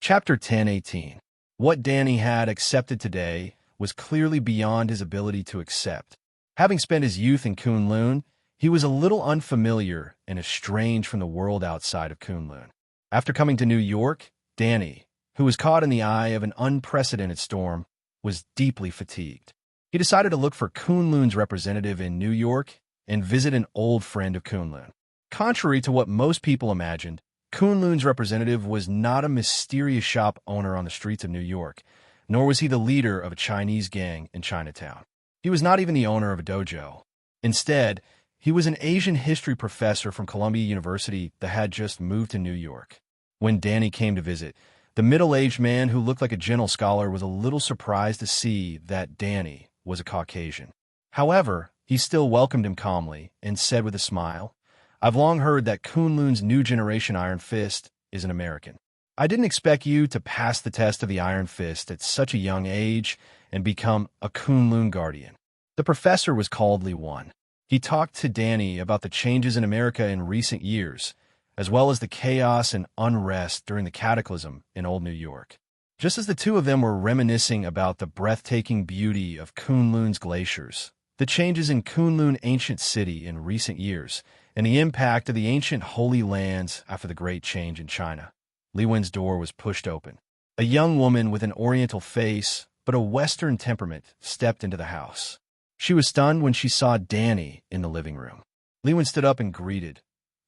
Chapter 10:18. What Danny had accepted today was clearly beyond his ability to accept. Having spent his youth in Kunlun, he was a little unfamiliar and estranged from the world outside of Kunlun. After coming to New York, Danny, who was caught in the eye of an unprecedented storm, was deeply fatigued. He decided to look for Kunlun's representative in New York and visit an old friend of Kunlun. Contrary to what most people imagined, Kunlun's representative was not a mysterious shop owner on the streets of New York, nor was he the leader of a Chinese gang in Chinatown. He was not even the owner of a dojo. Instead, he was an Asian history professor from Columbia University that had just moved to New York. When Danny came to visit, the middle-aged man who looked like a gentle scholar was a little surprised to see that Danny was a Caucasian. However, he still welcomed him calmly and said with a smile, "I've long heard that Kunlun's new generation Iron Fist is an American. I didn't expect you to pass the test of the Iron Fist at such a young age and become a Kunlun guardian." The professor was coldly won. He talked to Danny about the changes in America in recent years, as well as the chaos and unrest during the cataclysm in Old New York. Just as the two of them were reminiscing about the breathtaking beauty of Kunlun's glaciers, the changes in Kunlun ancient city in recent years, and the impact of the ancient Holy Lands after the Great Change in China, Li Wen's door was pushed open. A young woman with an Oriental face but a Western temperament stepped into the house. She was stunned when she saw Danny in the living room. Li Wen stood up and greeted,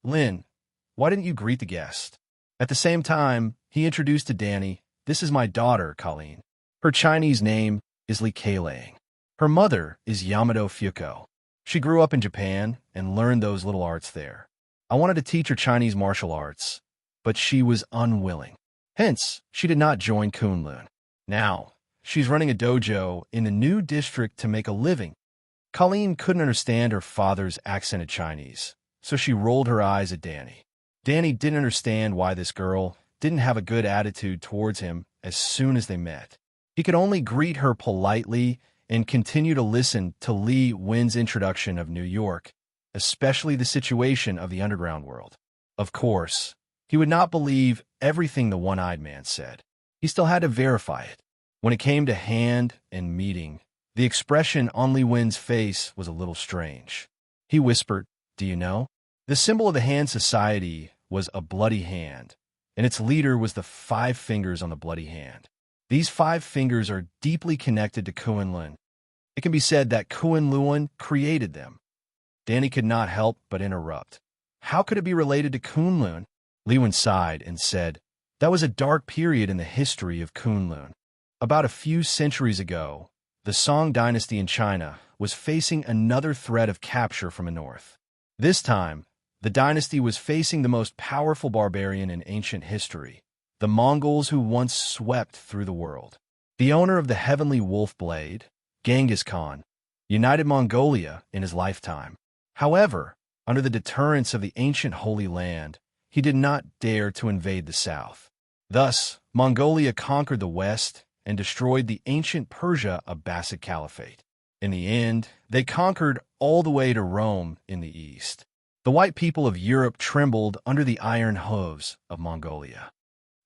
"Lin, why didn't you greet the guest?" At the same time, he introduced to Danny, "This is my daughter, Colleen. Her Chinese name is Li Keilang. Her mother is Yamato Fuko. She grew up in Japan and learned those little arts there. I wanted to teach her Chinese martial arts, but she was unwilling. Hence, she did not join Kunlun. Now, she's running a dojo in the new district to make a living." Colleen couldn't understand her father's accented Chinese, so she rolled her eyes at Danny. Danny didn't understand why this girl didn't have a good attitude towards him as soon as they met. He could only greet her politely and continue to listen to Li Wen's introduction of New York, especially the situation of the underground world. Of course, he would not believe everything the one-eyed man said. He still had to verify it. When it came to hand and meeting, the expression on Li Wen's face was a little strange. He whispered, "Do you know? The symbol of the Han Society was a bloody hand, and its leader was the 5 fingers on the bloody hand. These 5 fingers are deeply connected to Kunlun. It can be said that Kunlun created them." Danny could not help but interrupt. How could it be related to Kunlun? Li Wen sighed and said, "That was a dark period in the history of Kunlun. About a few centuries ago, the Song dynasty in China was facing another threat of capture from the north. This time, the dynasty was facing the most powerful barbarian in ancient history, the Mongols who once swept through the world. The owner of the heavenly wolf blade, Genghis Khan, united Mongolia in his lifetime. However, under the deterrence of the ancient Holy Land, he did not dare to invade the south. Thus, Mongolia conquered the west and destroyed the ancient Persia Abbasid Caliphate. In the end, they conquered all the way to Rome in the east. The white people of Europe trembled under the iron hooves of Mongolia.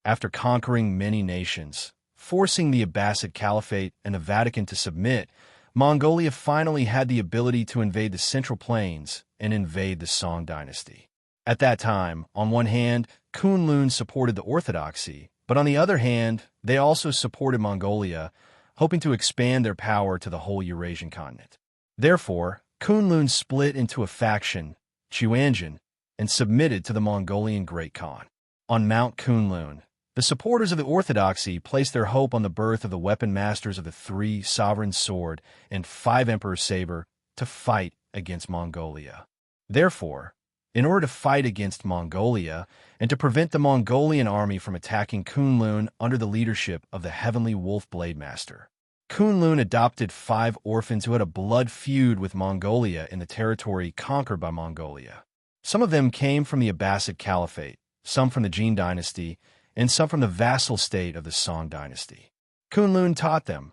After conquering many nations, forcing the Abbasid Caliphate and the Vatican to submit, Mongolia finally had the ability to invade the Central Plains and invade the Song dynasty. At that time, on one hand, Kunlun supported the Orthodoxy, but on the other hand, they also supported Mongolia, hoping to expand their power to the whole Eurasian continent. Therefore, Kunlun split into a faction, Chuanjin, and submitted to the Mongolian Great Khan. On Mount Kunlun, the supporters of the Orthodoxy placed their hope on the birth of the weapon masters of the 3 Sovereign Sword and 5 Emperor Saber to fight against Mongolia. Therefore, in order to fight against Mongolia and to prevent the Mongolian army from attacking Kunlun under the leadership of the Heavenly Wolf Blade Master, Kunlun adopted 5 orphans who had a blood feud with Mongolia in the territory conquered by Mongolia. Some of them came from the Abbasid Caliphate, some from the Jin dynasty, and some from the vassal state of the Song dynasty. Kunlun taught them,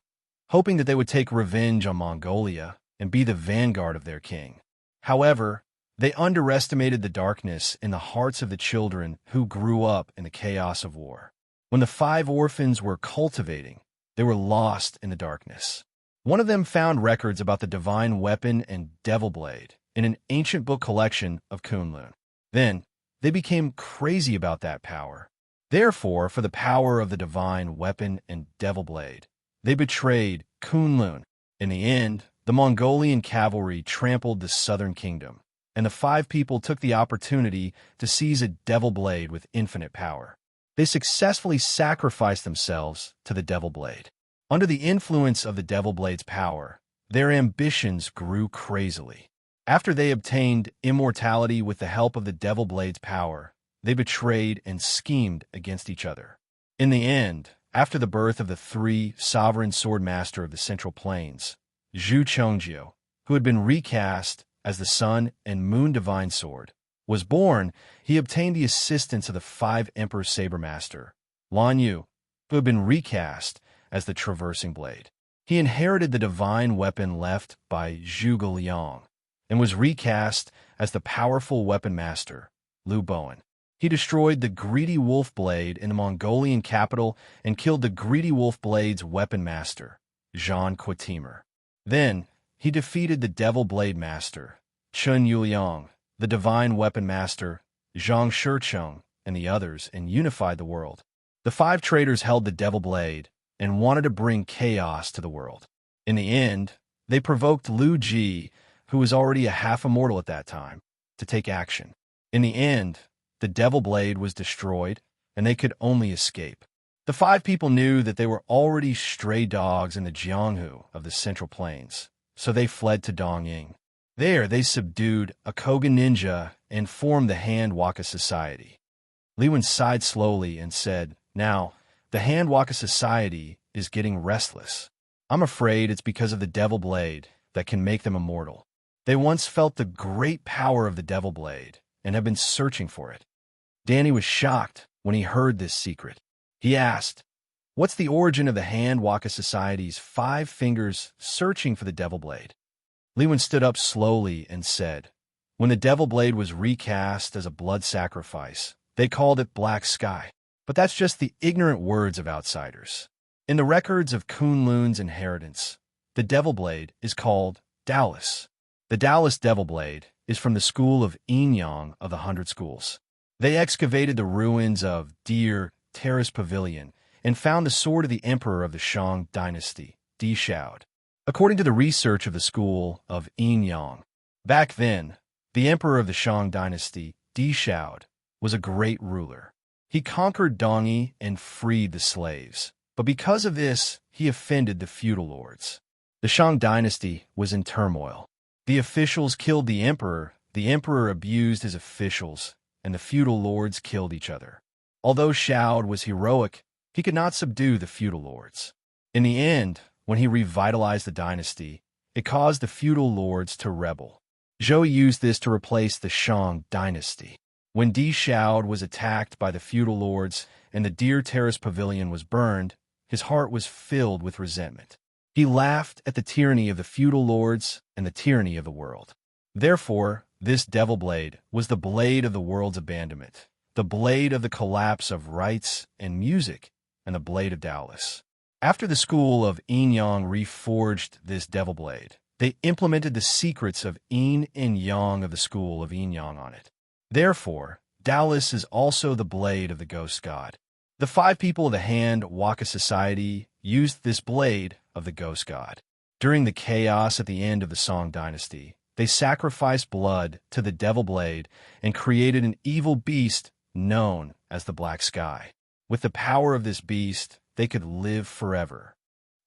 hoping that they would take revenge on Mongolia and be the vanguard of their king. However, they underestimated the darkness in the hearts of the children who grew up in the chaos of war. When the 5 orphans were cultivating, they were lost in the darkness. One of them found records about the divine weapon and devil blade in an ancient book collection of Kunlun. Then, they became crazy about that power. Therefore, for the power of the divine weapon and devil blade, they betrayed Kunlun. In the end, the Mongolian cavalry trampled the southern kingdom, and the 5 people took the opportunity to seize a devil blade with infinite power. They successfully sacrificed themselves to the devil blade. Under the influence of the devil blade's power, their ambitions grew crazily. After they obtained immortality with the help of the devil blade's power, they betrayed and schemed against each other. In the end, after the birth of the 3 sovereign sword master of the Central Plains, Zhu Chongjio, who had been recast as the Sun and Moon Divine Sword, was born, he obtained the assistance of the 5 Emperor Saber Master, Lan Yu, who had been recast as the Traversing Blade. He inherited the divine weapon left by Zhuge Liang and was recast as the powerful weapon master, Liu Bowen. He destroyed the Greedy Wolf Blade in the Mongolian capital and killed the Greedy Wolf Blade's weapon master, Zhan Quatimer. Then, he defeated the Devil Blade Master, Chun Yuliang, the Divine Weapon Master, Zhang Shicheng, and the others, and unified the world. The 5 traitors held the Devil Blade and wanted to bring chaos to the world. In the end, they provoked Liu Ji, who was already a half-immortal at that time, to take action. In the end, the Devil Blade was destroyed, and they could only escape. The 5 people knew that they were already stray dogs in the Jianghu of the Central Plains, so they fled to Dongying. There, they subdued a Kogan ninja and formed the Hand Waka Society. Liwen sighed slowly and said, "Now, the Hand Waka Society is getting restless. I'm afraid it's because of the Devil Blade that can make them immortal. They once felt the great power of the Devil Blade and have been searching for it." Danny was shocked when he heard this secret. He asked, "What's the origin of the Hand Waka Society's 5 fingers searching for the Devil Blade?" Liwen stood up slowly and said, "When the Devil Blade was recast as a blood sacrifice, they called it Black Sky. But that's just the ignorant words of outsiders. In the records of Kunlun's inheritance, the Devil Blade is called Dallas. The Dallas Devil Blade is from the school of Yin Yang of the 100 Schools. They excavated the ruins of Deer Terrace Pavilion and found the sword of the emperor of the Shang dynasty, Di Shaod. According to the research of the school of Yin Yang, back then, the emperor of the Shang dynasty, Di Shaod, was a great ruler. He conquered Dongyi and freed the slaves, but because of this, he offended the feudal lords. The Shang dynasty was in turmoil. The officials killed the emperor abused his officials, and the feudal lords killed each other. Although Shaod was heroic, he could not subdue the feudal lords. In the end, when he revitalized the dynasty, it caused the feudal lords to rebel. Zhou used this to replace the Shang dynasty. When Di Shaod was attacked by the feudal lords and the Deer Terrace Pavilion was burned, his heart was filled with resentment. He laughed at the tyranny of the feudal lords and the tyranny of the world. Therefore, this Devil Blade was the blade of the world's abandonment, the blade of the collapse of rights and music, and the blade of Dallas. After the school of Yin Yang reforged this Devil Blade, they implemented the secrets of Yin and Yang of the school of Yin Yang on it. Therefore, Dallas is also the blade of the ghost god. The 5 people of the Hand Waka Society used this blade of the ghost god. During the chaos at the end of the Song dynasty, they sacrificed blood to the Devil Blade and created an evil beast known as the Black Sky. With the power of this beast, they could live forever.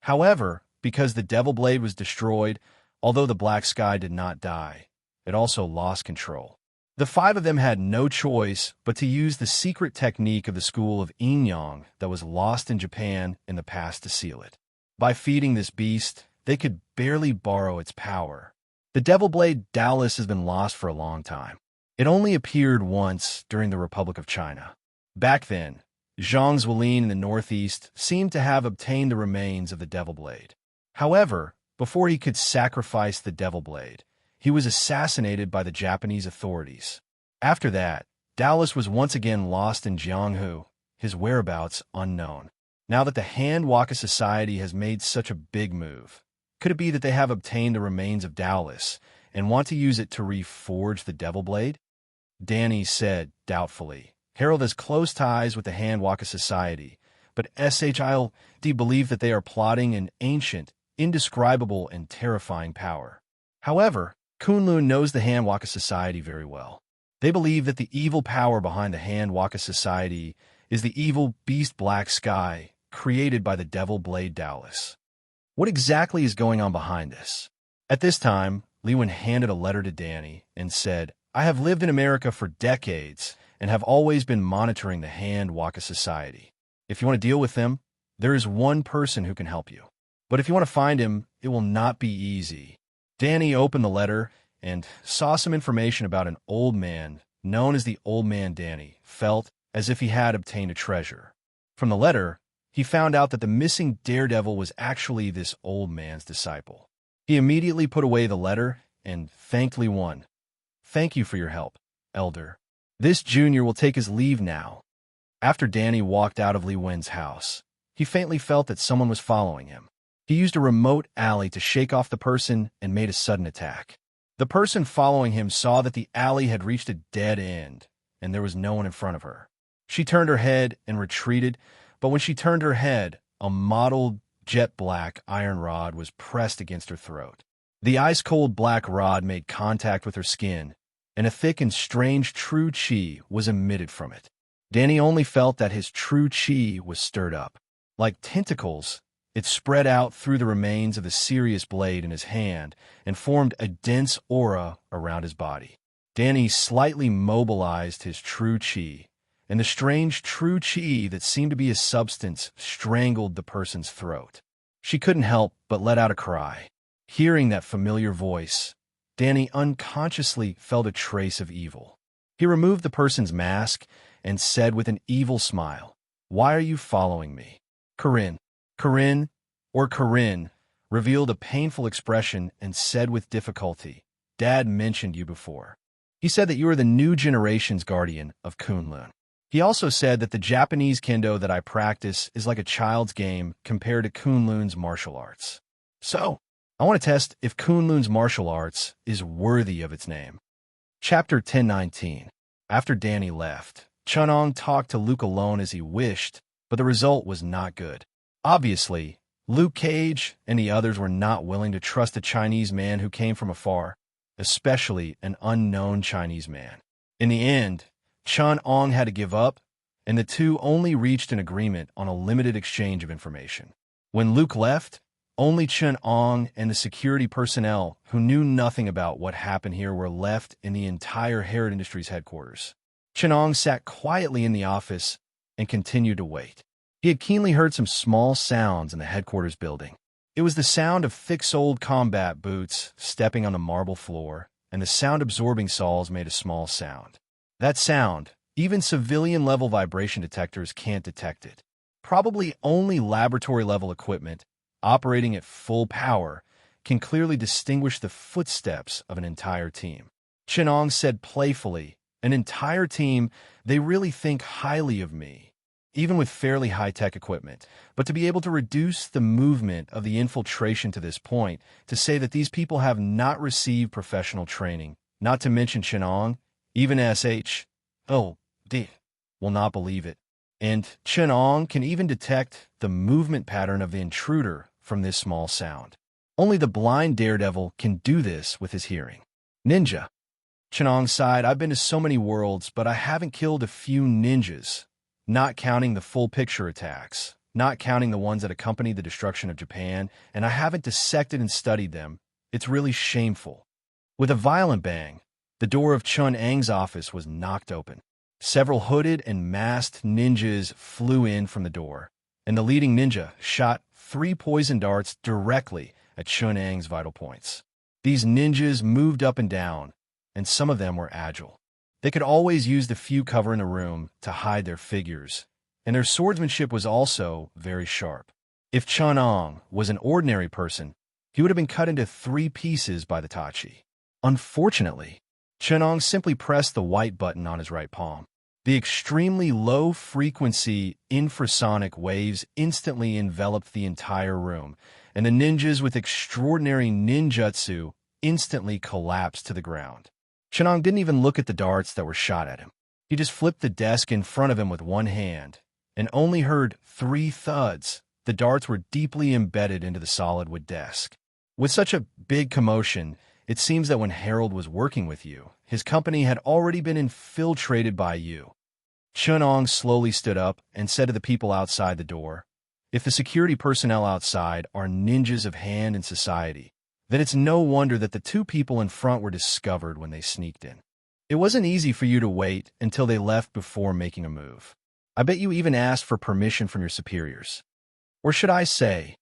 However, because the Devil Blade was destroyed, although the Black Sky did not die, it also lost control. The 5 of them had no choice but to use the secret technique of the school of Yin Yang that was lost in Japan in the past to seal it. By feeding this beast, they could barely borrow its power. The Devil Blade Dallas has been lost for a long time. It only appeared once during the Republic of China. Back then, Zhang Zuolin in the northeast seemed to have obtained the remains of the Devil Blade. However, before he could sacrifice the Devil Blade, he was assassinated by the Japanese authorities. After that, Dallas was once again lost in Jianghu. his whereabouts unknown. Now that the Hand-Waka Society has made such a big move, could it be that they have obtained the remains of Dowless and want to use it to reforge the Devil Blade? Danny said doubtfully. Harold has close ties with the Hand-Waka Society, but SHILD believe that they are plotting an ancient, indescribable, and terrifying power. However, Kunlun knows the Hand-Waka Society very well. They believe that the evil power behind the Hand-Waka Society is the evil beast Black Sky, created by the Devil Blade Dowless. What exactly is going on behind this? At this time, Lewin handed a letter to Danny and said, I have lived in America for decades and have always been monitoring the Hand-Waka Society. If you want to deal with them, there is one person who can help you. But if you want to find him, it will not be easy. Danny opened the letter and saw some information about an old man known as the Old Man Danny, felt as if he had obtained a treasure. From the letter, he found out that the missing daredevil was actually this old man's disciple. He immediately put away the letter and thanked Lewin. Thank you for your help, Elder. This junior will take his leave now. After Danny walked out of Lewin's house, he faintly felt that someone was following him. He used a remote alley to shake off the person and made a sudden attack. The person following him saw that the alley had reached a dead end, and there was no one in front of her. She turned her head and retreated, but when she turned her head, a mottled, jet-black iron rod was pressed against her throat. The ice-cold black rod made contact with her skin, and a thick and strange true chi was emitted from it. Danny only felt that his true chi was stirred up. Like tentacles, it spread out through the remains of the Sirius blade in his hand and formed a dense aura around his body. Danny slightly mobilized his true chi, and the strange true chi that seemed to be a substance strangled the person's throat. She couldn't help but let out a cry. Hearing that familiar voice, Danny unconsciously felt a trace of evil. He removed the person's mask and said with an evil smile, "Why are you following me?" Corinne, revealed a painful expression and said with difficulty, "Dad mentioned you before. He said that you are the new generation's guardian of Kunlun. He also said that the Japanese kendo that I practice is like a child's game compared to Kunlun's martial arts. So, I want to test if Kunlun's martial arts is worthy of its name." Chapter 1019. After Danny left, Chunong talked to Luke alone as he wished, but the result was not good. Obviously, Luke Cage and the others were not willing to trust a Chinese man who came from afar, especially an unknown Chinese man. In the end, Chun-Ong had to give up, and the two only reached an agreement on a limited exchange of information. When Luke left, only Chun-Ong and the security personnel who knew nothing about what happened here were left in the entire Herod Industries headquarters. Chun-Ong sat quietly in the office and continued to wait. He had keenly heard some small sounds in the headquarters building. It was the sound of thick-soled combat boots stepping on the marble floor, and the sound-absorbing saws made a small sound. That sound, even civilian-level vibration detectors can't detect it. Probably only laboratory-level equipment, operating at full power, can clearly distinguish the footsteps of an entire team. Chun-Ong said playfully, "An entire team, they really think highly of me, even with fairly high-tech equipment. But to be able to reduce the movement of the infiltration to this point, to say that these people have not received professional training, not to mention Chun-Ong, even SHOD will not believe it. And Chun-Ong can even detect the movement pattern of the intruder from this small sound. Only the blind daredevil can do this with his hearing. Ninja." Chun-Ong sighed, "I've been to so many worlds, but I haven't killed a few ninjas, not counting the full-picture attacks, not counting the ones that accompanied the destruction of Japan, and I haven't dissected and studied them. It's really shameful." With a violent bang, the door of Chun-Ang's office was knocked open. Several hooded and masked ninjas flew in from the door, and the leading ninja shot 3 poison darts directly at Chun-Ang's vital points. These ninjas moved up and down, and some of them were agile. They could always use the few cover in the room to hide their figures, and their swordsmanship was also very sharp. If Chun-Ong was an ordinary person, he would have been cut into 3 pieces by the Tachi. Unfortunately, Chun-Ong simply pressed the white button on his right palm. The extremely low-frequency infrasonic waves instantly enveloped the entire room, and the ninjas with extraordinary ninjutsu instantly collapsed to the ground. Chenong didn't even look at the darts that were shot at him. He just flipped the desk in front of him with one hand, and only heard 3 thuds. The darts were deeply embedded into the solid wood desk. With such a big commotion, it seems that when Harold was working with you, his company had already been infiltrated by you. Chenong slowly stood up and said to the people outside the door, "If the security personnel outside are ninjas of hand and society, then it's no wonder that the 2 people in front were discovered when they sneaked in. It wasn't easy for you to wait until they left before making a move. I bet you even asked for permission from your superiors. Or should I say,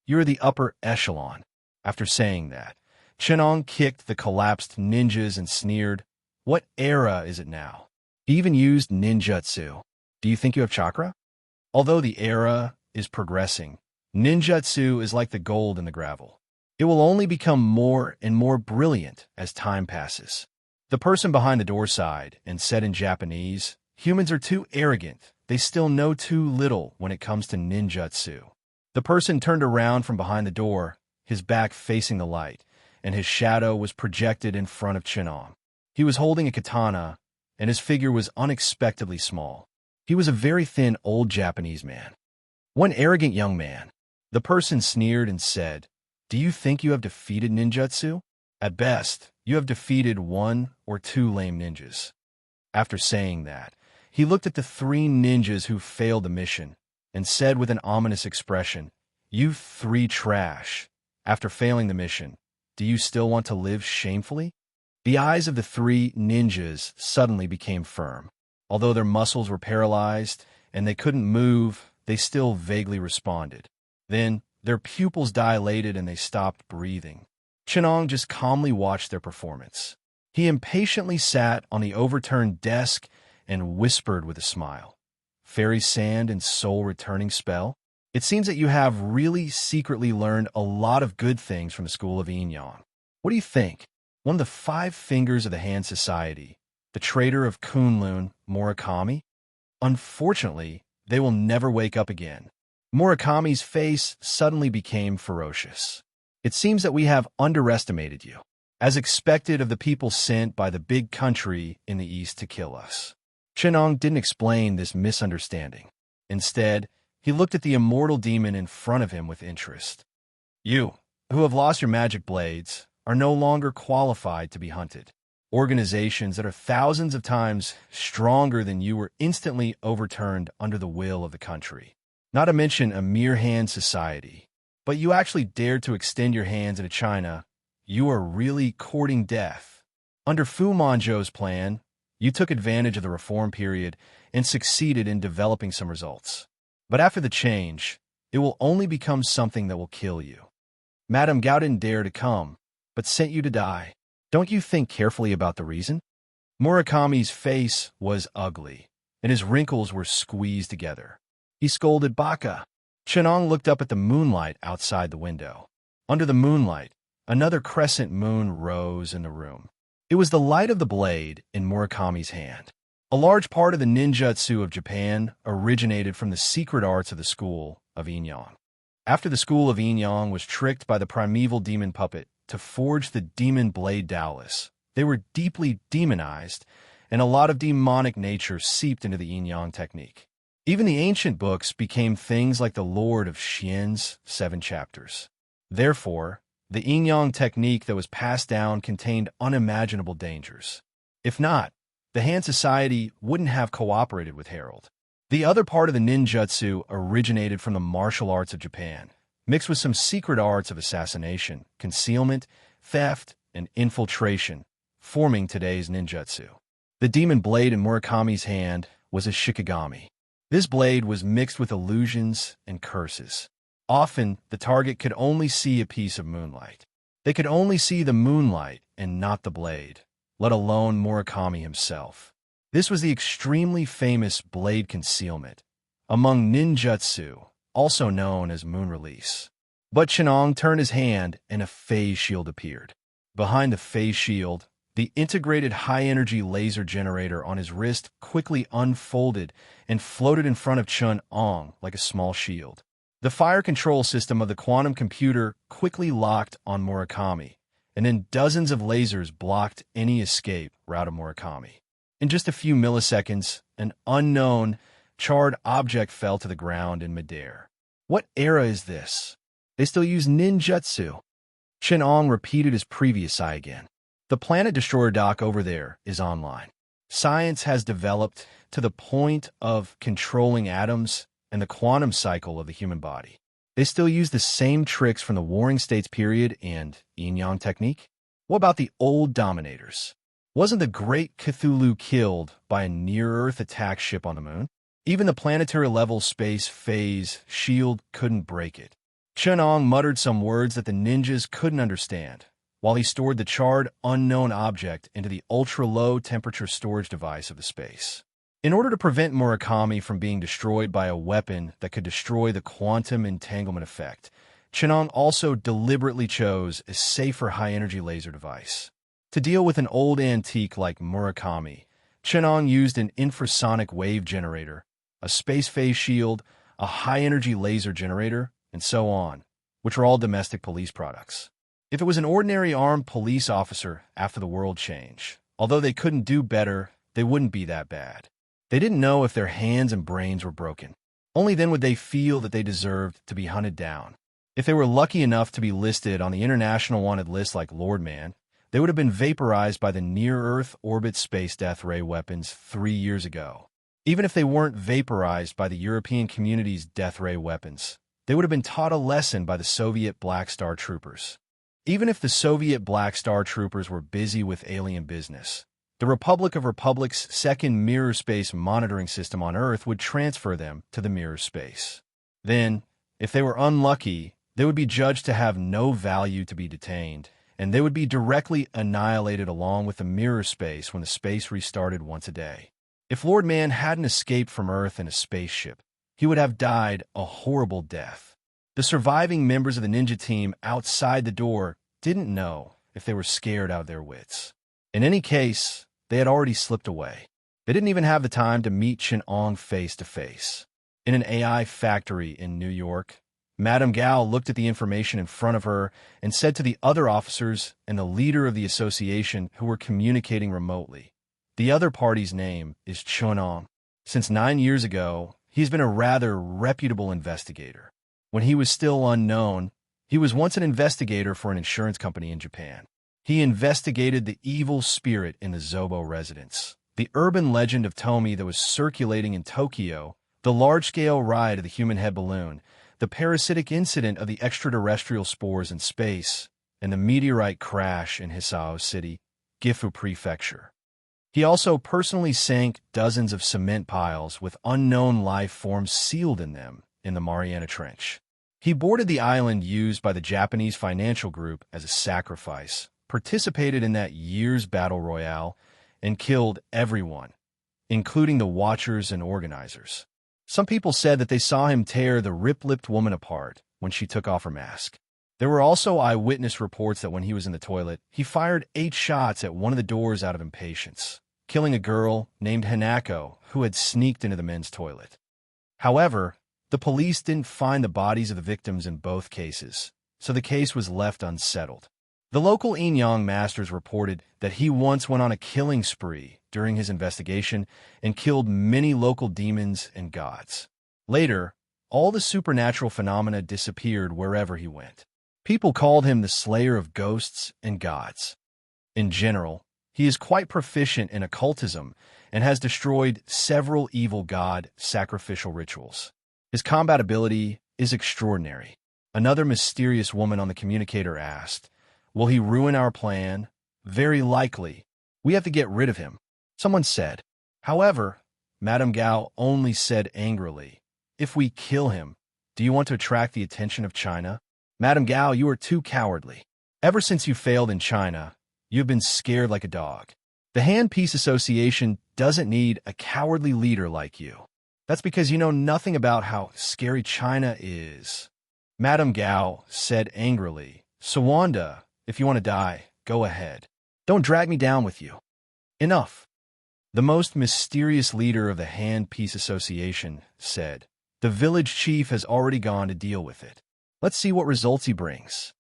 you're the upper echelon." After saying that, Chenong kicked the collapsed ninjas and sneered, "What era is it now? He even used ninjutsu. Do you think you have chakra?" Although the era is progressing, ninjutsu is like the gold in the gravel. It will only become more and more brilliant as time passes. The person behind the door sighed and said in Japanese, "Humans are too arrogant. They still know too little when it comes to ninjutsu." The person turned around from behind the door, his back facing the light, and his shadow was projected in front of Chenong. He was holding a katana, and his figure was unexpectedly small. He was a very thin old Japanese man. "One arrogant young man." The person sneered and said, "Do you think you have defeated ninjutsu? At best, you have defeated 1 or 2 lame ninjas." After saying that, he looked at the 3 ninjas who failed the mission and said with an ominous expression, "You 3 trash. After failing the mission, do you still want to live shamefully?" The eyes of the 3 ninjas suddenly became firm. Although their muscles were paralyzed and they couldn't move, they still vaguely responded. Then, their pupils dilated and they stopped breathing. Chenong just calmly watched their performance. He impatiently sat on the overturned desk and whispered with a smile, "Fairy sand and soul returning spell? It seems that you have really secretly learned a lot of good things from the school of Yin Yang. What do you think? One of the 5 fingers of the hand society, the traitor of Kunlun, Murakami? Unfortunately, they will never wake up again." Murakami's face suddenly became ferocious. "It seems that we have underestimated you, as expected of the people sent by the big country in the east to kill us." Chenong didn't explain this misunderstanding. Instead, he looked at the immortal demon in front of him with interest. "You, who have lost your magic blades, are no longer qualified to be hunted. Organizations that are thousands of times stronger than you were instantly overturned under the will of the country. Not to mention a mere hand society. But you actually dared to extend your hands into China. You are really courting death. Under Fu Manzhou's plan, you took advantage of the reform period and succeeded in developing some results. But after the change, it will only become something that will kill you. Madame Gao didn't dare to come, but sent you to die. Don't you think carefully about the reason?" Murakami's face was ugly, and his wrinkles were squeezed together. He scolded, "Baka." Chenong looked up at the moonlight outside the window. Under the moonlight, another crescent moon rose in the room. It was the light of the blade in Murakami's hand. A large part of the ninjutsu of Japan originated from the secret arts of the school of Yin Yang. After the school of Yin Yang was tricked by the primeval demon puppet to forge the demon blade Daolis, they were deeply demonized, and a lot of demonic nature seeped into the Yin Yang technique. Even the ancient books became things like the Lord of Xian's 7 chapters. Therefore, the Yin Yang technique that was passed down contained unimaginable dangers. If not, the Han Society wouldn't have cooperated with Harold. The other part of the ninjutsu originated from the martial arts of Japan, mixed with some secret arts of assassination, concealment, theft, and infiltration, forming today's ninjutsu. The demon blade in Murakami's hand was a shikigami. This blade was mixed with illusions and curses. Often, the target could only see a piece of moonlight. They could only see the moonlight and not the blade, let alone Murakami himself. This was the extremely famous blade concealment among ninjutsu, also known as moon release. But Chenong turned his hand and a phase shield appeared. Behind the phase shield, The integrated high-energy laser generator on his wrist quickly unfolded and floated in front of Chun-Ong like a small shield. The fire control system of the quantum computer quickly locked on Murakami, and then dozens of lasers blocked any escape route of Murakami. In just a few milliseconds, an unknown, charred object fell to the ground in midair. What era is this? They still use ninjutsu. Chun-Ong repeated his previous sigh again. The planet destroyer dock over there is online. Science has developed to the point of controlling atoms and the quantum cycle of the human body. They still use the same tricks from the Warring States period and yin-yang technique. What about the old dominators? Wasn't the great Cthulhu killed by a near-Earth attack ship on the moon? Even the planetary-level space phase shield couldn't break it. Chun-Ong muttered some words that the ninjas couldn't understand, while he stored the charred, unknown object into the ultra-low temperature storage device of the space. In order to prevent Murakami from being destroyed by a weapon that could destroy the quantum entanglement effect, Chun-Ong also deliberately chose a safer high-energy laser device. To deal with an old antique like Murakami, Chun-Ong used an infrasonic wave generator, a space phase shield, a high-energy laser generator, and so on, which were all domestic police products. If it was an ordinary armed police officer after the world change, although they couldn't do better, they wouldn't be that bad. They didn't know if their hands and brains were broken. Only then would they feel that they deserved to be hunted down. If they were lucky enough to be listed on the international wanted list like Lord Man, they would have been vaporized by the near-Earth orbit space death ray weapons 3 years ago. Even if they weren't vaporized by the European community's death ray weapons, they would have been taught a lesson by the Soviet Black Star Troopers. Even if the Soviet Black Star Troopers were busy with alien business, the Republic of Republics' second mirror space monitoring system on Earth would transfer them to the mirror space. Then, if they were unlucky, they would be judged to have no value to be detained, and they would be directly annihilated along with the mirror space when the space restarted once a day. If Lord Man hadn't escaped from Earth in a spaceship, he would have died a horrible death. The surviving members of the ninja team outside the door didn't know if they were scared out of their wits. In any case, they had already slipped away. They didn't even have the time to meet Chun-Ong face to face. In an AI factory in New York, Madame Gao looked at the information in front of her and said to the other officers and the leader of the association who were communicating remotely, "The other party's name is Chun-Ong. Since 9 years ago, he's been a rather reputable investigator. When he was still unknown, he was once an investigator for an insurance company in Japan. He investigated the evil spirit in the Zobo residence, the urban legend of Tomi that was circulating in Tokyo, the large-scale ride of the human head balloon, the parasitic incident of the extraterrestrial spores in space, and the meteorite crash in Hisao City, Gifu Prefecture. He also personally sank dozens of cement piles with unknown life forms sealed in them in the Mariana Trench. He boarded the island used by the Japanese financial group as a sacrifice, participated in that year's battle royale, and killed everyone, including the watchers and organizers. Some people said that they saw him tear the rip-lipped woman apart when she took off her mask. There were also eyewitness reports that when he was in the toilet, he fired 8 shots at one of the doors out of impatience, killing a girl named Hanako who had sneaked into the men's toilet. However, the police didn't find the bodies of the victims in both cases, so the case was left unsettled. The local yin-yang masters reported that he once went on a killing spree during his investigation and killed many local demons and gods. Later, all the supernatural phenomena disappeared wherever he went. People called him the slayer of ghosts and gods. In general, he is quite proficient in occultism and has destroyed several evil god sacrificial rituals. His combat ability is extraordinary. Another mysterious woman on the communicator asked, "Will he ruin our plan?" "Very likely. We have to get rid of him," someone said. However, Madame Gao only said angrily, "If we kill him, do you want to attract the attention of China?" "Madame Gao, you are too cowardly. Ever since you failed in China, you have been scared like a dog. The Hand-Peace Association doesn't need a cowardly leader like you. That's because you know nothing about how scary China is." Madame Gao said angrily, "Sawanda, if you want to die, go ahead. Don't drag me down with you. Enough. The most mysterious leader of the Hand Peace Association said, "The village chief has already gone to deal with it. Let's see what results he brings."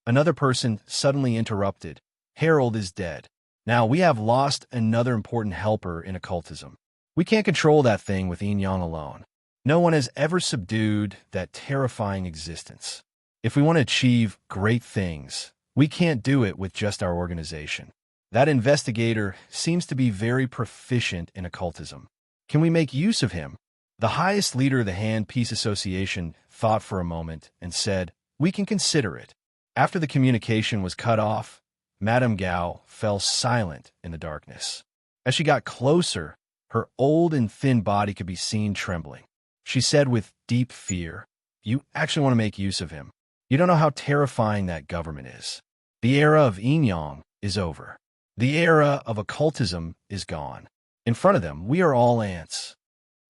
Another person suddenly interrupted, "Harold is dead. Now we have lost another important helper in occultism. We can't control that thing with yin yang alone. No one has ever subdued that terrifying existence. If we want to achieve great things, we can't do it with just our organization. That investigator seems to be very proficient in occultism. Can we make use of him?" The highest leader of the Hand Peace Association thought for a moment and said, "We can consider it." After the communication was cut off, Madame Gao fell silent in the darkness. As she got closer, her old and thin body could be seen trembling. She said with deep fear, "You actually want to make use of him. You don't know how terrifying that government is. The era of yin-yang is over. The era of occultism is gone. In front of them, we are all ants."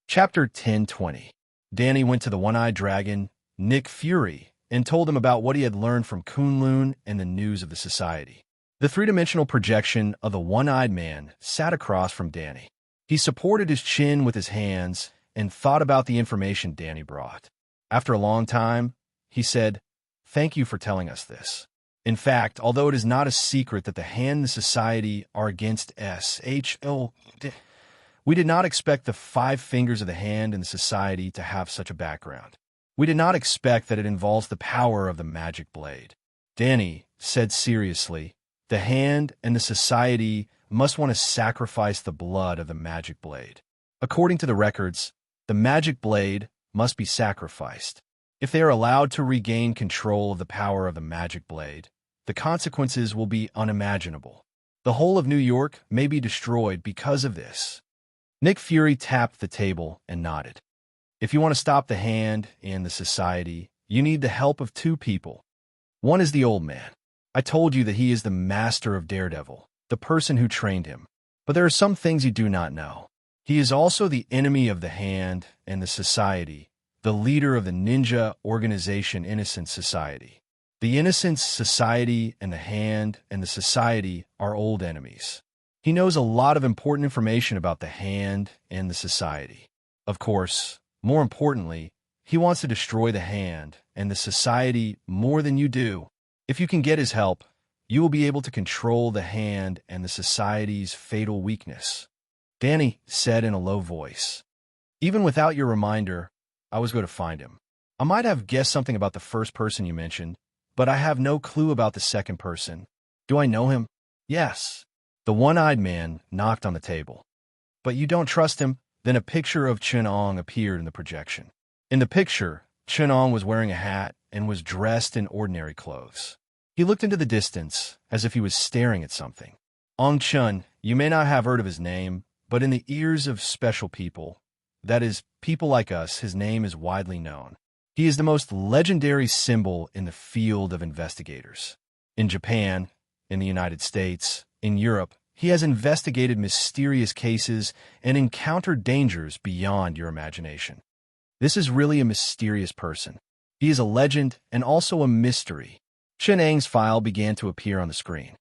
Chapter 10:20. Danny went to the one-eyed dragon, Nick Fury, and told him about what he had learned from Kunlun and the news of the society. The three-dimensional projection of the one-eyed man sat across from Danny. He supported his chin with his hands and thought about the information Danny brought. After a long time, he said, "Thank you for telling us this. In fact, although it is not a secret that the Hand and the Society are against SHO, we did not expect the 5 fingers of the Hand and the Society to have such a background. We did not expect that it involves the power of the magic blade." Danny said seriously, "The Hand and the Society must want to sacrifice the blood of the magic blade. According to the records, the magic blade must be sacrificed. If they are allowed to regain control of the power of the magic blade, the consequences will be unimaginable. The whole of New York may be destroyed because of this." Nick Fury tapped the table and nodded. "If you want to stop the Hand and the Society, you need the help of 2 people. One is the old man. I told you that he is the master of Daredevil, the person who trained him. But there are some things you do not know. He is also the enemy of the Hand and the Society, the leader of the ninja organization Innocent Society. The Innocent Society and the Hand and the Society are old enemies. He knows a lot of important information about the Hand and the Society. Of course, more importantly, he wants to destroy the Hand and the Society more than you do. If you can get his help, you will be able to control the Hand and the Society's fatal weakness." Danny said in a low voice, "Even without your reminder, I was going to find him. I might have guessed something about the first person you mentioned, but I have no clue about the second person. Do I know him?" "Yes." The one-eyed man knocked on the table. "But you don't trust him?" Then a picture of Chun-Ong appeared in the projection. In the picture, Chun-Ong was wearing a hat and was dressed in ordinary clothes. He looked into the distance as if he was staring at something. Ong Chun, you may not have heard of his name, but in the ears of special people, that is, people like us, his name is widely known. He is the most legendary symbol in the field of investigators. In Japan, in the United States, in Europe, he has investigated mysterious cases and encountered dangers beyond your imagination. This is really a mysterious person. He is a legend and also a mystery. Chun-Ang's file began to appear on the screen.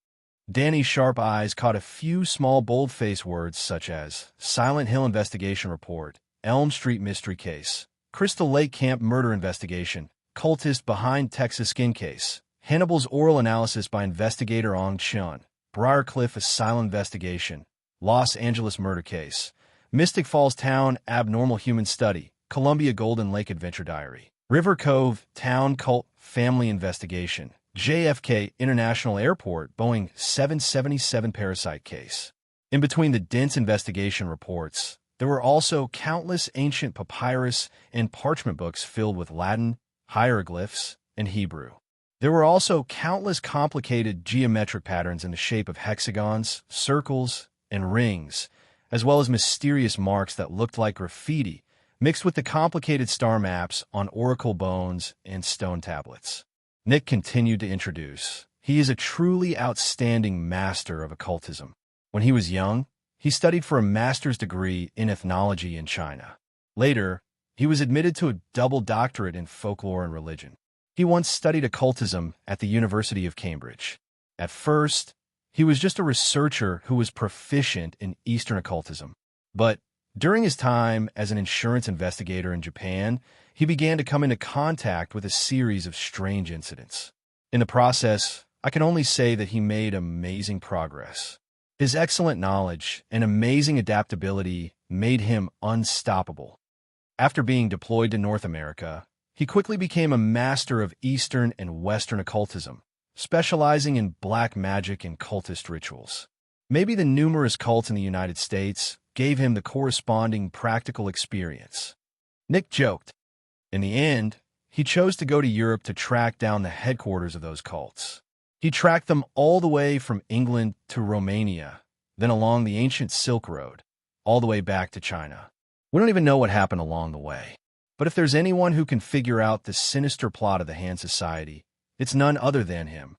Danny's sharp eyes caught a few small bold-faced words such as Silent Hill Investigation Report, Elm Street Mystery Case, Crystal Lake Camp Murder Investigation, Cultist Behind Texas Skin Case, Hannibal's Oral Analysis by Investigator Ong Chun, Briarcliff Asylum Investigation, Los Angeles Murder Case, Mystic Falls Town Abnormal Human Study, Columbia Golden Lake Adventure Diary, River Cove Town Cult Family Investigation, JFK International Airport Boeing 777 Parasite Case. In between the dense investigation reports, there were also countless ancient papyrus and parchment books filled with Latin, hieroglyphs, and Hebrew. There were also countless complicated geometric patterns in the shape of hexagons, circles, and rings, as well as mysterious marks that looked like graffiti, mixed with the complicated star maps on oracle bones and stone tablets. Nick continued to introduce. He is a truly outstanding master of occultism. When he was young, he studied for a master's degree in ethnology in China. Later, he was admitted to a double doctorate in folklore and religion. He once studied occultism at the University of Cambridge. At first, He was just a researcher who was proficient in Eastern occultism. But during his time as an insurance investigator in Japan, he began to come into contact with a series of strange incidents. In the process, I can only say that he made amazing progress. His excellent knowledge and amazing adaptability made him unstoppable. After being deployed to North America, he quickly became a master of Eastern and Western occultism, specializing in black magic and cultist rituals. Maybe the numerous cults in the United States gave him the corresponding practical experience. Nick joked. In the end, he chose to go to Europe to track down the headquarters of those cults. He tracked them all the way from England to Romania, then along the ancient Silk Road, all the way back to China. We don't even know what happened along the way. But if there's anyone who can figure out the sinister plot of the Han Society, it's none other than him.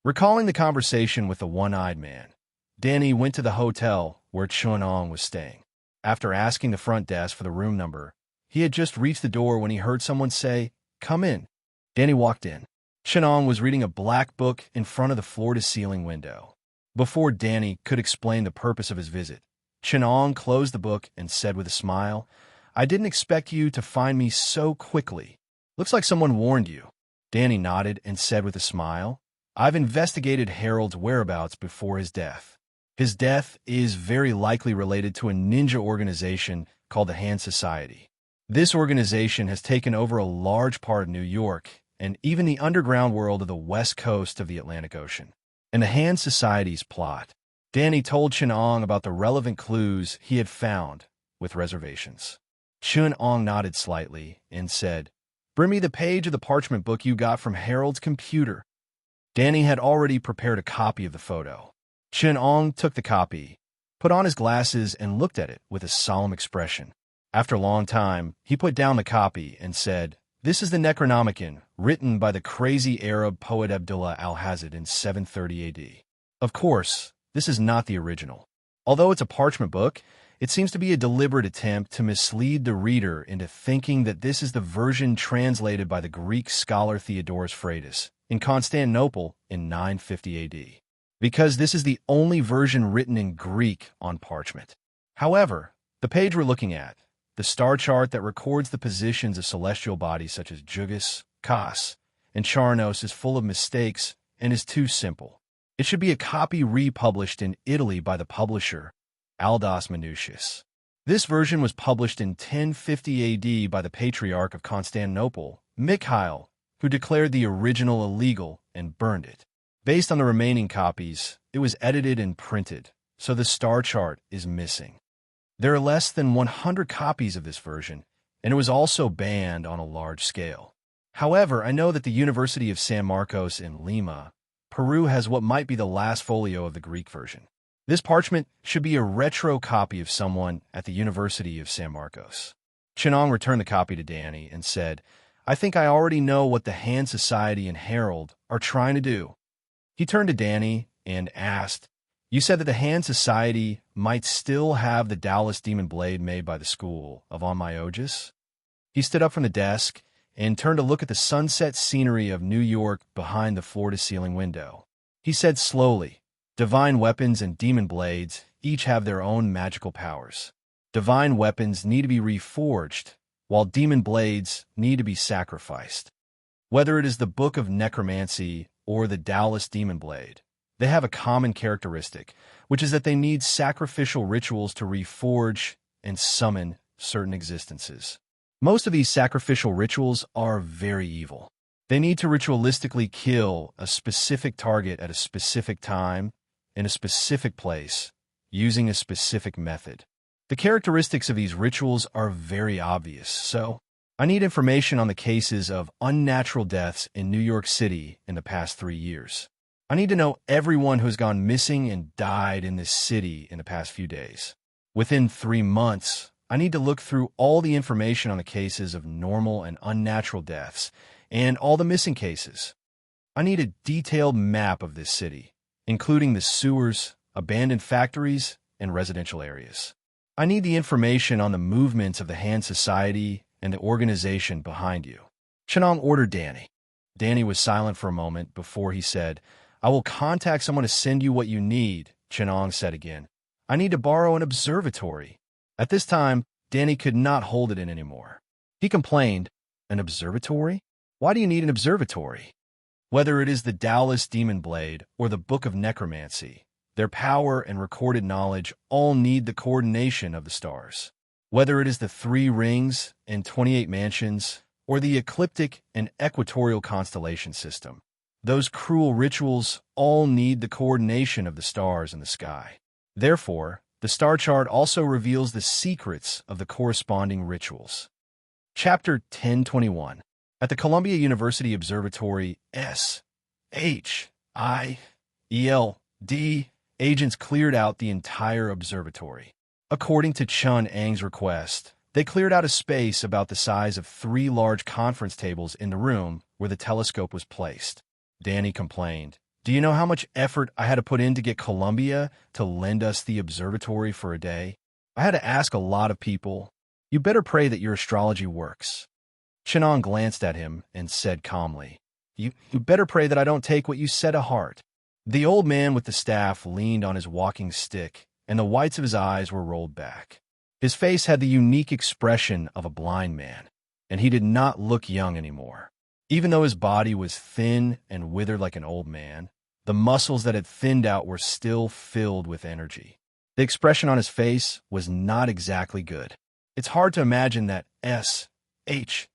Recalling the conversation with the one-eyed man, Danny went to the hotel where Chun-Ong was staying. After asking the front desk for the room number, he had just reached the door when he heard someone say, "Come in." Danny walked in. Chun-Ong was reading a black book in front of the floor-to-ceiling window. Before Danny could explain the purpose of his visit, Chun-Ong closed the book and said with a smile, "I didn't expect you to find me so quickly. Looks like someone warned you." Danny nodded and said with a smile, "I've investigated Harold's whereabouts before his death. His death is very likely related to a ninja organization called the Han Society. This organization has taken over a large part of New York and even the underground world of the west coast of the Atlantic Ocean. And the Han Society's plot." Danny told Chun-Ong about the relevant clues he had found, with reservations. Chun-Ong nodded slightly and said, "Bring me the page of the parchment book you got from Harold's computer." Danny had already prepared a copy of the photo. Chun-Ong took the copy, put on his glasses, and looked at it with a solemn expression. After a long time, he put down the copy and said, "This is the Necronomicon, written by the crazy Arab poet Abdullah al-Hazid in 730 AD. Of course, this is not the original. Although it's a parchment book, it seems to be a deliberate attempt to mislead the reader into thinking that this is the version translated by the Greek scholar Theodorus Freitas in Constantinople in 950 AD, because this is the only version written in Greek on parchment. However, the page we're looking at, the star chart that records the positions of celestial bodies such as Jugas, Kas, and Charnos, is full of mistakes and is too simple. It should be a copy republished in Italy by the publisher, Aldas Manutius. This version was published in 1050 AD by the Patriarch of Constantinople, Mikhail, who declared the original illegal and burned it. Based on the remaining copies, it was edited and printed, so the star chart is missing. There are less than 100 copies of this version, and it was also banned on a large scale. However, I know that the University of San Marcos in Lima, Peru, has what might be the last folio of the Greek version. This parchment should be a retro copy of someone at the University of San Marcos. Chun-Ong returned the copy to Danny and said, "I think I already know what the Han Society and Harold are trying to do." He turned to Danny and asked, "You said that the Han Society might still have the Taoist demon blade made by the school of Onmyogus?" He stood up from the desk and turned to look at the sunset scenery of New York behind the floor-to-ceiling window. He said slowly, "Divine weapons and demon blades each have their own magical powers. Divine weapons need to be reforged, while demon blades need to be sacrificed. Whether it is the Book of Necromancy or the Taoist demon blade, they have a common characteristic, which is that they need sacrificial rituals to reforge and summon certain existences. Most of these sacrificial rituals are very evil. They need to ritualistically kill a specific target at a specific time, in a specific place, using a specific method. The characteristics of these rituals are very obvious, so I need information on the cases of unnatural deaths in New York City in the past 3 years. I need to know everyone who's gone missing and died in this city in the past few days. Within 3 months, I need to look through all the information on the cases of normal and unnatural deaths and all the missing cases. I need a detailed map of this city, including the sewers, abandoned factories, and residential areas. I need the information on the movements of the Han Society and the organization behind you." Chun-Ong ordered Danny. Danny was silent for a moment before he said, I will contact someone to send you what you need, Chen said again. I need to borrow an observatory. At this time, Danny could not hold it in anymore. He complained, An observatory? Why do you need an observatory? Whether it is the Taoist demon blade or the Book of Necromancy, their power and recorded knowledge all need the coordination of the stars. Whether it is the 3 rings and 28 mansions, or the ecliptic and equatorial constellation system, those cruel rituals all need the coordination of the stars in the sky. Therefore, the star chart also reveals the secrets of the corresponding rituals. Chapter 1021. At the Columbia University Observatory, SHIELD, agents cleared out the entire observatory. According to Chun Ang's request, they cleared out a space about the size of 3 large conference tables in the room where the telescope was placed. Danny complained, Do you know how much effort I had to put in to get Columbia to lend us the observatory for a day? I had to ask a lot of people. You better pray that your astrology works. Chen glanced at him and said calmly, You better pray that I don't take what you said to heart. The old man with the staff leaned on his walking stick, and the whites of his eyes were rolled back. His face had the unique expression of a blind man, and he did not look young anymore. Even though his body was thin and withered like an old man, the muscles that had thinned out were still filled with energy. The expression on his face was not exactly good. It's hard to imagine that SHIELD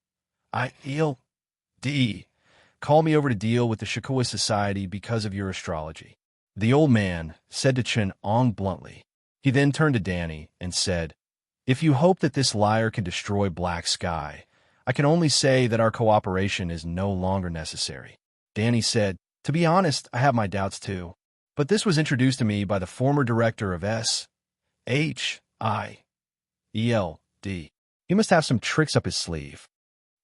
called me over to deal with the Shikuwa Society because of your astrology. The old man said to Chen bluntly. He then turned to Danny and said, If you hope that this liar can destroy Black Sky, I can only say that our cooperation is no longer necessary. Danny said, To be honest, I have my doubts too. But this was introduced to me by the former director of SHIELD. He must have some tricks up his sleeve.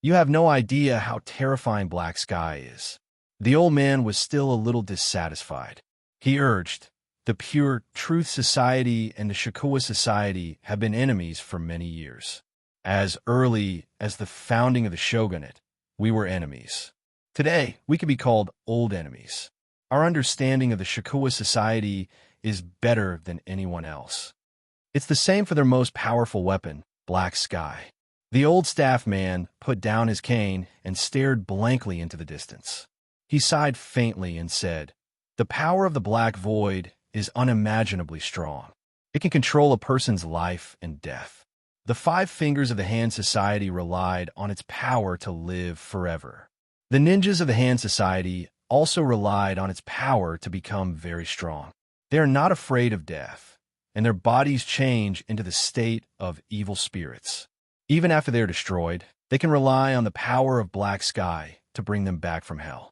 You have no idea how terrifying Black Sky is. The old man was still a little dissatisfied. He urged, The Pure Truth Society and the Shikuwa Society have been enemies for many years. As early as the founding of the shogunate, we were enemies. Today, we can be called old enemies. Our understanding of the Shikuwa Society is better than anyone else. It's the same for their most powerful weapon, Black Sky. The old staff man put down his cane and stared blankly into the distance. He sighed faintly and said, The power of the Black Void is unimaginably strong. It can control a person's life and death. The 5 fingers of the Hand Society relied on its power to live forever. The ninjas of the Hand Society also relied on its power to become very strong. They are not afraid of death, and their bodies change into the state of evil spirits. Even after they are destroyed, they can rely on the power of Black Sky to bring them back from hell.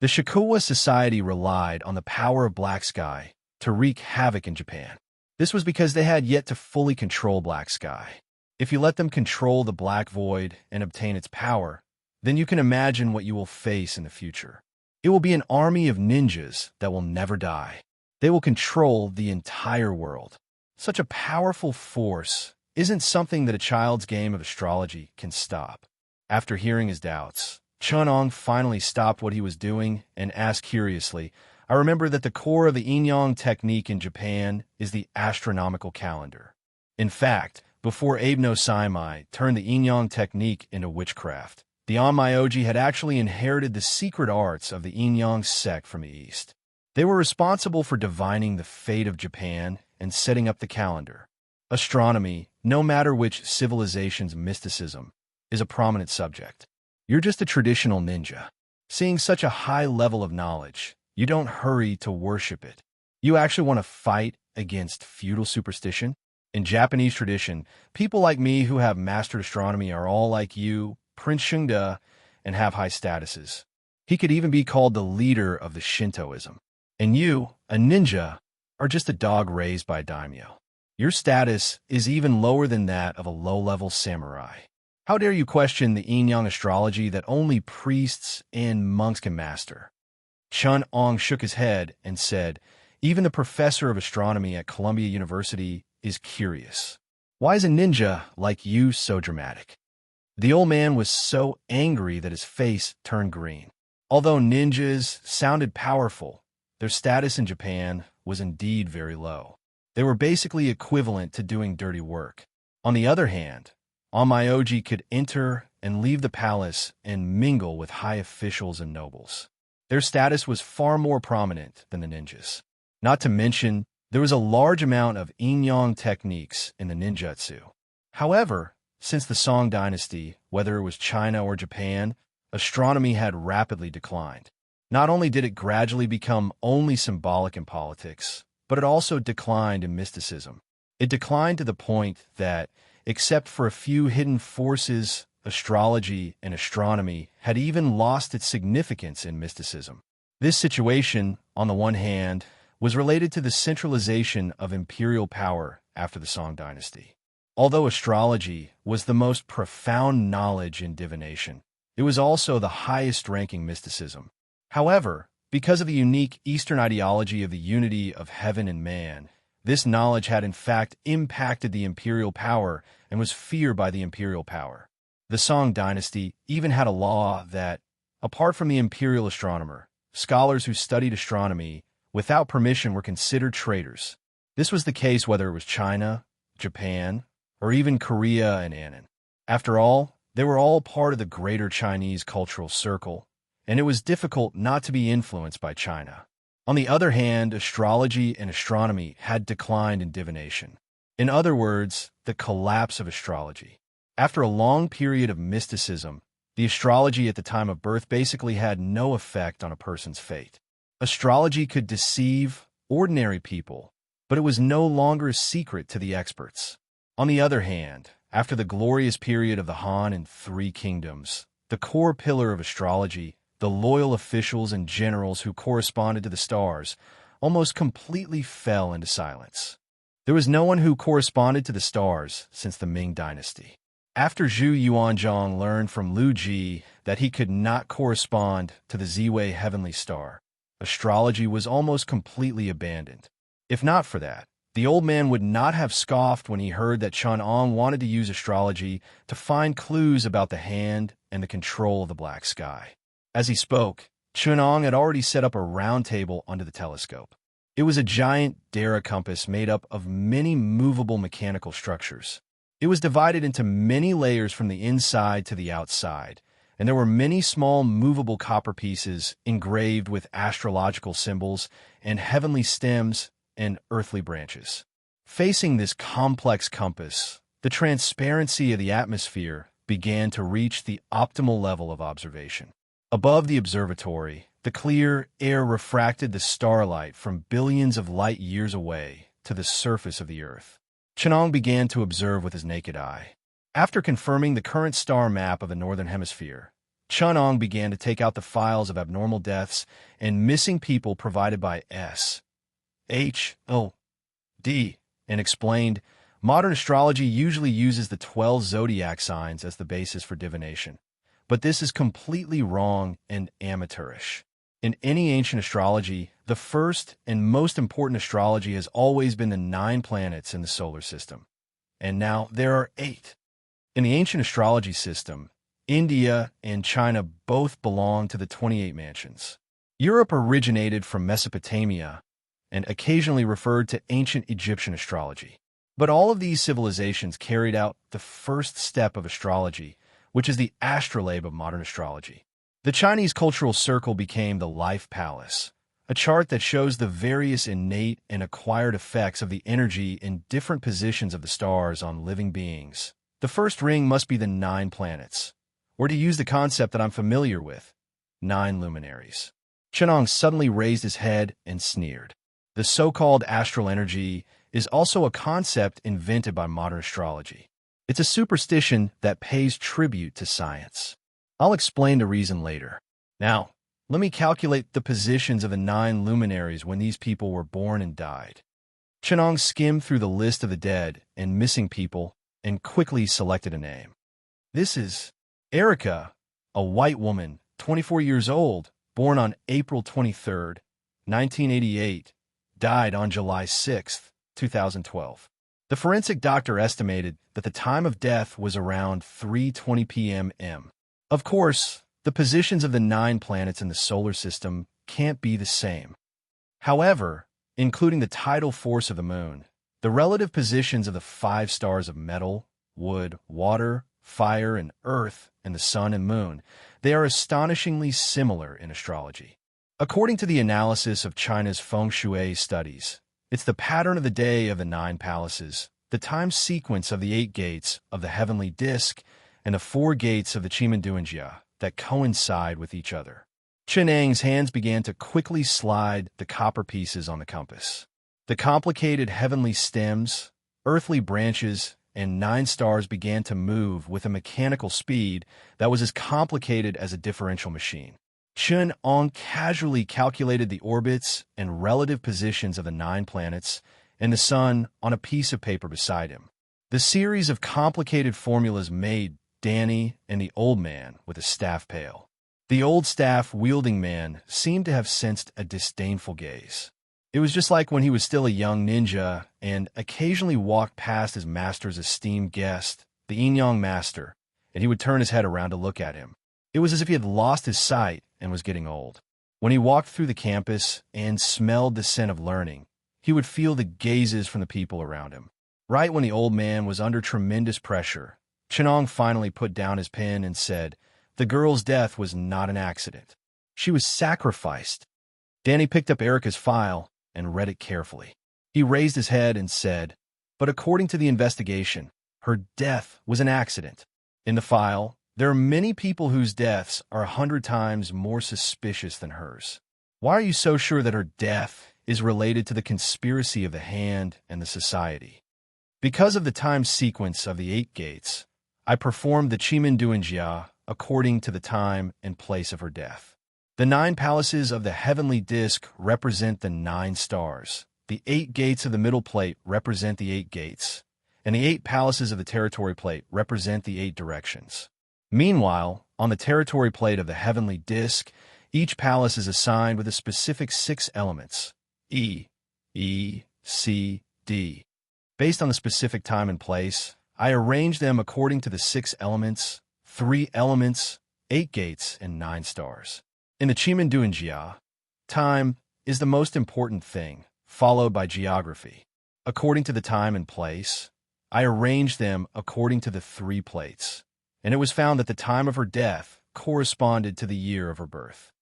The Shikuwa Society relied on the power of Black Sky to wreak havoc in Japan. This was because they had yet to fully control Black Sky. If you let them control the Black Void and obtain its power, then you can imagine what you will face in the future. It will be an army of ninjas that will never die. They will control the entire world. Such a powerful force isn't something that a child's game of astrology can stop. After hearing his doubts, Chun finally stopped what he was doing and asked curiously, I remember that the core of the Inyan technique in Japan is the astronomical calendar. In fact, before Abe no Saimai turned the Inyan technique into witchcraft, the Onmyoji had actually inherited the secret arts of the Inyan sect from the East. They were responsible for divining the fate of Japan and setting up the calendar. Astronomy, no matter which civilization's mysticism, is a prominent subject. You're just a traditional ninja. Seeing such a high level of knowledge, you don't hurry to worship it. You actually want to fight against feudal superstition? In Japanese tradition, people like me who have mastered astronomy are all like you, Prince Shungda, and have high statuses. He could even be called the leader of the Shintoism. And you, a ninja, are just a dog raised by a daimyo. Your status is even lower than that of a low-level samurai. How dare you question the Inyan astrology that only priests and monks can master? Chun shook his head and said, Even the professor of astronomy at Columbia University is curious. Why is a ninja like you so dramatic? The old man was so angry that his face turned green. Although ninjas sounded powerful, their status in Japan was indeed very low. They were basically equivalent to doing dirty work. On the other hand, Onmyoji could enter and leave the palace and mingle with high officials and nobles. Their status was far more prominent than the ninjas. Not to mention, there was a large amount of yin-yang techniques in the ninjutsu. However, since the Song dynasty, whether it was China or Japan, astronomy had rapidly declined. Not only did it gradually become only symbolic in politics, but it also declined in mysticism. It declined to the point that, except for a few hidden forces, astrology and astronomy had even lost its significance in mysticism. This situation, on the one hand, was related to the centralization of imperial power after the Song dynasty. Although astrology was the most profound knowledge in divination, it was also the highest-ranking mysticism. However, because of the unique Eastern ideology of the unity of heaven and man, this knowledge had in fact impacted the imperial power and was feared by the imperial power. The Song dynasty even had a law that, apart from the imperial astronomer, scholars who studied astronomy without permission were considered traitors. This was the case whether it was China, Japan, or even Korea and Annan. After all, they were all part of the greater Chinese cultural circle, and it was difficult not to be influenced by China. On the other hand, astrology and astronomy had declined in divination. In other words, the collapse of astrology. After a long period of mysticism, the astrology at the time of birth basically had no effect on a person's fate. Astrology could deceive ordinary people, but it was no longer a secret to the experts. On the other hand, after the glorious period of the Han and Three Kingdoms, the core pillar of astrology, the loyal officials and generals who corresponded to the stars, almost completely fell into silence. There was no one who corresponded to the stars since the Ming dynasty. After Zhu Yuanzhang learned from Liu Ji that he could not correspond to the Ziwei heavenly star, astrology was almost completely abandoned. If not for that, the old man would not have scoffed when he heard that Chun'ang wanted to use astrology to find clues about the hand and the control of the black sky. As he spoke, Chun'ang had already set up a round table under the telescope. It was a giant Dara compass made up of many movable mechanical structures. It was divided into many layers from the inside to the outside, and there were many small movable copper pieces engraved with astrological symbols and heavenly stems and earthly branches. Facing this complex compass, the transparency of the atmosphere began to reach the optimal level of observation. Above the observatory, the clear air refracted the starlight from billions of light years away to the surface of the Earth. Chun'ang began to observe with his naked eye. After confirming the current star map of the Northern Hemisphere, Chun'ang began to take out the files of abnormal deaths and missing people provided by S.H.O.D. and explained, modern astrology usually uses the 12 zodiac signs as the basis for divination, but this is completely wrong and amateurish. In any ancient astrology, the first and most important astrology has always been the 9 planets in the solar system, and now there are 8. In the ancient astrology system, India and China both belong to the 28 mansions. Europe originated from Mesopotamia and occasionally referred to ancient Egyptian astrology. But all of these civilizations carried out the first step of astrology, which is the astrolabe of modern astrology. The Chinese cultural circle became the life palace, a chart that shows the various innate and acquired effects of the energy in different positions of the stars on living beings. The first ring must be the 9 planets, or to use the concept that I'm familiar with, 9 luminaries. Chun'ang suddenly raised his head and sneered. The so-called astral energy is also a concept invented by modern astrology. It's a superstition that pays tribute to science. I'll explain the reason later. Now, let me calculate the positions of the 9 luminaries when these people were born and died. Chun'ang skimmed through the list of the dead and missing people and quickly selected a name. This is Erica, a white woman, 24 years old, born on April 23, 1988, died on July 6, 2012. The forensic doctor estimated that the time of death was around 3:20 p.m. Of course, the positions of the 9 planets in the solar system can't be the same. However, including the tidal force of the moon, the relative positions of the 5 stars of metal, wood, water, fire, and earth, and the sun and moon, they are astonishingly similar in astrology. According to the analysis of China's feng shui studies, it's the pattern of the day of the 9 palaces, the time sequence of the 8 gates of the heavenly disk, and the 4 gates of the Chimanduanjia that coincide with each other. Chen Ang's hands began to quickly slide the copper pieces on the compass. The complicated heavenly stems, earthly branches, and 9 stars began to move with a mechanical speed that was as complicated as a differential machine. Chen Ang casually calculated the orbits and relative positions of the 9 planets and the sun on a piece of paper beside him. The series of complicated formulas made Danny and the old man with a staff pale. The old staff-wielding man seemed to have sensed a disdainful gaze. It was just like when he was still a young ninja and occasionally walked past his master's esteemed guest, the Yin-Yang master, and he would turn his head around to look at him. It was as if he had lost his sight and was getting old. When he walked through the campus and smelled the scent of learning, he would feel the gazes from the people around him. Right when the old man was under tremendous pressure, Chenong finally put down his pen and said, "The girl's death was not an accident. She was sacrificed." Danny picked up Erica's file and read it carefully. He raised his head and said, "But according to the investigation, her death was an accident. In the file, there are many people whose deaths are 100 times more suspicious than hers. Why are you so sure that her death is related to the conspiracy of the Hand and the Society?" "Because of the time sequence of the 8 gates, I performed the Chimanduanjia according to the time and place of her death. The 9 palaces of the heavenly disk represent the 9 stars. The 8 gates of the middle plate represent the 8 gates, and the 8 palaces of the territory plate represent the 8 directions. Meanwhile, on the territory plate of the heavenly disk, each palace is assigned with a specific 6 elements, E, C, D. Based on the specific time and place, I arranged them according to the 6 elements, 3 elements, 8 gates, and 9 stars. In the Chimanduanjia, time is the most important thing, followed by geography. According to the time and place, I arranged them according to the 3 plates, and it was found that the time of her death corresponded to the year of her birth.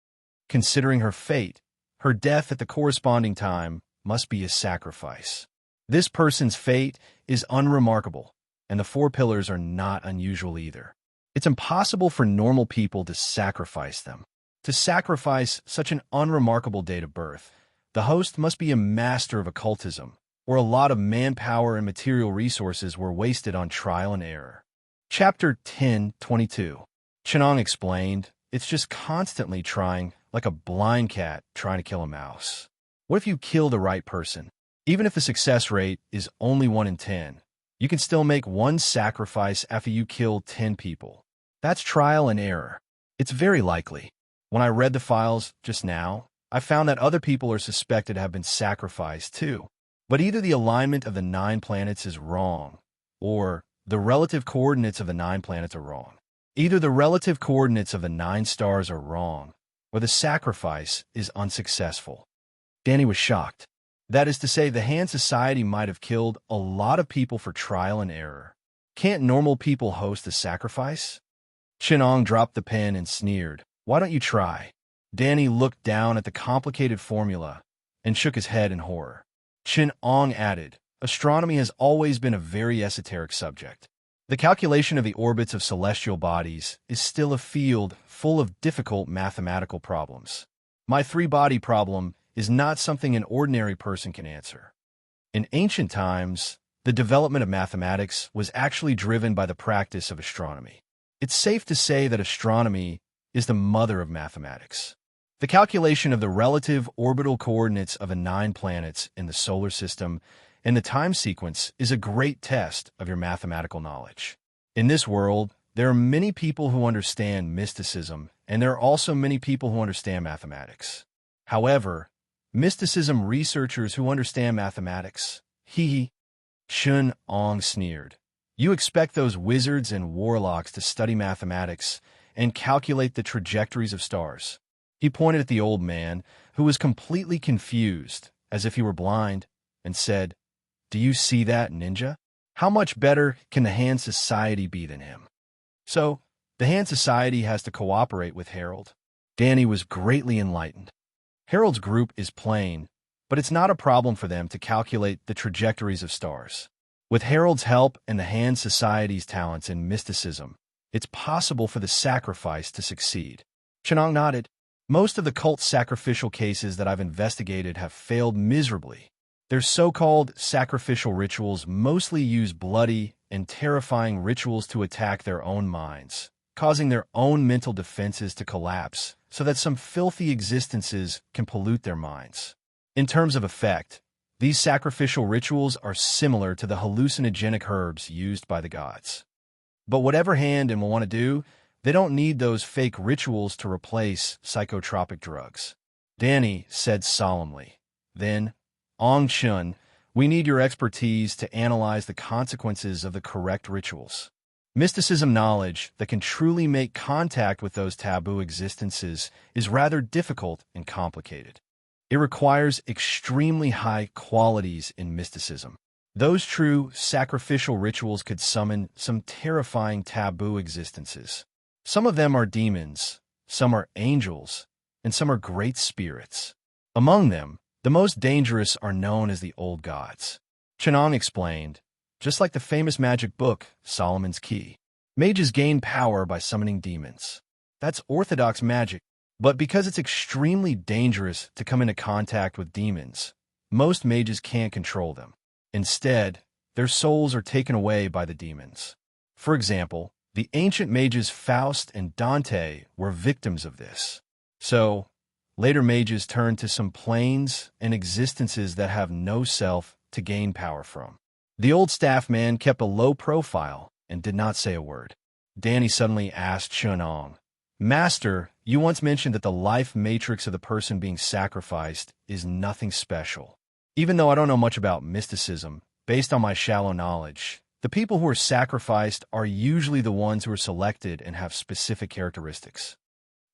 Considering her fate, her death at the corresponding time must be a sacrifice. This person's fate is unremarkable, and the 4 pillars are not unusual either. It's impossible for normal people to sacrifice them. To sacrifice such an unremarkable date of birth, the host must be a master of occultism, or a lot of manpower and material resources were wasted on trial and error." Chapter 10:22. Chenong explained, "It's just constantly trying, like a blind cat trying to kill a mouse. What if you kill the right person? Even if the success rate is only 1 in 10, you can still make 1 sacrifice after you kill 10 people. That's trial and error. It's very likely. When I read the files just now, I found that other people are suspected to have been sacrificed too. But either the alignment of the 9 planets is wrong, or the relative coordinates of the 9 planets are wrong. Either the relative coordinates of the 9 stars are wrong, or the sacrifice is unsuccessful." Danny was shocked. That is to say, the Hand Society might have killed a lot of people for trial and error. Can't normal people host a sacrifice? Chenong dropped the pen and sneered. "Why don't you try?" Danny looked down at the complicated formula and shook his head in horror. Chenong added, "Astronomy has always been a very esoteric subject. The calculation of the orbits of celestial bodies is still a field full of difficult mathematical problems. My 3-body problem is not something an ordinary person can answer." In ancient times, the development of mathematics was actually driven by the practice of astronomy. It's safe to say that astronomy is the mother of mathematics. The calculation of the relative orbital coordinates of the 9 planets in the solar system and the time sequence is a great test of your mathematical knowledge. In this world, there are many people who understand mysticism, and there are also many people who understand mathematics. However, mysticism researchers who understand mathematics, Shun Ong sneered. "You expect those wizards and warlocks to study mathematics and calculate the trajectories of stars. He pointed at the old man, who was completely confused, as if he were blind, and said, "Do you see that, ninja? How much better can the Hand Society be than him?" So, the Hand Society has to cooperate with Harold. Danny was greatly enlightened. Harold's group is plain, but it's not a problem for them to calculate the trajectories of stars. With Harold's help and the Hand Society's talents in mysticism, it's possible for the sacrifice to succeed. Chenong nodded. Most of the cult sacrificial cases that I've investigated have failed miserably. Their so-called sacrificial rituals mostly use bloody and terrifying rituals to attack their own minds, causing their own mental defenses to collapse so that some filthy existences can pollute their minds. In terms of effect, these sacrificial rituals are similar to the hallucinogenic herbs used by the gods. But whatever Hand will want to do, they don't need those fake rituals to replace psychotropic drugs. Danny said solemnly. Then, Ong Chun, we need your expertise to analyze the consequences of the correct rituals. Mysticism knowledge that can truly make contact with those taboo existences is rather difficult and complicated. It requires extremely high qualities in mysticism. Those true sacrificial rituals could summon some terrifying taboo existences. Some of them are demons, some are angels, and some are great spirits. Among them, the most dangerous are known as the old gods. Chenong explained, just like the famous magic book, Solomon's Key. Mages gain power by summoning demons. That's orthodox magic, but because it's extremely dangerous to come into contact with demons, most mages can't control them. Instead, their souls are taken away by the demons. For example, the ancient mages Faust and Dante were victims of this. So, later mages turned to some planes and existences that have no self to gain power from. The old staff man kept a low profile and did not say a word. Danny suddenly asked Chunong, "Master, you once mentioned that the life matrix of the person being sacrificed is nothing special. Even though I don't know much about mysticism, based on my shallow knowledge, the people who are sacrificed are usually the ones who are selected and have specific characteristics.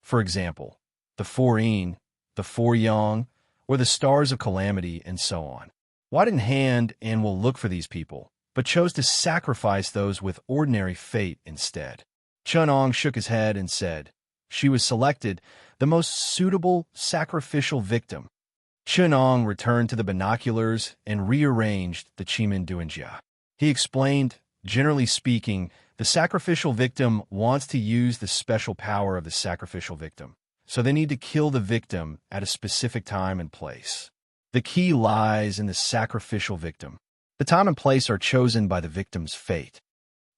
For example, the four Yin, the four Yang, or the stars of calamity, and so on. Why didn't Hand and will look for these people, but chose to sacrifice those with ordinary fate instead?" Chunong shook his head and said, "She was selected, the most suitable sacrificial victim." Chunong returned to the binoculars and rearranged the Chimin Duanjia. He explained, generally speaking, the sacrificial victim wants to use the special power of the sacrificial victim, so they need to kill the victim at a specific time and place. The key lies in the sacrificial victim. The time and place are chosen by the victim's fate.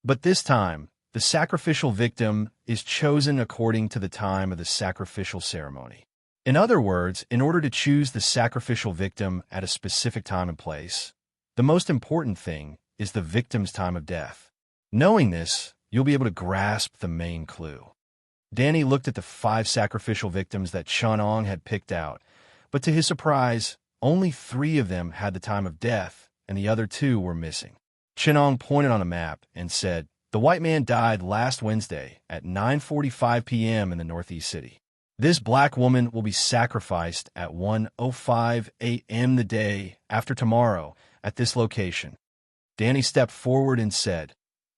But this time, the sacrificial victim is chosen according to the time of the sacrificial ceremony. In other words, in order to choose the sacrificial victim at a specific time and place, the most important thing is the victim's time of death. Knowing this, you'll be able to grasp the main clue. Danny looked at the 5 sacrificial victims that Chunong had picked out, but to his surprise, only 3 of them had the time of death, and the other 2 were missing. Chunong pointed on a map and said, "The white man died last Wednesday at 9:45 p.m. in the Northeast City. This black woman will be sacrificed at 1:05 a.m. the day after tomorrow at this location." Danny stepped forward and said,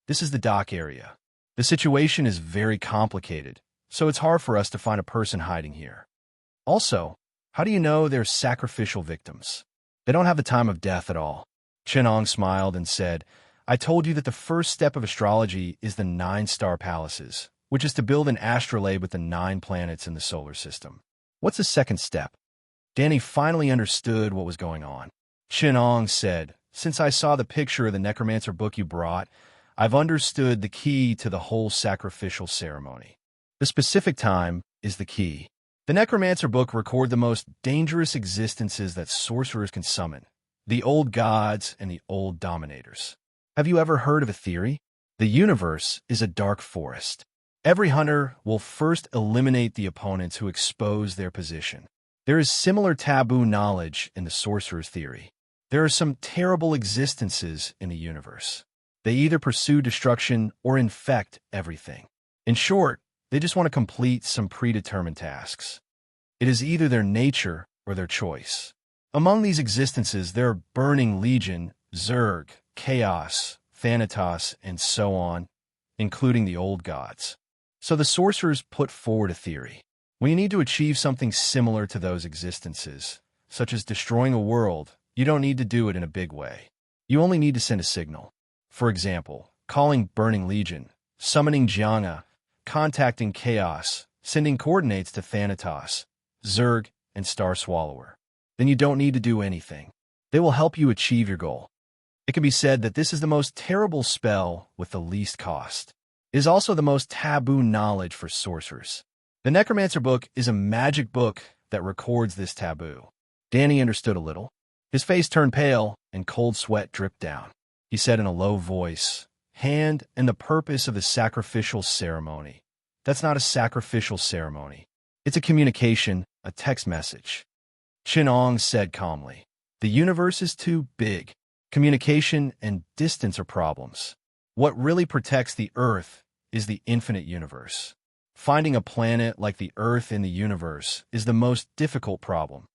"This is the dock area. The situation is very complicated, so it's hard for us to find a person hiding here. Also, how do you know they're sacrificial victims? They don't have the time of death at all." Chenong smiled and said, "I told you that the first step of astrology is the 9-star palaces, which is to build an astrolabe with the 9 planets in the solar system. What's the second step?" Danny finally understood what was going on. Chenong said, "Since I saw the picture of the necromancer book you brought, I've understood the key to the whole sacrificial ceremony. The specific time is the key. The necromancer book records the most dangerous existences that sorcerers can summon, the old gods and the old dominators. Have you ever heard of a theory? The universe is a dark forest. Every hunter will first eliminate the opponents who expose their position. There is similar taboo knowledge in the sorcerer's theory. There are some terrible existences in the universe. They either pursue destruction or infect everything. In short, they just want to complete some predetermined tasks. It is either their nature or their choice. Among these existences, there are Burning Legion, Zerg, Chaos, Thanatos, and so on, including the old gods. So the sorcerers put forward a theory. When you need to achieve something similar to those existences, such as destroying a world, you don't need to do it in a big way. You only need to send a signal. For example, calling Burning Legion, summoning Jianga, contacting Chaos, sending coordinates to Thanatos, Zerg, and Star Swallower. Then you don't need to do anything. They will help you achieve your goal. It can be said that this is the most terrible spell with the least cost. It is also the most taboo knowledge for sorcerers. The Necromancer book is a magic book that records this taboo. Danny understood a little. His face turned pale and cold sweat dripped down. He said in a low voice, "Hand and the purpose of the sacrificial ceremony." That's not a sacrificial ceremony. It's a communication, a text message. Chinong said calmly, "The universe is too big. Communication and distance are problems. What really protects the Earth is the infinite universe. Finding a planet like the Earth in the universe is the most difficult problem.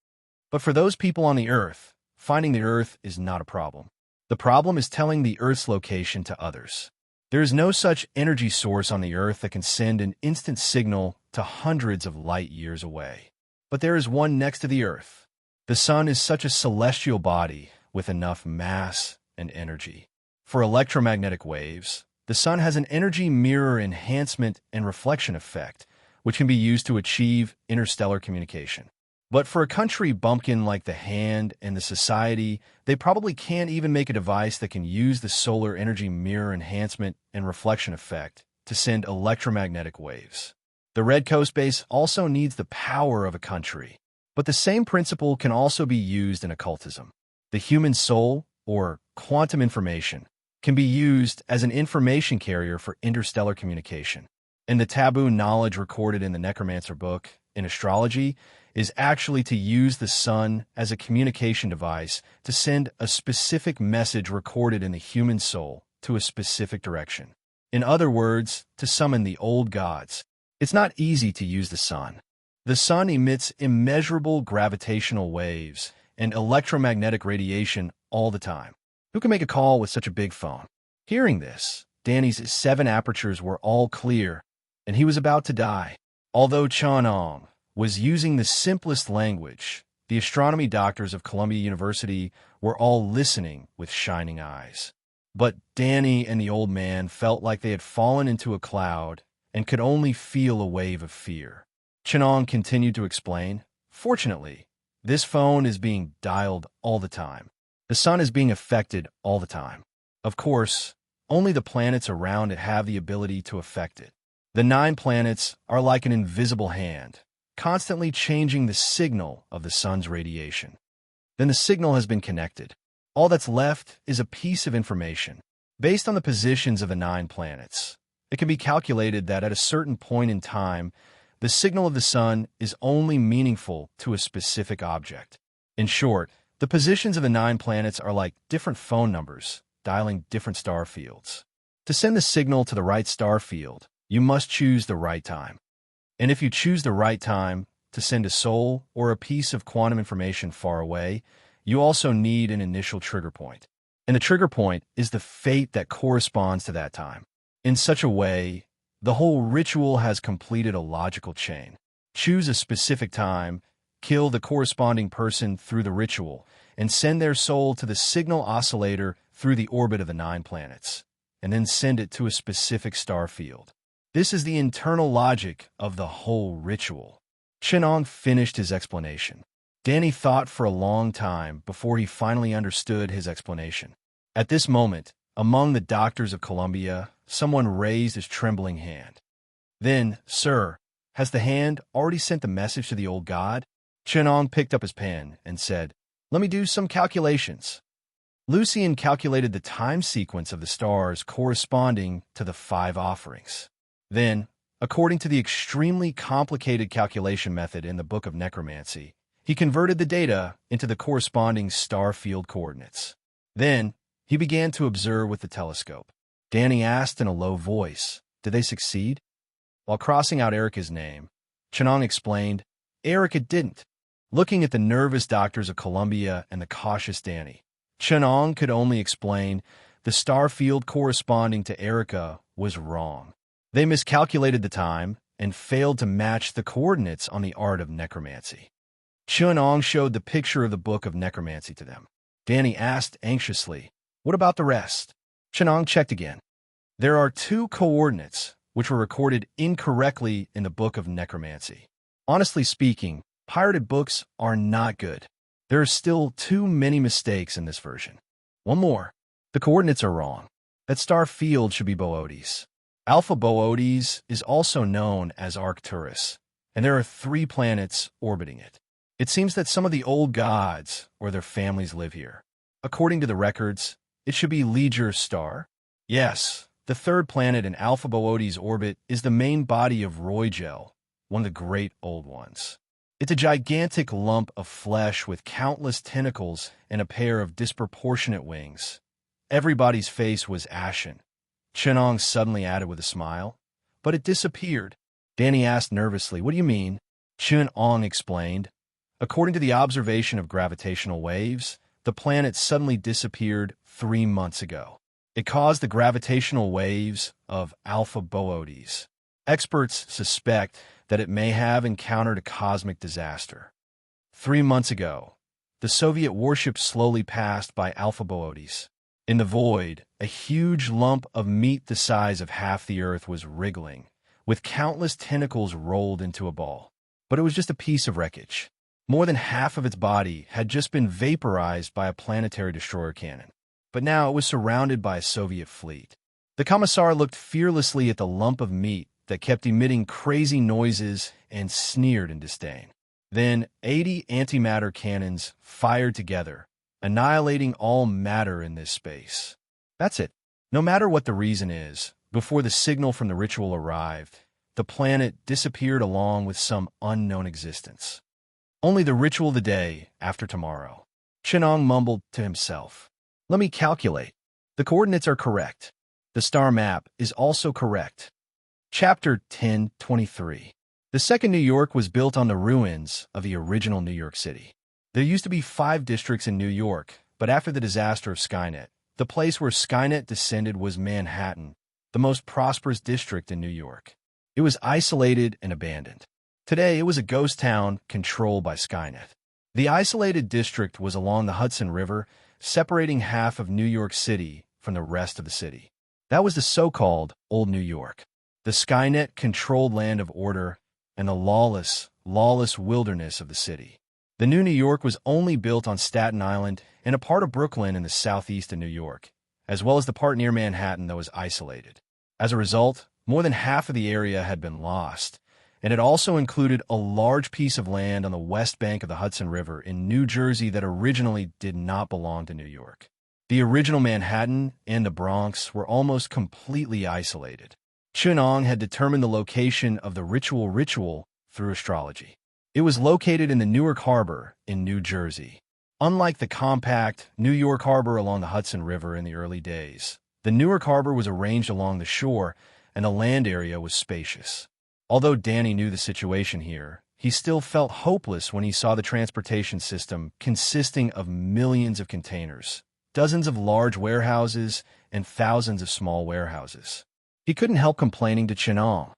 But for those people on the Earth, finding the Earth is not a problem. The problem is telling the Earth's location to others. There is no such energy source on the Earth that can send an instant signal to hundreds of light years away. But there is one next to the Earth. The sun is such a celestial body with enough mass and energy. For electromagnetic waves, the sun has an energy mirror enhancement and reflection effect, which can be used to achieve interstellar communication. But for a country bumpkin like the Hand and the Society, they probably can't even make a device that can use the solar energy mirror enhancement and reflection effect to send electromagnetic waves. The Red Coast base also needs the power of a country, but the same principle can also be used in occultism. The human soul, or quantum information, can be used as an information carrier for interstellar communication. And the taboo knowledge recorded in the Necromancer book, in astrology, is actually to use the sun as a communication device to send a specific message recorded in the human soul to a specific direction. In other words, to summon the old gods. It's not easy to use the sun. The sun emits immeasurable gravitational waves and electromagnetic radiation all the time. Who can make a call with such a big phone? Hearing this, Danny's 7 apertures were all clear, and he was about to die. Although Chanong was using the simplest language, the astronomy doctors of Columbia University were all listening with shining eyes. But Danny and the old man felt like they had fallen into a cloud and could only feel a wave of fear. Chanong continued to explain, "Fortunately, this phone is being dialed all the time. The sun is being affected all the time. Of course, only the planets around it have the ability to affect it. The 9 planets are like an invisible hand, constantly changing the signal of the sun's radiation. Then the signal has been connected. All that's left is a piece of information. Based on the positions of the 9 planets, it can be calculated that at a certain point in time, the signal of the sun is only meaningful to a specific object. In short, the positions of the 9 planets are like different phone numbers, dialing different star fields. To send the signal to the right star field, you must choose the right time. And if you choose the right time to send a soul or a piece of quantum information far away, you also need an initial trigger point. And the trigger point is the fate that corresponds to that time. In such a way, the whole ritual has completed a logical chain. Choose a specific time, kill the corresponding person through the ritual, and send their soul to the signal oscillator through the orbit of the 9 planets, and then send it to a specific star field. This is the internal logic of the whole ritual." Chinong finished his explanation. Danny thought for a long time before he finally understood his explanation. At this moment, among the doctors of Columbia, someone raised his trembling hand. Then, "Sir, has the hand already sent the message to the old god?" Chinong picked up his pen and said, "Let me do some calculations." Lucian calculated the time sequence of the stars corresponding to the 5 offerings. Then, according to the extremely complicated calculation method in the Book of Necromancy, he converted the data into the corresponding star field coordinates. Then, he began to observe with the telescope. Danny asked in a low voice, "Did they succeed?" While crossing out Erica's name, Chanong explained, Erica didn't. Looking at the nervous doctors of Columbia and the cautious Danny, Chenong could only explain the star field corresponding to Erica was wrong. They miscalculated the time and failed to match the coordinates on the art of necromancy. Chenong showed the picture of the book of necromancy to them. Danny asked anxiously, "What about the rest?" Chenong checked again. There are 2 coordinates which were recorded incorrectly in the book of necromancy. Honestly speaking, pirated books are not good. There are still too many mistakes in this version. One more. The coordinates are wrong. That star field should be Boötes. Alpha Boötes is also known as Arcturus, and there are 3 planets orbiting it. It seems that some of the old gods or their families live here. According to the records, it should be Liger's star. Yes, the 3rd planet in Alpha Boötes' orbit is the main body of Roygel, one of the great old ones. It's a gigantic lump of flesh with countless tentacles and a pair of disproportionate wings. Everybody's face was ashen. Chenong suddenly added with a smile, "But it disappeared." Danny asked nervously, "What do you mean?" Chenong explained, "According to the observation of gravitational waves, the planet suddenly disappeared 3 months ago. It caused the gravitational waves of Alpha Boötes. Experts suspect that it may have encountered a cosmic disaster. 3 months ago, the Soviet warship slowly passed by Alpha Boötes. In the void, a huge lump of meat the size of half the Earth was wriggling, with countless tentacles rolled into a ball. But it was just a piece of wreckage. More than half of its body had just been vaporized by a planetary destroyer cannon. But now it was surrounded by a Soviet fleet. The commissar looked fearlessly at the lump of meat that kept emitting crazy noises and sneered in disdain. Then 80 antimatter cannons fired together, annihilating all matter in this space. That's it. No matter what the reason is, before the signal from the ritual arrived, the planet disappeared along with some unknown existence. Only the ritual the day after tomorrow. Chenong mumbled to himself. "Let me calculate. The coordinates are correct. The star map is also correct." Chapter 10:23. The second New York was built on the ruins of the original New York City. There used to be 5 districts in New York, but after the disaster of Skynet, the place where Skynet descended was Manhattan, the most prosperous district in New York. It was isolated and abandoned. Today, it was a ghost town controlled by Skynet. The isolated district was along the Hudson River, separating half of New York City from the rest of the city. That was the so-called Old New York, the Skynet-controlled land of order and the lawless wilderness of the city. The new New York was only built on Staten Island and a part of Brooklyn in the southeast of New York, as well as the part near Manhattan that was isolated. As a result, more than half of the area had been lost, and it also included a large piece of land on the west bank of the Hudson River in New Jersey that originally did not belong to New York. The original Manhattan and the Bronx were almost completely isolated. Chenong had determined the location of the ritual through astrology. It was located in the Newark Harbor in New Jersey. Unlike the compact New York Harbor along the Hudson River in the early days, the Newark Harbor was arranged along the shore, and the land area was spacious. Although Danny knew the situation here, he still felt hopeless when he saw the transportation system consisting of millions of containers, dozens of large warehouses, and thousands of small warehouses. He couldn't help complaining to Chenong.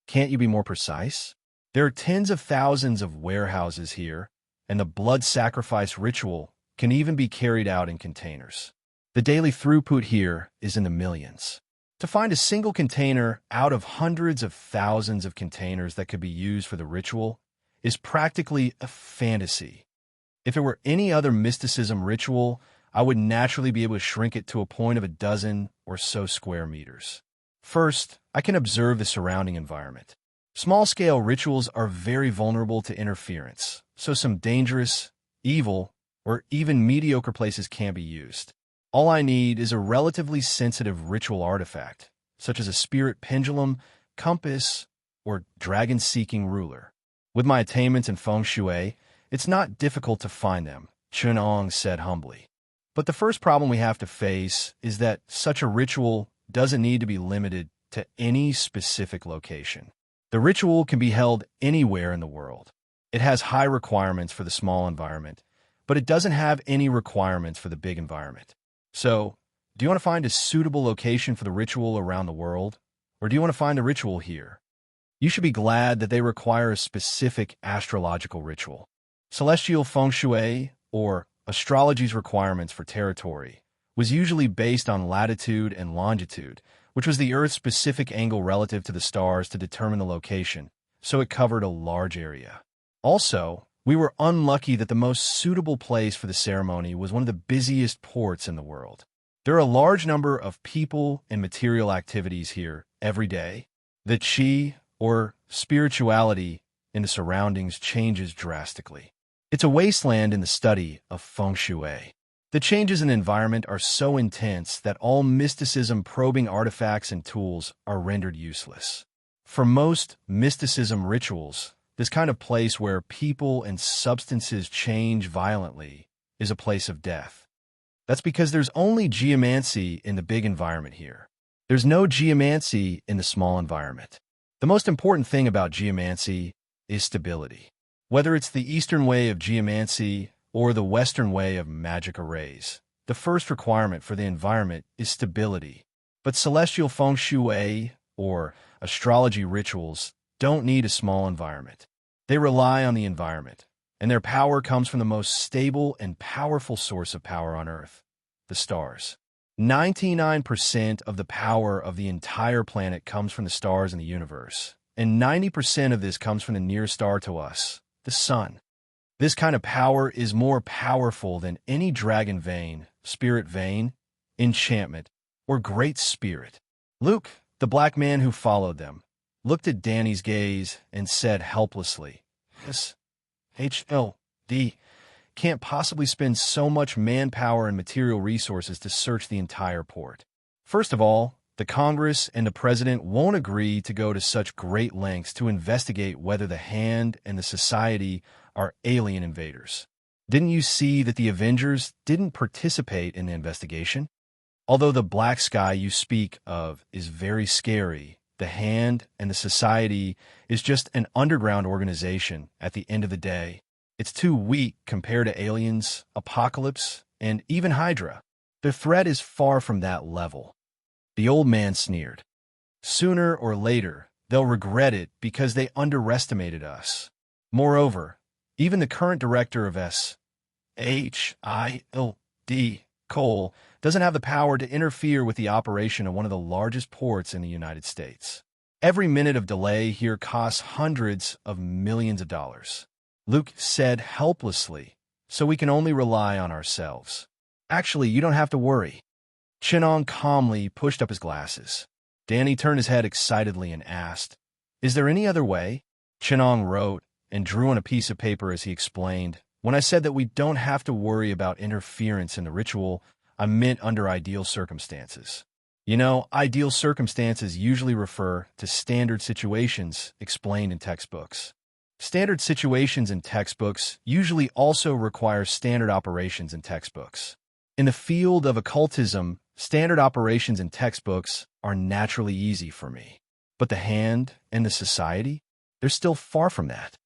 "Can't you be more precise? There are tens of thousands of warehouses here, and the blood sacrifice ritual can even be carried out in containers. The daily throughput here is in the millions. To find a single container out of hundreds of thousands of containers that could be used for the ritual is practically a fantasy. If it were any other mysticism ritual, I would naturally be able to shrink it to a point of a dozen or so square meters. First, I can observe the surrounding environment. Small-scale rituals are very vulnerable to interference, so some dangerous, evil, or even mediocre places can be used. All I need is a relatively sensitive ritual artifact, such as a spirit pendulum, compass, or dragon-seeking ruler. With my attainments in feng shui, it's not difficult to find them," Chenong said humbly. "But the first problem we have to face is that such a ritual doesn't need to be limited to any specific location. The ritual can be held anywhere in the world. It has high requirements for the small environment, but it doesn't have any requirements for the big environment. So, do you want to find a suitable location for the ritual around the world? Or do you want to find the ritual here? You should be glad that they require a specific astrological ritual. Celestial feng shui, or astrology's requirements for territory, was usually based on latitude and longitude, which was the Earth's specific angle relative to the stars to determine the location, so it covered a large area. Also, we were unlucky that the most suitable place for the ceremony was one of the busiest ports in the world. There are a large number of people and material activities here every day. The qi, or spirituality, in the surroundings changes drastically. It's a wasteland in the study of feng shui. The changes in environment are so intense that all mysticism-probing artifacts and tools are rendered useless. For most mysticism rituals, this kind of place where people and substances change violently is a place of death. That's because there's only geomancy in the big environment here. There's no geomancy in the small environment. The most important thing about geomancy is stability. Whether it's the Eastern way of geomancy or the Western way of magic arrays, the first requirement for the environment is stability. But celestial feng shui, or astrology rituals, don't need a small environment. They rely on the environment, and their power comes from the most stable and powerful source of power on Earth, the stars. 99% of the power of the entire planet comes from the stars in the universe, and 90% of this comes from the nearest star to us, the sun. This kind of power is more powerful than any dragon vein, spirit vein, enchantment, or great spirit. Luke, the black man who followed them, looked at Danny's gaze and said helplessly, "This HLD can't possibly spend so much manpower and material resources to search the entire port. First of all, the Congress and the President won't agree to go to such great lengths to investigate whether the Hand and the Society are alien invaders. Didn't you see that the Avengers didn't participate in the investigation? Although the black sky you speak of is very scary, the Hand and the Society is just an underground organization at the end of the day. It's too weak compared to aliens, Apocalypse, and even Hydra. The threat is far from that level." The old man sneered. "Sooner or later, they'll regret it because they underestimated us. Moreover, even the current director of SHILD, Cole, doesn't have the power to interfere with the operation of one of the largest ports in the United States. Every minute of delay here costs hundreds of millions of dollars." Luke said helplessly, "So we can only rely on ourselves." "Actually, you don't have to worry." Chinong calmly pushed up his glasses. Danny turned his head excitedly and asked, "Is there any other way?" Chinong wrote and drew on a piece of paper as he explained, "When I said that we don't have to worry about interference in the ritual, I meant under ideal circumstances. You know, ideal circumstances usually refer to standard situations explained in textbooks. Standard situations in textbooks usually also require standard operations in textbooks. In the field of occultism, standard operations in textbooks are naturally easy for me. But the Hand and the Society? They're still far from that."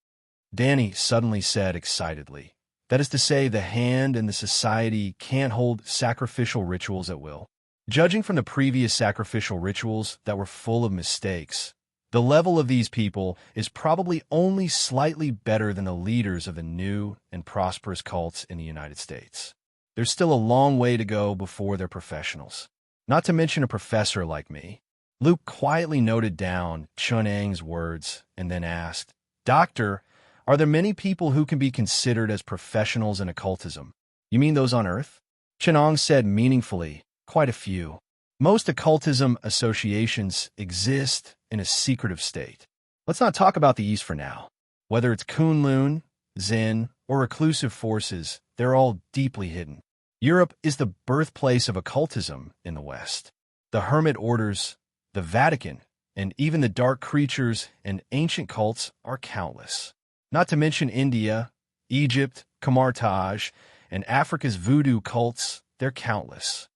Danny suddenly said excitedly, "That is to say, the Hand and the Society can't hold sacrificial rituals at will. Judging from the previous sacrificial rituals that were full of mistakes, the level of these people is probably only slightly better than the leaders of the new and prosperous cults in the United States. There's still a long way to go before they're professionals. Not to mention a professor like me." Luke quietly noted down Chunang's words and then asked, "Doctor, are there many people who can be considered as professionals in occultism? You mean those on Earth?" Chunang said meaningfully, "Quite a few. Most occultism associations exist in a secretive state. Let's not talk about the East for now. Whether it's Kunlun, Zen, or reclusive forces, they're all deeply hidden. Europe is the birthplace of occultism in the West. The hermit orders, the Vatican, and even the dark creatures and ancient cults are countless. Not to mention India, Egypt, Kamartaj, and Africa's voodoo cults, they're countless."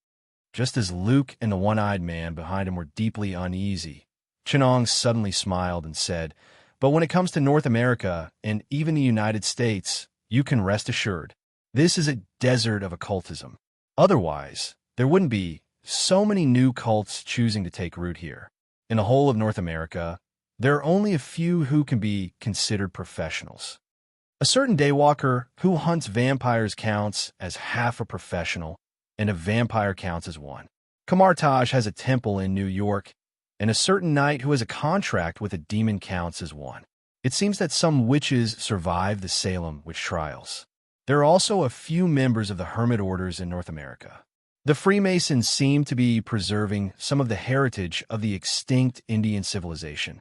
Just as Luke and the one-eyed man behind him were deeply uneasy, Chinong suddenly smiled and said, But when it comes to North America and even the United States, you can rest assured, this is a desert of occultism. Otherwise, there wouldn't be so many new cults choosing to take root here. In the whole of North America, there are only a few who can be considered professionals. A certain daywalker who hunts vampires counts as half a professional, and a vampire counts as one. Kamartaj has a temple in New York, and a certain knight who has a contract with a demon counts as one. It seems that some witches survived the Salem witch trials. There are also a few members of the hermit orders in North America. The Freemasons seem to be preserving some of the heritage of the extinct Indian civilization.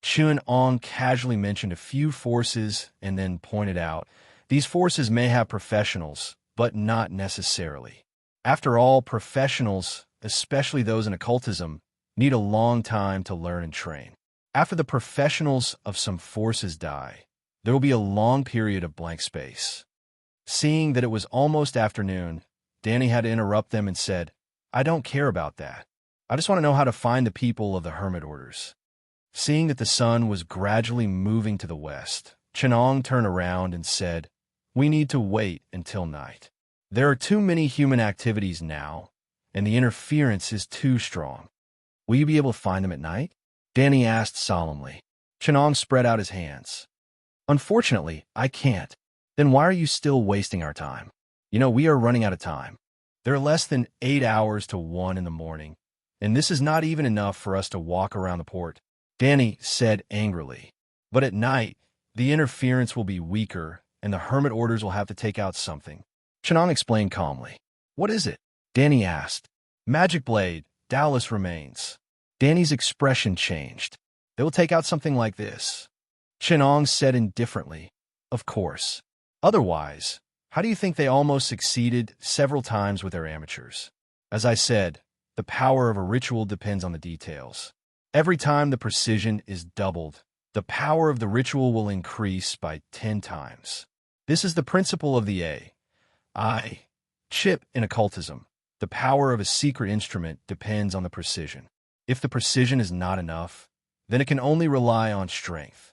Chun Ong casually mentioned a few forces and then pointed out, these forces may have professionals, but not necessarily. After all, professionals, especially those in occultism, need a long time to learn and train. After the professionals of some forces die, there will be a long period of blank space. Seeing that it was almost afternoon, Danny had to interrupt them and said, I don't care about that. I just want to know how to find the people of the hermit orders. Seeing that the sun was gradually moving to the west, Chenong turned around and said, we need to wait until night. There are too many human activities now, and the interference is too strong. Will you be able to find them at night? Danny asked solemnly. Chenong spread out his hands. Unfortunately, I can't. Then why are you still wasting our time? We are running out of time. There are less than 8 hours to 1 in the morning, and this is not even enough for us to walk around the port, Danny said angrily. But at night, the interference will be weaker, and the hermit orders will have to take out something. Chenong explained calmly. What is it? Danny asked. Magic blade, Dallas remains. Danny's expression changed. They will take out something like this. Chenong said indifferently. Of course. Otherwise, how do you think they almost succeeded several times with their amateurs? As I said, the power of a ritual depends on the details. Every time the precision is doubled, the power of the ritual will increase by 10 times. This is the principle of the A.I. chip in occultism. The power of a secret instrument depends on the precision. If the precision is not enough, then it can only rely on strength.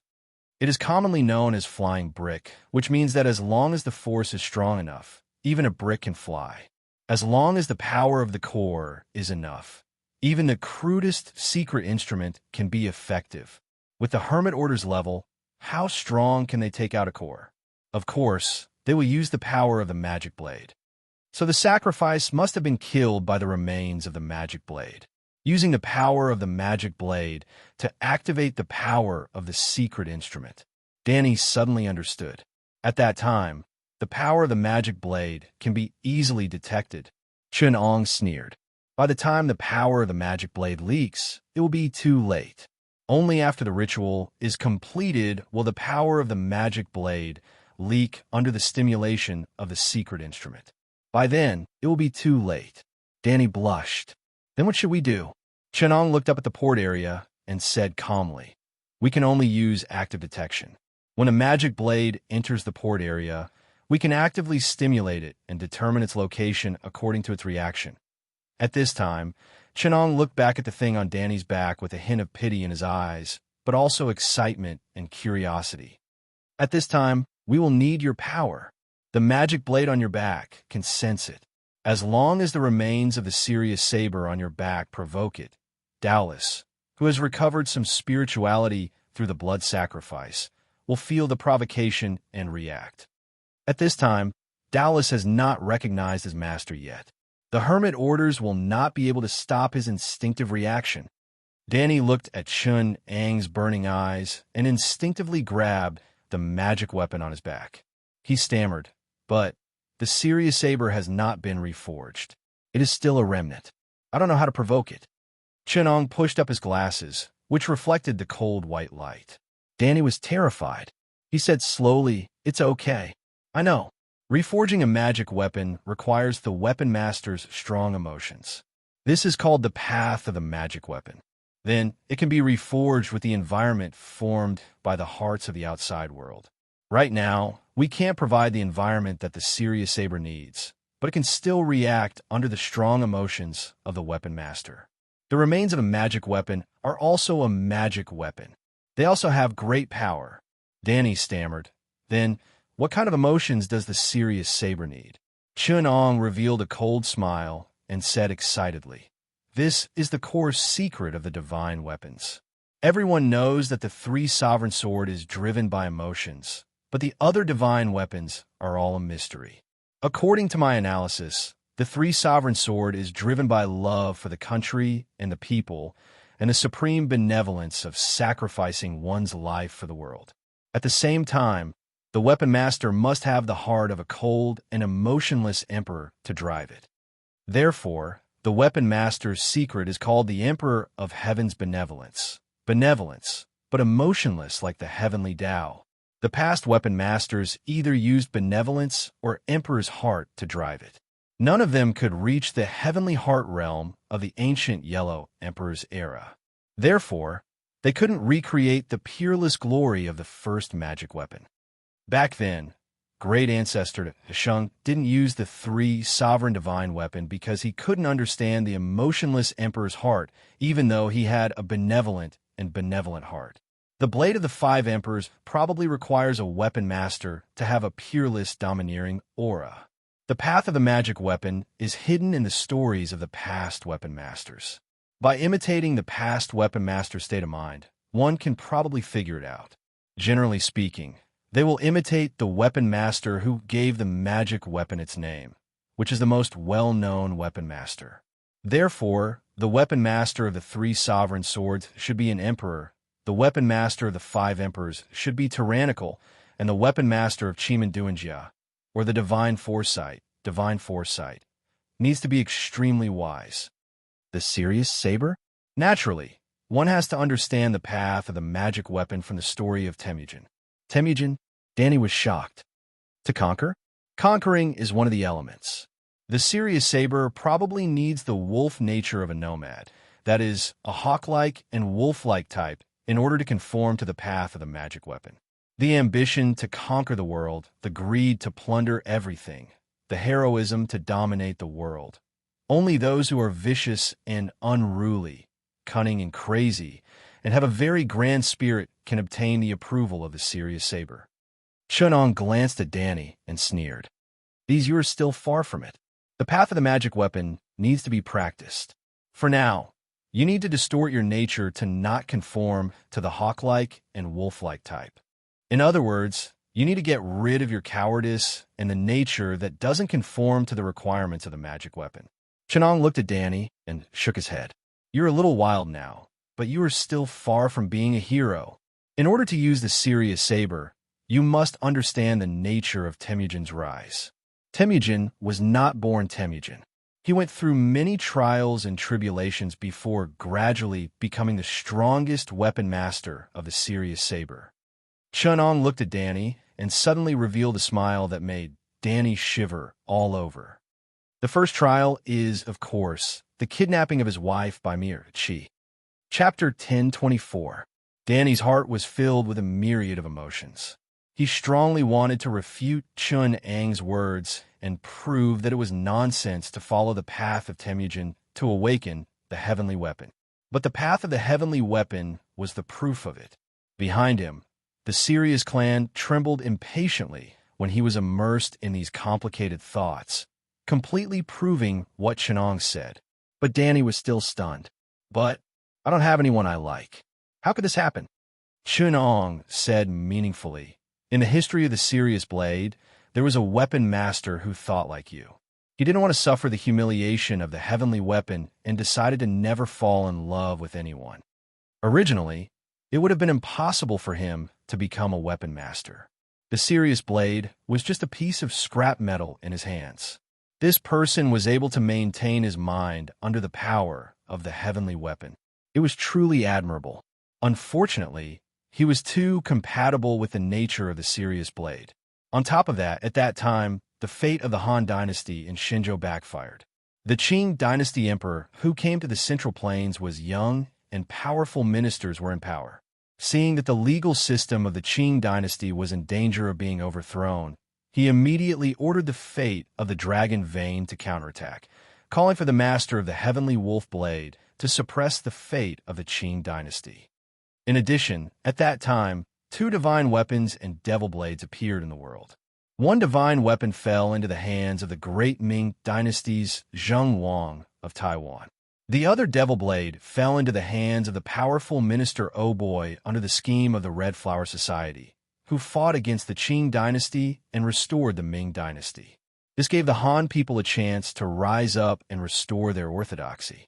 It is commonly known as flying brick, which means that as long as the force is strong enough, even a brick can fly. As long as the power of the core is enough, even the crudest secret instrument can be effective. With the hermit order's level, how strong can they take out a core? Of course, they will use the power of the magic blade. So the sacrifice must have been killed by the remains of the magic blade, using the power of the magic blade to activate the power of the secret instrument. Danny suddenly understood. At that time, the power of the magic blade can be easily detected. Chun Ong sneered. By the time the power of the magic blade leaks, it will be too late. Only after the ritual is completed will the power of the magic blade leak under the stimulation of the secret instrument. By then, it will be too late. Danny blushed. Then what should we do? Chenong looked up at the port area and said calmly, we can only use active detection. When a magic blade enters the port area, we can actively stimulate it and determine its location according to its reaction. At this time, Chenong looked back at the thing on Danny's back with a hint of pity in his eyes, but also excitement and curiosity. At this time, we will need your power. The magic blade on your back can sense it. As long as the remains of the Sirius saber on your back provoke it, Dallas, who has recovered some spirituality through the blood sacrifice, will feel the provocation and react. At this time, Dallas has not recognized his master yet. The hermit orders will not be able to stop his instinctive reaction. Danny looked at Chun Ang's burning eyes and instinctively grabbed the magic weapon on his back. He stammered, but the Sirius saber has not been reforged. It is still a remnant. I don't know how to provoke it. Chenong pushed up his glasses, which reflected the cold white light. Danny was terrified. He said slowly, it's okay. I know. Reforging a magic weapon requires the weapon master's strong emotions. This is called the path of the magic weapon. Then it can be reforged with the environment formed by the hearts of the outside world. Right now, we can't provide the environment that the Sirius saber needs, but it can still react under the strong emotions of the weapon master. The remains of a magic weapon are also a magic weapon. They also have great power. Danny stammered. Then, what kind of emotions does the serious saber need? Chun-Ong revealed a cold smile and said excitedly, "This is the core secret of the divine weapons. Everyone knows that the three-sovereign sword is driven by emotions, but the other divine weapons are all a mystery. According to my analysis, the three-sovereign sword is driven by love for the country and the people, and the supreme benevolence of sacrificing one's life for the world. At the same time, the weapon master must have the heart of a cold and emotionless emperor to drive it. Therefore, the weapon master's secret is called the Emperor of Heaven's Benevolence. Benevolence, but emotionless like the heavenly Tao. The past weapon masters either used benevolence or Emperor's heart to drive it. None of them could reach the heavenly heart realm of the ancient Yellow Emperor's era. Therefore, they couldn't recreate the peerless glory of the first magic weapon. Back then, great ancestor Shung didn't use the three-sovereign divine weapon because he couldn't understand the emotionless Emperor's heart, even though he had a benevolent heart. The blade of the five emperors probably requires a weapon master to have a peerless, domineering aura. The path of the magic weapon is hidden in the stories of the past weapon masters. By imitating the past weapon master's state of mind, one can probably figure it out. Generally speaking, they will imitate the weapon master who gave the magic weapon its name, which is the most well-known weapon master. Therefore, the weapon master of the three sovereign swords should be an emperor, the weapon master of the five emperors should be tyrannical, and the weapon master of Chimanduanjia, or the divine foresight, needs to be extremely wise. The serious saber? Naturally, one has to understand the path of the magic weapon from the story of Temujin. Temujin, Danny was shocked. To conquer? Conquering is one of the elements. The serious saber probably needs the wolf nature of a nomad, that is, a hawk-like and wolf-like type, in order to conform to the path of the magic weapon. The ambition to conquer the world, the greed to plunder everything, the heroism to dominate the world. Only those who are vicious and unruly, cunning and crazy, and have a very grand spirit can obtain the approval of the serious saber. Chun-Ong glanced at Danny and sneered. You are still far from it. The path of the magic weapon needs to be practiced. For now, you need to distort your nature to not conform to the hawk-like and wolf-like type. In other words, you need to get rid of your cowardice and the nature that doesn't conform to the requirements of the magic weapon. Chun-Ong looked at Danny and shook his head. You're a little wild now, but you are still far from being a hero. In order to use the serious saber, you must understand the nature of Temujin's rise. Temujin was not born Temujin. He went through many trials and tribulations before gradually becoming the strongest weapon master of the serious saber. Chun-Ong looked at Danny and suddenly revealed a smile that made Danny shiver all over. The first trial is, of course, the kidnapping of his wife by Mir Chi. Chapter 1024. Danny's heart was filled with a myriad of emotions. He strongly wanted to refute Chun-Ang's words and prove that it was nonsense to follow the path of Temujin to awaken the heavenly weapon. But the path of the heavenly weapon was the proof of it. Behind him, the Sirius clan trembled impatiently when he was immersed in these complicated thoughts, completely proving what Chun-Ong said. But Danny was still stunned. But I don't have anyone I like. How could this happen? Chun-Ong said meaningfully, in the history of the Sirius Blade, there was a weapon master who thought like you. He didn't want to suffer the humiliation of the heavenly weapon and decided to never fall in love with anyone. Originally, it would have been impossible for him to become a weapon master. The Sirius Blade was just a piece of scrap metal in his hands. This person was able to maintain his mind under the power of the heavenly weapon. It was truly admirable. Unfortunately, he was too compatible with the nature of the Sirius Blade. On top of that, at that time, the fate of the Han Dynasty in Shinjo backfired. The Qing Dynasty emperor who came to the Central Plains was young, and powerful ministers were in power. Seeing that the legal system of the Qing Dynasty was in danger of being overthrown, he immediately ordered the fate of the Dragon Vein to counterattack, calling for the master of the Heavenly Wolf Blade to suppress the fate of the Qing Dynasty. In addition, at that time, two divine weapons and devil blades appeared in the world. One divine weapon fell into the hands of the great Ming dynasty's Zheng Wang of Taiwan. The other devil blade fell into the hands of the powerful minister Oh Boy under the scheme of the Red Flower Society, who fought against the Qing dynasty and restored the Ming dynasty. This gave the Han people a chance to rise up and restore their orthodoxy.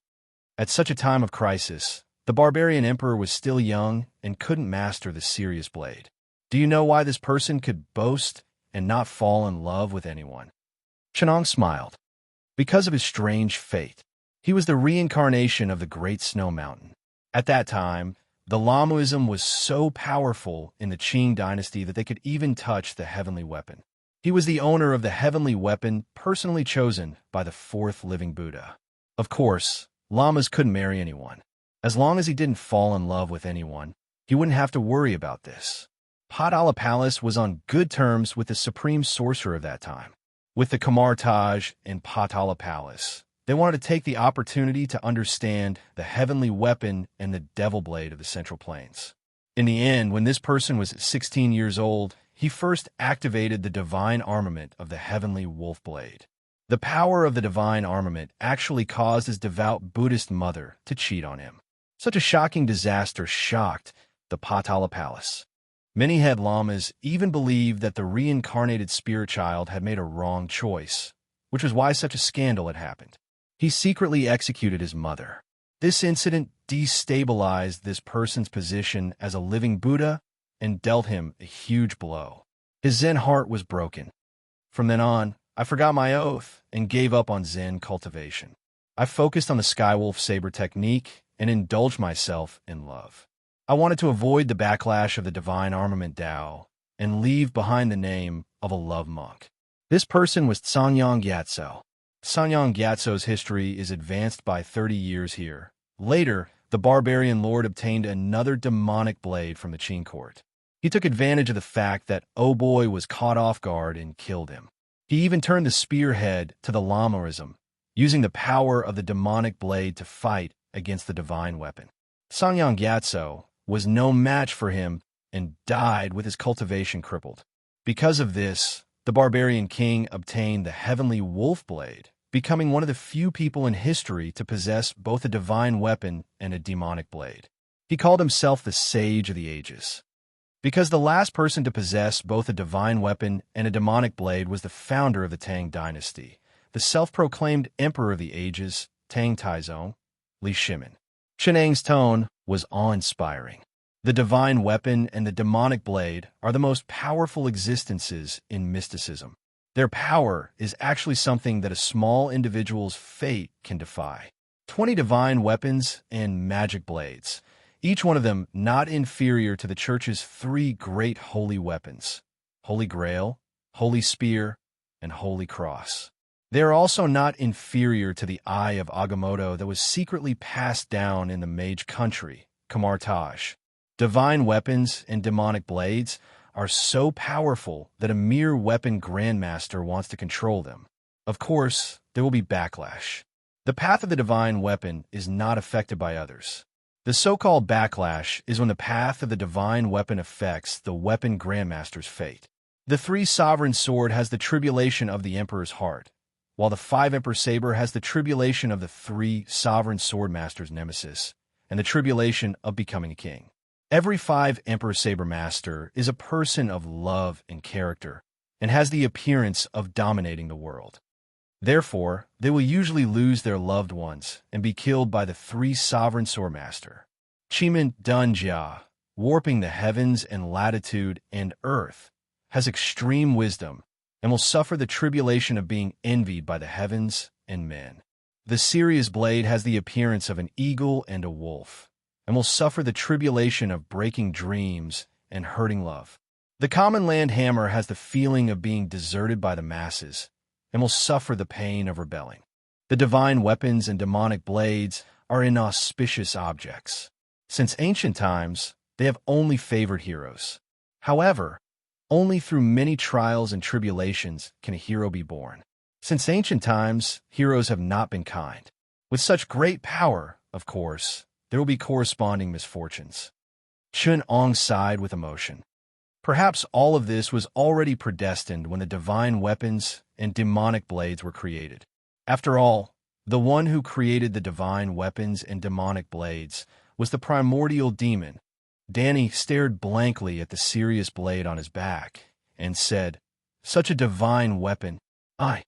At such a time of crisis, the barbarian emperor was still young and couldn't master the serious blade. Do you know why this person could boast and not fall in love with anyone? Chenong smiled. Because of his strange fate. He was the reincarnation of the Great Snow Mountain. At that time, the Lamoism was so powerful in the Qing dynasty that they could even touch the heavenly weapon. He was the owner of the heavenly weapon personally chosen by the fourth living Buddha. Of course, Lamas couldn't marry anyone. As long as he didn't fall in love with anyone, he wouldn't have to worry about this. Potala Palace was on good terms with the supreme sorcerer of that time. With the Kamar Taj in Potala Palace, they wanted to take the opportunity to understand the heavenly weapon and the devil blade of the Central Plains. In the end, when this person was 16 years old, he first activated the divine armament of the heavenly wolf blade. The power of the divine armament actually caused his devout Buddhist mother to cheat on him. Such a shocking disaster shocked the Potala Palace. Many head lamas even believed that the reincarnated spirit child had made a wrong choice, which was why such a scandal had happened. He secretly executed his mother. This incident destabilized this person's position as a living Buddha and dealt him a huge blow. His Zen heart was broken. From then on, I forgot my oath and gave up on Zen cultivation. I focused on the Skywolf Saber technique and indulged myself in love. I wanted to avoid the backlash of the divine armament Tao and leave behind the name of a love monk. This person was Sanyang Gyatso. Sanyang Gyatso's history is advanced by 30 years here. Later, the barbarian lord obtained another demonic blade from the Qing court. He took advantage of the fact that Oh Boy was caught off guard and killed him. He even turned the spearhead to the Lamaism, using the power of the demonic blade to fight against the divine weapon. Sanyang Gyatso was no match for him and died with his cultivation crippled. Because of this, the barbarian king obtained the heavenly wolf blade, becoming one of the few people in history to possess both a divine weapon and a demonic blade. He called himself the Sage of the Ages. Because the last person to possess both a divine weapon and a demonic blade was the founder of the Tang dynasty, the self-proclaimed Emperor of the Ages, Tang Taizong, Li Shimin. Chenang's tone was awe-inspiring. The divine weapon and the demonic blade are the most powerful existences in mysticism. Their power is actually something that a small individual's fate can defy. 20 divine weapons and magic blades, each one of them not inferior to the Church's 3 great holy weapons, Holy Grail, Holy Spear, and Holy Cross. They are also not inferior to the Eye of Agamotto that was secretly passed down in the mage country, Kamar Taj. Divine weapons and demonic blades are so powerful that a mere weapon grandmaster wants to control them. Of course, there will be backlash. The path of the divine weapon is not affected by others. The so-called backlash is when the path of the divine weapon affects the weapon grandmaster's fate. The 3 sovereign sword has the tribulation of the emperor's heart, while the 5 emperor saber has the tribulation of the 3 sovereign swordmaster's nemesis, and the tribulation of becoming a king. Every 5 emperor saber master is a person of love and character, and has the appearance of dominating the world. Therefore, they will usually lose their loved ones and be killed by the 3 sovereign swordmaster. Chimin Dunjia, warping the heavens and latitude and earth, has extreme wisdom and will suffer the tribulation of being envied by the heavens and men. The Sirius blade has the appearance of an eagle and a wolf, and will suffer the tribulation of breaking dreams and hurting love. The common land hammer has the feeling of being deserted by the masses, and will suffer the pain of rebelling. The divine weapons and demonic blades are inauspicious objects. Since ancient times, they have only favored heroes. However, only through many trials and tribulations can a hero be born. Since ancient times, heroes have not been kind. With such great power, of course, there will be corresponding misfortunes. Chun-Ong sighed with emotion. Perhaps all of this was already predestined when the divine weapons and demonic blades were created. After all, the one who created the divine weapons and demonic blades was the primordial demon. Danny stared blankly at the serious blade on his back and said, "Such a divine weapon. I."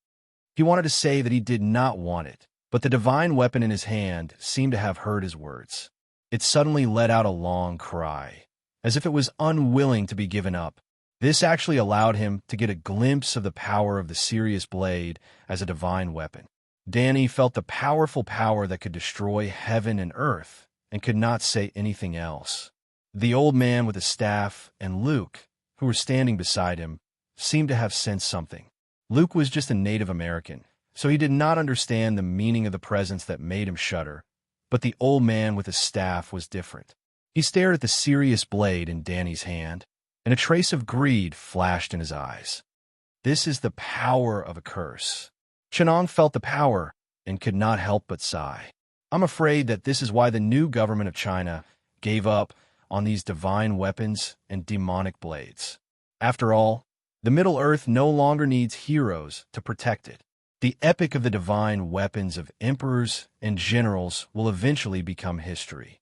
He wanted to say that he did not want it, but the divine weapon in his hand seemed to have heard his words. It suddenly let out a long cry, as if it was unwilling to be given up. This actually allowed him to get a glimpse of the power of the serious blade as a divine weapon. Danny felt the powerful power that could destroy heaven and earth, and could not say anything else. The old man with the staff and Luke, who were standing beside him, seemed to have sensed something. Luke was just a Native American, so he did not understand the meaning of the presence that made him shudder, but the old man with the staff was different. He stared at the serious blade in Danny's hand, and a trace of greed flashed in his eyes. This is the power of a curse. Chun-Ong felt the power and could not help but sigh. I'm afraid that this is why the new government of China gave up on these divine weapons and demonic blades. After all, the Middle-earth no longer needs heroes to protect it. The epic of the divine weapons of emperors and generals will eventually become history.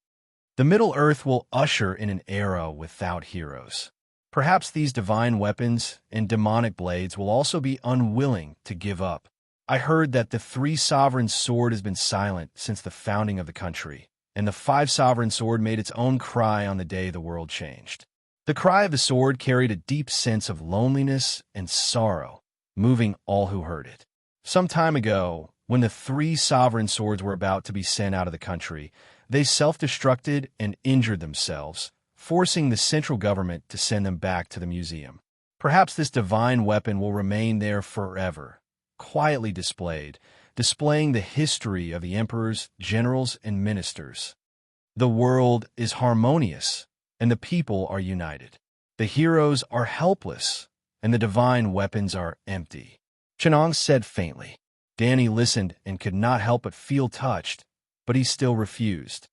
The Middle-earth will usher in an era without heroes. Perhaps these divine weapons and demonic blades will also be unwilling to give up. I heard that the 3 sovereign sword has been silent since the founding of the country, and the 5 sovereign sword made its own cry on the day the world changed. The cry of the sword carried a deep sense of loneliness and sorrow, moving all who heard it. Some time ago, when the 3 sovereign swords were about to be sent out of the country, they self-destructed and injured themselves, forcing the central government to send them back to the museum. Perhaps this divine weapon will remain there forever, quietly displaying the history of the emperors, generals, and ministers. The world is harmonious, and the people are united. The heroes are helpless, and the divine weapons are empty. Chun-Ong said faintly. Danny listened and could not help but feel touched, but he still refused.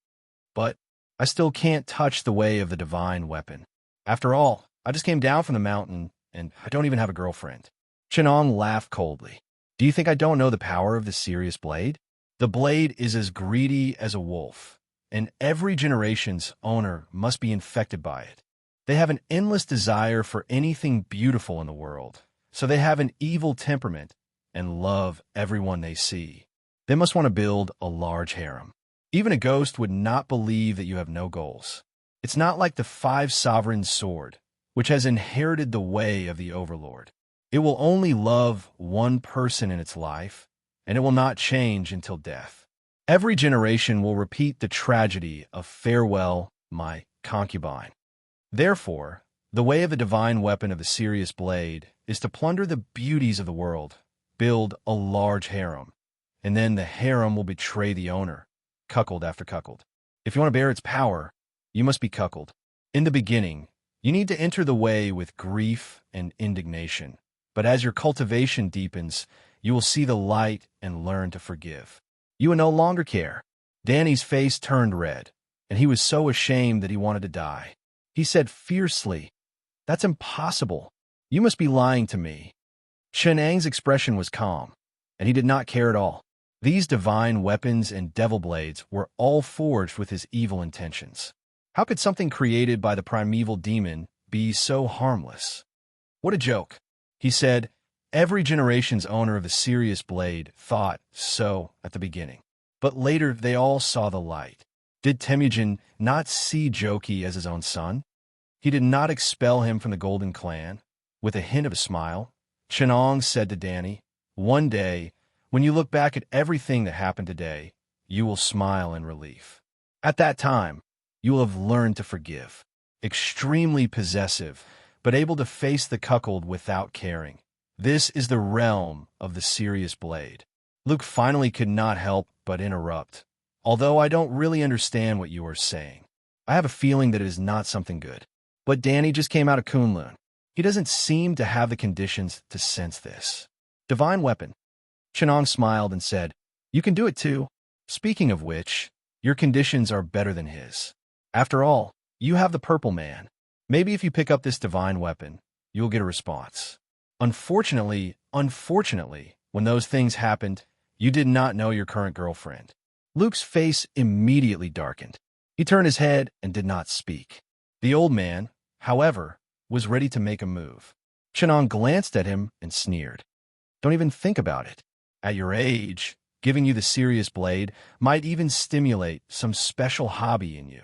But I still can't touch the way of the divine weapon. After all, I just came down from the mountain, and I don't even have a girlfriend. Chun-Ong laughed coldly. Do you think I don't know the power of the serious blade? The blade is as greedy as a wolf, and every generation's owner must be infected by it. They have an endless desire for anything beautiful in the world, so they have an evil temperament and love everyone they see. They must want to build a large harem. Even a ghost would not believe that you have no goals. It's not like the 5 sovereign sword, which has inherited the way of the overlord. It will only love one person in its life, and it will not change until death. Every generation will repeat the tragedy of farewell, my concubine. Therefore, the way of the divine weapon of the serious blade is to plunder the beauties of the world, build a large harem, and then the harem will betray the owner, cuckold after cuckold. If you want to bear its power, you must be cuckold. In the beginning, you need to enter the way with grief and indignation. But as your cultivation deepens, you will see the light and learn to forgive. You will no longer care. Danny's face turned red, and he was so ashamed that he wanted to die. He said fiercely, "That's impossible. You must be lying to me." Chun-Ang's expression was calm, and he did not care at all. These divine weapons and devil blades were all forged with his evil intentions. How could something created by the primeval demon be so harmless? What a joke. He said, every generation's owner of the serious blade thought so at the beginning. But later they all saw the light. Did Temujin not see Joki as his own son? He did not expel him from the Golden Clan. With a hint of a smile, Chun-Ong said to Danny, "One day, when you look back at everything that happened today, you will smile in relief. At that time, you will have learned to forgive. Extremely possessive, but able to face the cuckold without caring. This is the realm of the serious blade." Luke finally could not help but interrupt. "Although I don't really understand what you are saying. I have a feeling that it is not something good. But Danny just came out of Kunlun. He doesn't seem to have the conditions to sense this. Divine weapon." Chun-Ong smiled and said, "You can do it too. Speaking of which, your conditions are better than his. After all, You have the purple man. Maybe if you pick up this divine weapon, you'll get a response. Unfortunately, when those things happened, you did not know your current girlfriend. Luke's face immediately darkened. He turned his head and did not speak. The old man, however, was ready to make a move. Chenon glanced at him and sneered. Don't even think about it. At your age, giving you the serious blade might even stimulate some special hobby in you.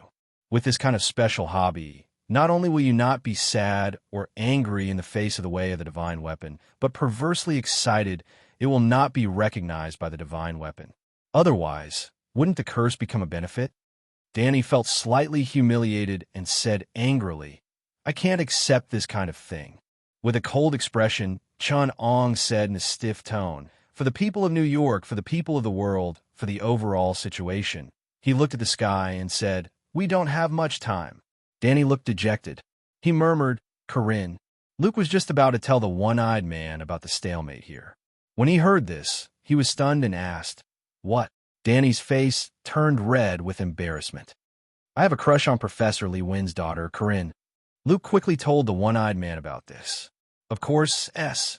With this kind of special hobby, not only will you not be sad or angry in the face of the way of the divine weapon, but perversely excited it will not be recognized by the divine weapon. Otherwise, wouldn't the curse become a benefit? Danny felt slightly humiliated and said angrily, I can't accept this kind of thing. With a cold expression, Chun Ong said in a stiff tone, for the people of New York, for the people of the world, for the overall situation. He looked at the sky and said, We don't have much time. Danny looked dejected. He murmured, Corinne. Luke was just about to tell the one-eyed man about the stalemate here. When he heard this, he was stunned and asked, What? Danny's face turned red with embarrassment. I have a crush on Professor Li Wen's daughter, Corinne. Luke quickly told the one-eyed man about this. Of course, S.H.I.E.L.D.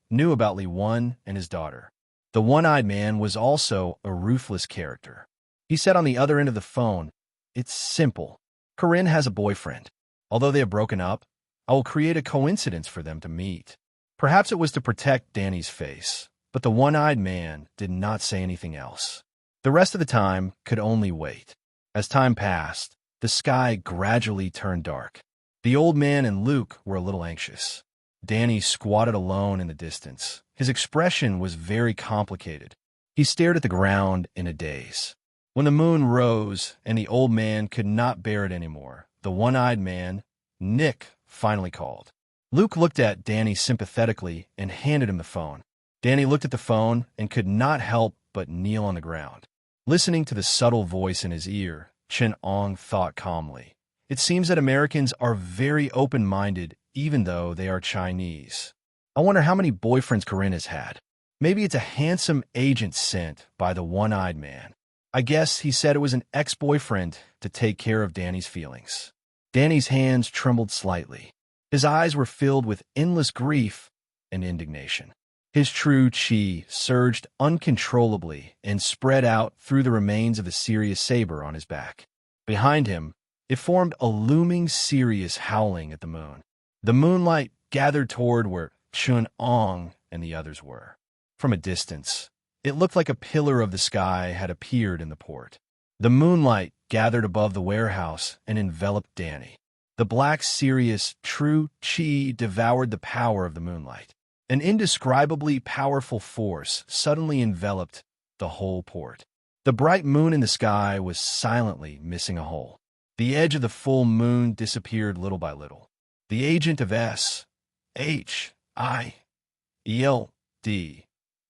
knew about Li Wen and his daughter. The one-eyed man was also a ruthless character. He said on the other end of the phone, It's simple. Corinne has a boyfriend. Although they have broken up, I will create a coincidence for them to meet. Perhaps it was to protect Danny's face, but the one-eyed man did not say anything else. The rest of the time could only wait. As time passed, the sky gradually turned dark. The old man and Luke were a little anxious. Danny squatted alone in the distance. His expression was very complicated. He stared at the ground in a daze. When the moon rose and the old man could not bear it anymore, the one-eyed man, Nick, finally called. Luke looked at Danny sympathetically and handed him the phone. Danny looked at the phone and could not help but kneel on the ground. Listening to the subtle voice in his ear, Chen Ong thought calmly. It seems that Americans are very open-minded even though they are Chinese. I wonder how many boyfriends Corinne has had. Maybe it's a handsome agent sent by the one-eyed man. I guess he said it was an ex-boyfriend to take care of Danny's feelings. Danny's hands trembled slightly. His eyes were filled with endless grief and indignation. His true chi surged uncontrollably and spread out through the remains of the Sirius saber on his back. Behind him, it formed a looming Sirius howling at the moon. The moonlight gathered toward where Chun Ong and the others were. From a distance, it looked like a pillar of the sky had appeared in the port. The moonlight gathered above the warehouse and enveloped Danny. The black Sirius true chi devoured the power of the moonlight. An indescribably powerful force suddenly enveloped the whole port. The bright moon in the sky was silently missing a hole. The edge of the full moon disappeared little by little. The agent of S.H.I.E.L.D.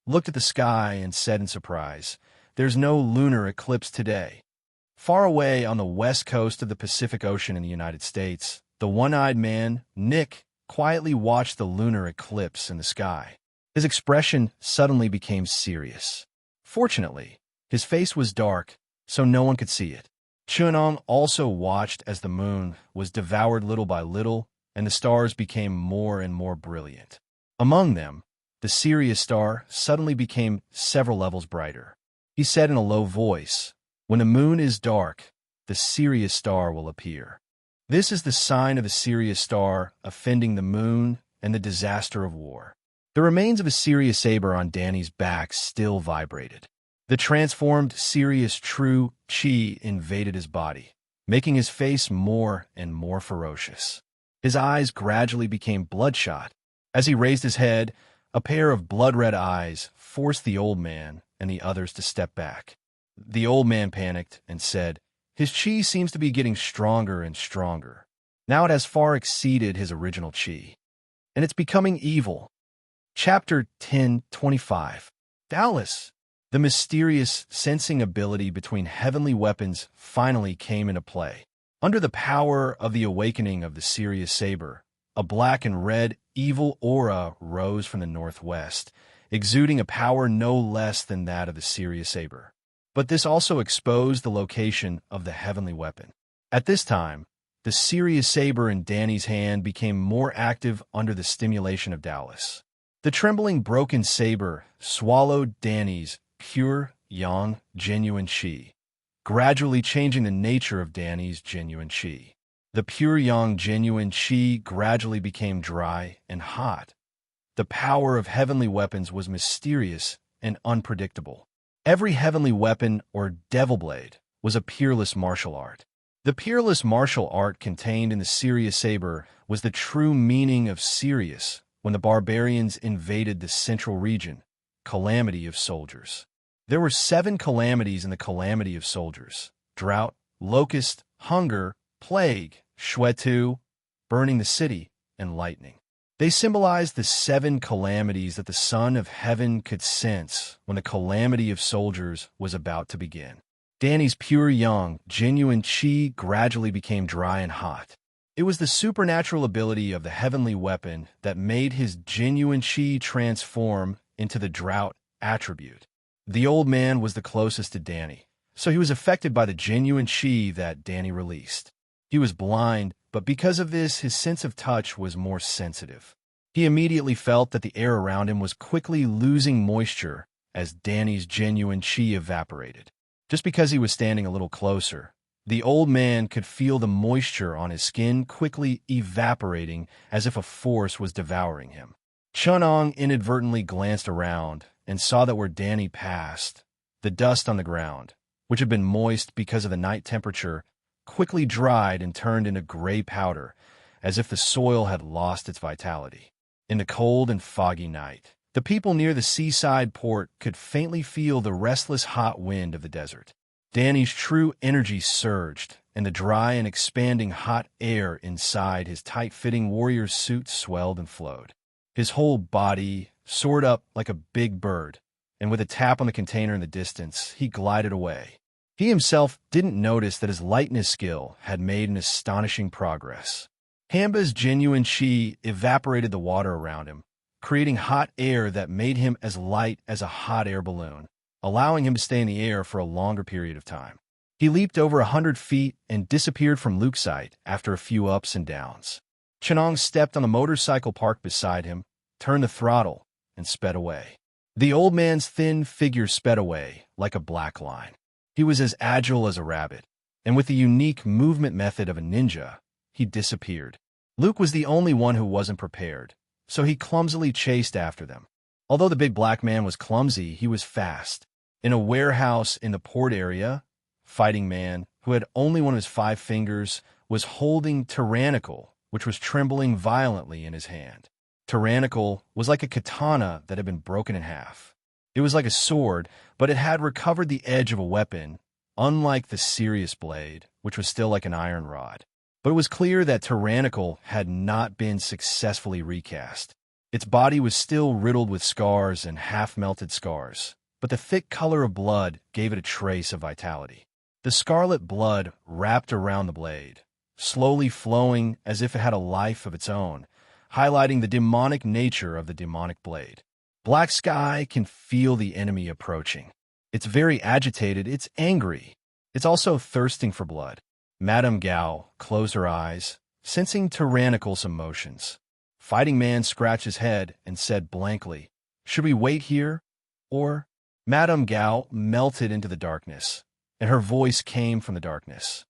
looked at the sky and said in surprise, There's no lunar eclipse today. Far away on the west coast of the Pacific Ocean in the United States, the one-eyed man, Nick, quietly watched the lunar eclipse in the sky. His expression suddenly became serious. Fortunately, his face was dark, so no one could see it. Chunong also watched as the moon was devoured little by little, and the stars became more and more brilliant. Among them, the Sirius star suddenly became several levels brighter. He said in a low voice, When the moon is dark, the Sirius star will appear. This is the sign of the Sirius star offending the moon and the disaster of war. The remains of a Sirius saber on Danny's back still vibrated. The transformed Sirius true chi invaded his body, making his face more and more ferocious. His eyes gradually became bloodshot. As he raised his head, a pair of blood-red eyes forced the old man and the others to step back. The old man panicked and said, His chi seems to be getting stronger and stronger. Now it has far exceeded his original chi, and it's becoming evil. Chapter 10:25. Dallas. The mysterious sensing ability between heavenly weapons finally came into play. Under the power of the awakening of the Sirius saber, a black and red evil aura rose from the northwest, exuding a power no less than that of the Sirius saber. But this also exposed the location of the heavenly weapon. At this time, the Sirius saber in Danny's hand became more active under the stimulation of Dallas. The trembling, broken saber swallowed Danny's pure, yang, genuine chi, gradually changing the nature of Danny's genuine chi. The pure, yang, genuine chi gradually became dry and hot. The power of heavenly weapons was mysterious and unpredictable. Every heavenly weapon, or devil blade, was a peerless martial art. The peerless martial art contained in the Sirius saber was the true meaning of Sirius when the barbarians invaded the central region, calamity of soldiers. There were 7 calamities in the calamity of soldiers: drought, locust, hunger, plague, shwetu, burning the city, and lightning. They symbolized the 7 calamities that the Son of Heaven could sense when the calamity of soldiers was about to begin. Danny's pure yang, genuine chi gradually became dry and hot. It was the supernatural ability of the heavenly weapon that made his genuine chi transform into the drought attribute. The old man was the closest to Danny, so he was affected by the genuine chi that Danny released. He was blind, but because of this, his sense of touch was more sensitive. He immediately felt that the air around him was quickly losing moisture as Danny's genuine chi evaporated. Just because he was standing a little closer, the old man could feel the moisture on his skin quickly evaporating as if a force was devouring him. Chunong inadvertently glanced around and saw that where Danny passed, the dust on the ground, which had been moist because of the night temperature, quickly dried and turned into gray powder, as if the soil had lost its vitality. In the cold and foggy night, the people near the seaside port could faintly feel the restless hot wind of the desert. Danny's true energy surged, and the dry and expanding hot air inside his tight-fitting warrior's suit swelled and flowed. His whole body soared up like a big bird, and with a tap on the container in the distance, he glided away. He himself didn't notice that his lightness skill had made an astonishing progress. Hamba's genuine chi evaporated the water around him, creating hot air that made him as light as a hot air balloon, allowing him to stay in the air for a longer period of time. He leaped over 100 feet and disappeared from Luke's sight after a few ups and downs. Chenong stepped on the motorcycle parked beside him, turned the throttle, and sped away. The old man's thin figure sped away like a black line. He was as agile as a rabbit, and with the unique movement method of a ninja, he disappeared. Luke was the only one who wasn't prepared, so he clumsily chased after them. Although the big black man was clumsy, he was fast. In a warehouse in the port area, Fighting Man, who had only one of his 5 fingers, was holding Tyrannical, which was trembling violently in his hand. Tyrannical was like a katana that had been broken in half. It was like a sword, but it had recovered the edge of a weapon, unlike the Sirius blade, which was still like an iron rod. But it was clear that Tyrannical had not been successfully recast. Its body was still riddled with scars and half-melted scars, but the thick color of blood gave it a trace of vitality. The scarlet blood wrapped around the blade, slowly flowing as if it had a life of its own, highlighting the demonic nature of the demonic blade. Black Sky can feel the enemy approaching. It's very agitated, it's angry. It's also thirsting for blood. Madame Gao closed her eyes, sensing Tyrannical's emotions. Fighting Man scratched his head and said blankly, "Should we wait here, or?" Madame Gao melted into the darkness, and her voice came from the darkness.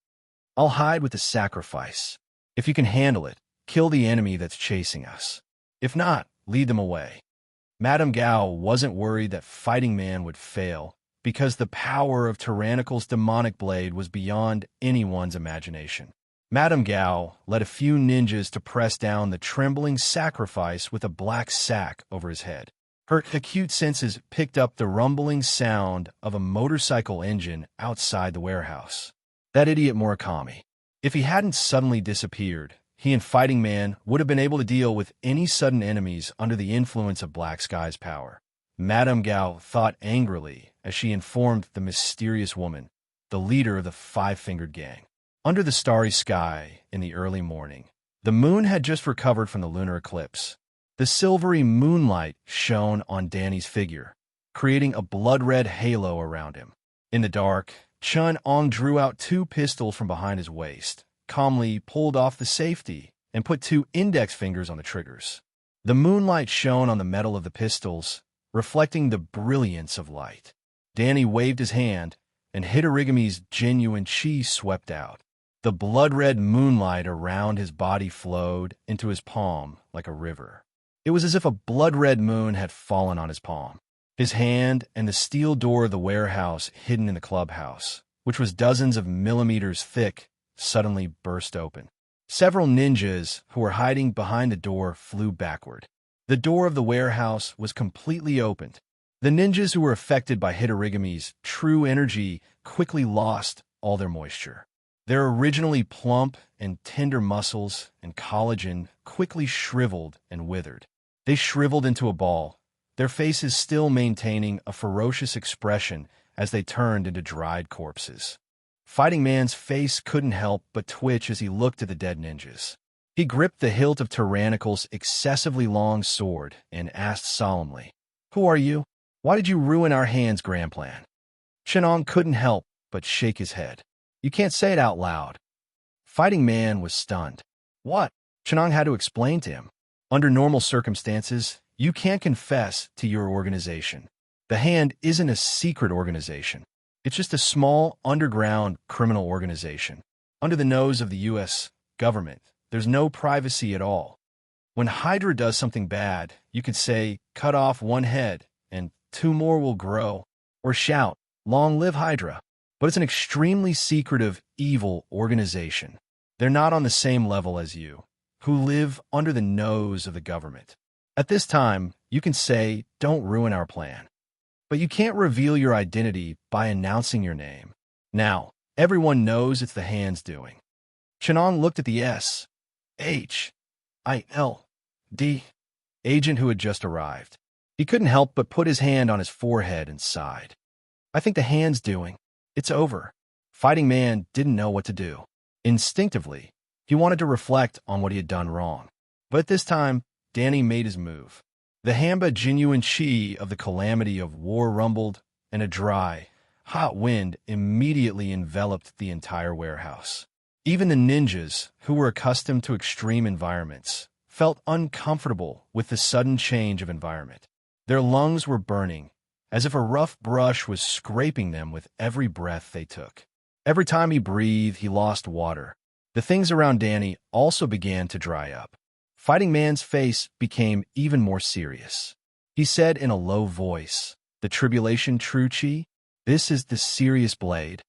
"I'll hide with the sacrifice. If you can handle it, kill the enemy that's chasing us. If not, lead them away." Madame Gao wasn't worried that Fighting Man would fail, because the power of Tyrannical's demonic blade was beyond anyone's imagination. Madame Gao led a few ninjas to press down the trembling sacrifice with a black sack over his head. Her acute senses picked up the rumbling sound of a motorcycle engine outside the warehouse. That idiot Murakami. If he hadn't suddenly disappeared, he and Fighting Man would have been able to deal with any sudden enemies under the influence of Black Sky's power. Madame Gao thought angrily as she informed the mysterious woman, the leader of the 5-fingered gang. Under the starry sky in the early morning, the moon had just recovered from the lunar eclipse. The silvery moonlight shone on Danny's figure, creating a blood-red halo around him. In the dark, Chun-Ong drew out 2 pistols from behind his waist, calmly pulled off the safety, and put 2 index fingers on the triggers. The moonlight shone on the metal of the pistols, reflecting the brilliance of light. Danny waved his hand, and Hitorigami's genuine chi swept out. The blood-red moonlight around his body flowed into his palm like a river. It was as if a blood-red moon had fallen on his palm. His hand and the steel door of the warehouse hidden in the clubhouse, which was dozens of millimeters thick, suddenly burst open. Several ninjas who were hiding behind the door flew backward. The door of the warehouse was completely opened. The ninjas who were affected by Hitorigami's true energy quickly lost all their moisture. Their originally plump and tender muscles and collagen quickly shriveled and withered. They shriveled into a ball, their faces still maintaining a ferocious expression as they turned into dried corpses. Fighting Man's face couldn't help but twitch as he looked at the dead ninjas. He gripped the hilt of Tyrannical's excessively long sword and asked solemnly, "Who are you? Why did you ruin our Hand's grand plan?" Chun-Ong couldn't help but shake his head. "You can't say it out loud." Fighting Man was stunned. "What?" Chun-Ong had to explain to him. "Under normal circumstances, you can't confess to your organization. The Hand isn't a secret organization. It's just a small, underground criminal organization. Under the nose of the U.S. government, there's no privacy at all. When Hydra does something bad, you could say, 'Cut off 1 head, and 2 more will grow,' or shout, 'Long live Hydra.' But it's an extremely secretive, evil organization. They're not on the same level as you, who live under the nose of the government. At this time, you can say, 'Don't ruin our plan.' But you can't reveal your identity by announcing your name. Now, everyone knows it's the Hand's doing." Chun-Ong looked at the S.H.I.L.D. agent who had just arrived. He couldn't help but put his hand on his forehead and sighed. "I think the Hand's doing. It's over." Fighting Man didn't know what to do. Instinctively, he wanted to reflect on what he had done wrong. But at this time, Danny made his move. The Hamba genuine chi of the calamity of war rumbled, and a dry, hot wind immediately enveloped the entire warehouse. Even the ninjas, who were accustomed to extreme environments, felt uncomfortable with the sudden change of environment. Their lungs were burning, as if a rough brush was scraping them with every breath they took. Every time he breathed, he lost water. The things around Danny also began to dry up. Fighting Man's face became even more serious. He said in a low voice, "The tribulation true chi? This is the serious blade."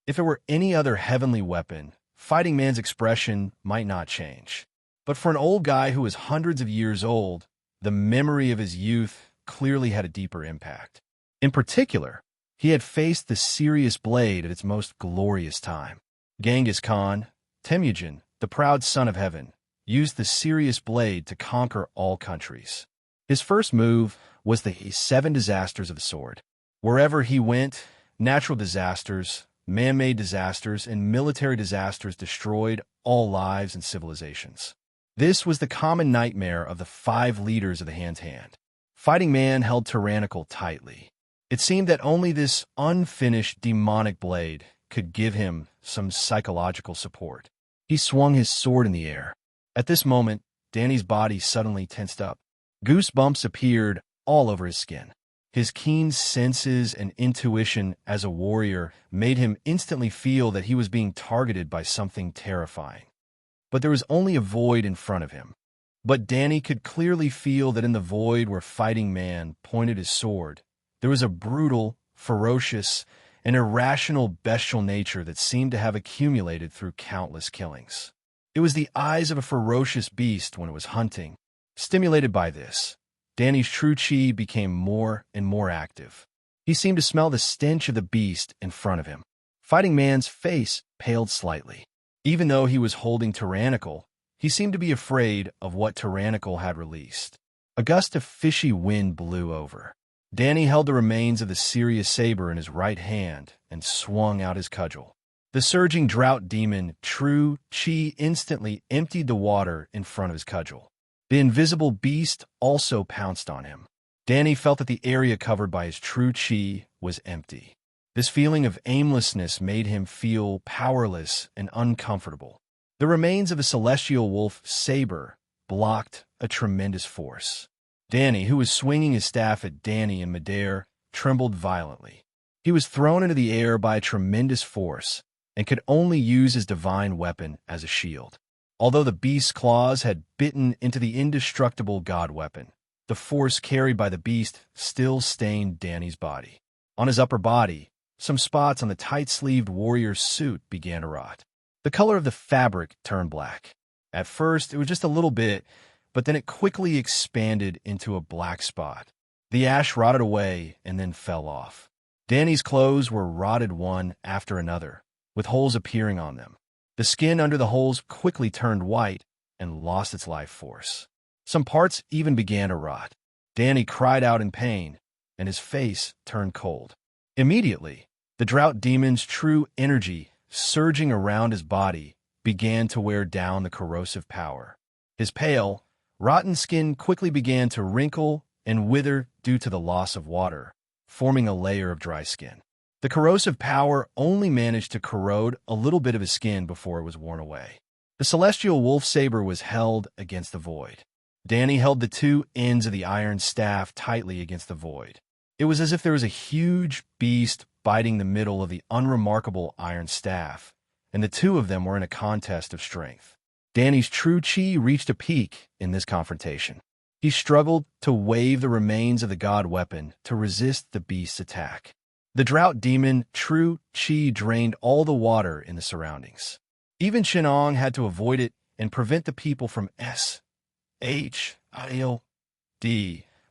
If it were any other heavenly weapon, Fighting Man's expression might not change. But for an old guy who was hundreds of years old, the memory of his youth clearly had a deeper impact. In particular, he had faced the serious blade at its most glorious time. Genghis Khan, Temujin, the proud son of heaven, used the serious blade to conquer all countries. His first move was the 7 disasters of the sword. Wherever he went, natural disasters, man-made disasters, and military disasters destroyed all lives and civilizations. This was the common nightmare of the 5 leaders of the Hand's Hand. Fighting Man held Tyrannical tightly. It seemed that only this unfinished demonic blade could give him some psychological support. He swung his sword in the air. At this moment, Danny's body suddenly tensed up. Goosebumps appeared all over his skin. His keen senses and intuition as a warrior made him instantly feel that he was being targeted by something terrifying. But there was only a void in front of him. But Danny could clearly feel that in the void where Fighting Man pointed his sword, there was a brutal, ferocious, and irrational bestial nature that seemed to have accumulated through countless killings. It was the eyes of a ferocious beast when it was hunting. Stimulated by this, Danny's true chi became more and more active. He seemed to smell the stench of the beast in front of him. Fighting Man's face paled slightly. Even though he was holding Tyrannical, he seemed to be afraid of what Tyrannical had released. A gust of fishy wind blew over. Danny held the remains of the Sirius saber in his right hand and swung out his cudgel. The surging drought demon, True Chi, instantly emptied the water in front of his cudgel. The invisible beast also pounced on him. Danny felt that the area covered by his True Chi was empty. This feeling of aimlessness made him feel powerless and uncomfortable. The remains of a celestial wolf saber blocked a tremendous force. Danny, who was swinging his staff at Danny and Medare, trembled violently. He was thrown into the air by a tremendous force and could only use his divine weapon as a shield. Although the beast's claws had bitten into the indestructible god weapon, the force carried by the beast still stained Danny's body. On his upper body, some spots on the tight-sleeved warrior's suit began to rot. The color of the fabric turned black. At first, it was just a little bit, but then it quickly expanded into a black spot. The ash rotted away and then fell off. Danny's clothes were rotted one after another, with holes appearing on them. The skin under the holes quickly turned white and lost its life force. Some parts even began to rot. Danny cried out in pain, and his face turned cold. Immediately, the drought demon's true energy, surging around his body, began to wear down the corrosive power. His pale, rotten skin quickly began to wrinkle and wither due to the loss of water, forming a layer of dry skin. The corrosive power only managed to corrode a little bit of his skin before it was worn away. The celestial wolf saber was held against the void. Danny held the two ends of the iron staff tightly against the void. It was as if there was a huge beast biting the middle of the unremarkable iron staff, and the two of them were in a contest of strength. Danny's true chi reached a peak in this confrontation. He struggled to wave the remains of the god weapon to resist the beast's attack. The drought demon true chi drained all the water in the surroundings. Even Shenong had to avoid it and prevent the people from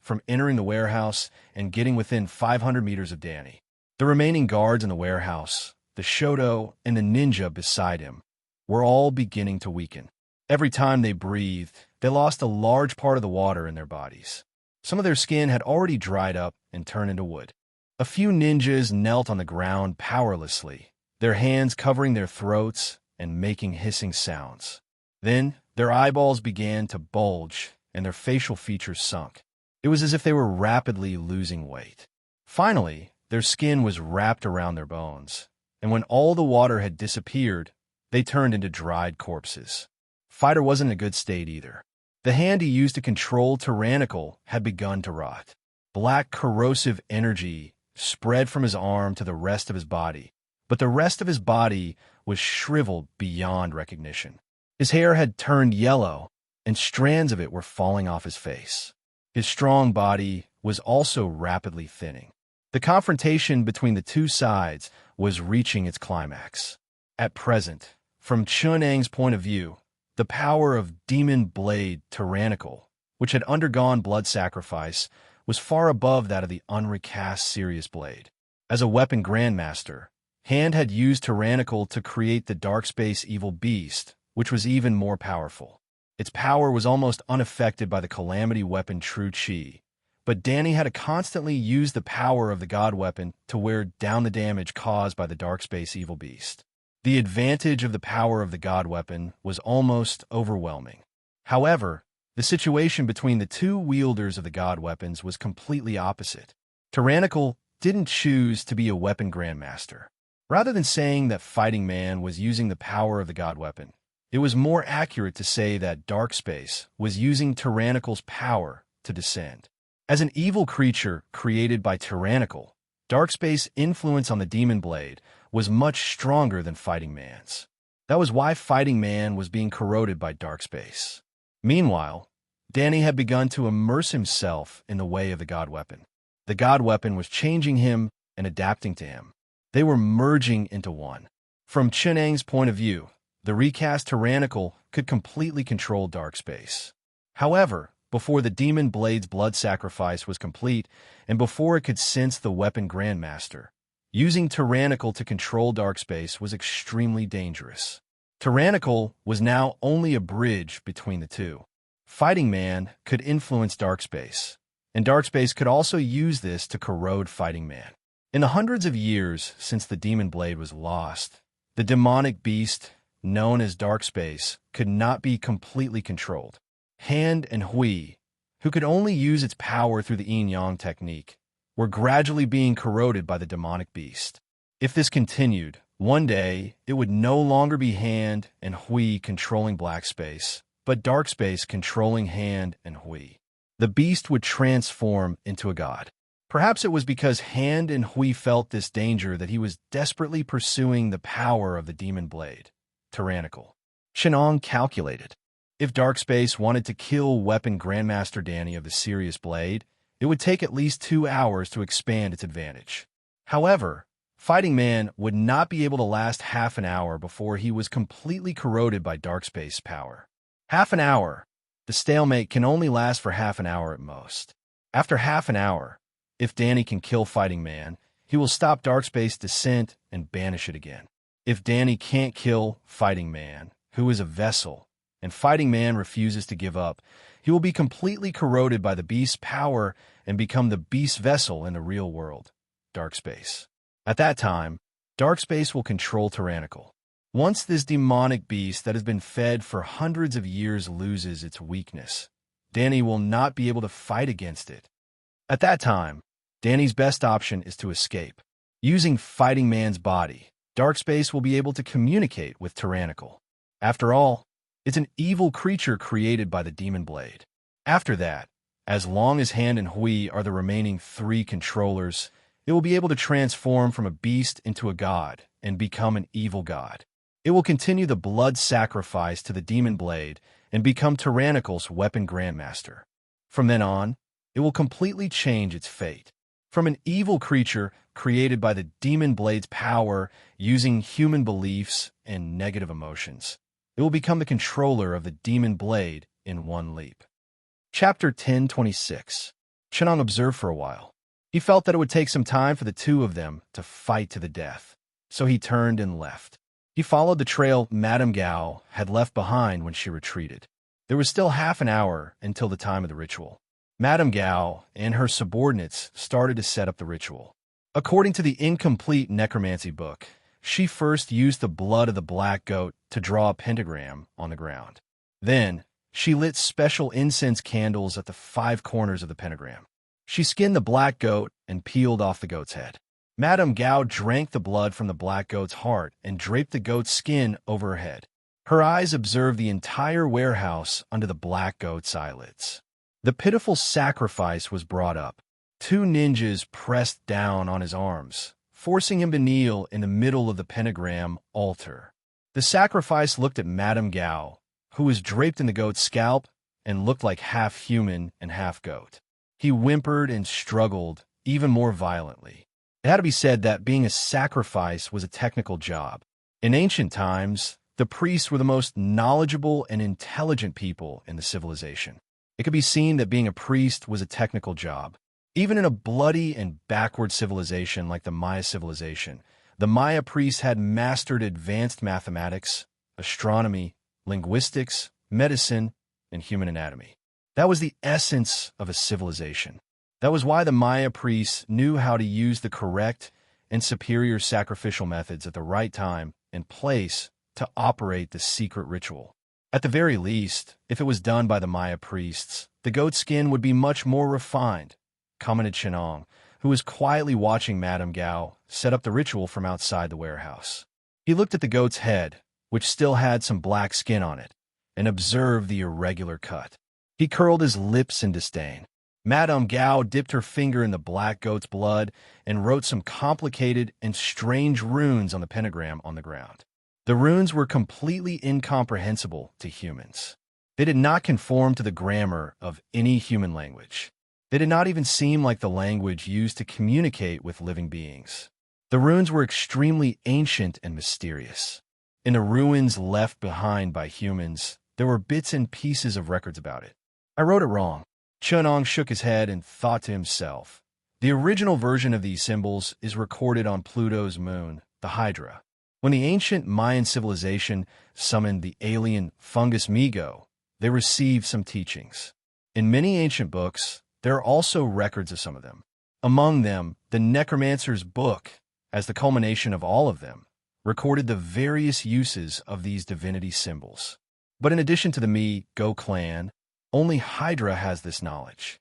from entering the warehouse and getting within 500 meters of Danny. The remaining guards in the warehouse, the Shoto, and the ninja beside him, were all beginning to weaken. Every time they breathed, they lost a large part of the water in their bodies. Some of their skin had already dried up and turned into wood. A few ninjas knelt on the ground powerlessly, their hands covering their throats and making hissing sounds. Then, their eyeballs began to bulge and their facial features sunk. It was as if they were rapidly losing weight. Finally, their skin was wrapped around their bones, and when all the water had disappeared, they turned into dried corpses. Fighter wasn't in a good state either. The hand he used to control Tyrannical had begun to rot. Black corrosive energy spread from his arm to the rest of his body, but the rest of his body was shriveled beyond recognition. His hair had turned yellow, and strands of it were falling off his face. His strong body was also rapidly thinning. The confrontation between the two sides was reaching its climax. At present, from Chunang's point of view, the power of Demon Blade Tyrannical, which had undergone blood sacrifice, was far above that of the unrecast Sirius Blade. As a weapon grandmaster, Hand had used Tyrannical to create the Dark Space Evil Beast, which was even more powerful. Its power was almost unaffected by the Calamity weapon True Chi, but Danny had to constantly use the power of the God weapon to wear down the damage caused by the Dark Space Evil Beast. The advantage of the power of the God weapon was almost overwhelming. However, the situation between the two wielders of the God weapons was completely opposite. Tyrannical didn't choose to be a weapon grandmaster. Rather than saying that Fighting Man was using the power of the God weapon, it was more accurate to say that Dark Space was using Tyrannical's power to descend. As an evil creature created by Tyrannical, Dark Space's influence on the Demon Blade was much stronger than Fighting Man's. That was why Fighting Man was being corroded by Dark Space. Meanwhile, Danny had begun to immerse himself in the way of the God weapon. The God weapon was changing him and adapting to him. They were merging into one. From Chunang's point of view, the recast Tyrannical could completely control Dark Space. However, before the Demon Blade's blood sacrifice was complete, and before it could sense the weapon Grandmaster, using Tyrannical to control Dark Space was extremely dangerous. Tyrannical was now only a bridge between the two. Fighting Man could influence Dark Space, and Dark Space could also use this to corrode Fighting Man. In the hundreds of years since the Demon Blade was lost, the demonic beast, known as Dark Space, could not be completely controlled. Hand and Hui, who could only use its power through the yin-yang technique, were gradually being corroded by the demonic beast. If this continued, one day it would no longer be Hand and Hui controlling black space, but dark space controlling Hand and Hui. The beast would transform into a god. Perhaps it was because Hand and Hui felt this danger that he was desperately pursuing the power of the demon blade, tyrannical. Shenong calculated. If dark space wanted to kill weapon Grandmaster Danny of the Serious Blade, it would take at least 2 hours to expand its advantage. However, Fighting Man would not be able to last half an hour before he was completely corroded by dark space power. Half an hour. The stalemate can only last for half an hour at most. After half an hour, if Danny can kill Fighting Man, he will stop dark space descent and banish it again. If Danny can't kill Fighting Man, who is a vessel, and Fighting Man refuses to give up, he will be completely corroded by the beast's power and become the beast's vessel in the real world, dark space. At that time, dark space will control tyrannical. Once this demonic beast that has been fed for hundreds of years loses its weakness, Danny will not be able to fight against it. At that time, Danny's best option is to escape. Using Fighting Man's body, dark space will be able to communicate with tyrannical. After all, it's an evil creature created by the demon blade. After that, as long as Hand and Hui are the remaining 3 controllers, it will be able to transform from a beast into a god and become an evil god. It will continue the blood sacrifice to the demon blade and become Tyrannical's weapon grandmaster. From then on, it will completely change its fate. From an evil creature created by the demon blade's power using human beliefs and negative emotions, it will become the controller of the demon blade in one leap. Chapter 1026. Shenong observed for a while. He felt that it would take some time for the 2 of them to fight to the death, so he turned and left. He followed the trail Madame Gao had left behind when she retreated. There was still half an hour until the time of the ritual. Madame Gao and her subordinates started to set up the ritual. According to the incomplete necromancy book, she first used the blood of the black goat to draw a pentagram on the ground. Then, she lit special incense candles at the 5 corners of the pentagram. She skinned the black goat and peeled off the goat's head. Madame Gao drank the blood from the black goat's heart and draped the goat's skin over her head. Her eyes observed the entire warehouse under the black goat's eyelids. The pitiful sacrifice was brought up. 2 ninjas pressed down on his arms, forcing him to kneel in the middle of the pentagram altar. The sacrifice looked at Madame Gao, who was draped in the goat's scalp and looked like half human and half goat. He whimpered and struggled even more violently. It had to be said that being a sacrifice was a technical job. In ancient times, the priests were the most knowledgeable and intelligent people in the civilization. It could be seen that being a priest was a technical job. Even in a bloody and backward civilization like the Maya civilization, the Maya priests had mastered advanced mathematics, astronomy, linguistics, medicine, and human anatomy. That was the essence of a civilization. That was why the Maya priests knew how to use the correct and superior sacrificial methods at the right time and place to operate the secret ritual. At the very least, if it was done by the Maya priests, the goat skin would be much more refined, commented Shenong, who was quietly watching Madame Gao set up the ritual from outside the warehouse. He looked at the goat's head, which still had some black skin on it, and observed the irregular cut. He curled his lips in disdain. Madame Gao dipped her finger in the black goat's blood and wrote some complicated and strange runes on the pentagram on the ground. The runes were completely incomprehensible to humans. They did not conform to the grammar of any human language. They did not even seem like the language used to communicate with living beings. The runes were extremely ancient and mysterious. In the ruins left behind by humans, there were bits and pieces of records about it. I wrote it wrong. Shenong shook his head and thought to himself. The original version of these symbols is recorded on Pluto's moon, the Hydra. When the ancient Mayan civilization summoned the alien fungus Migo, they received some teachings. In many ancient books, there are also records of some of them. Among them, the Necromancer's Book, as the culmination of all of them, recorded the various uses of these divinity symbols. But in addition to the Mi-Go clan, only Hydra has this knowledge.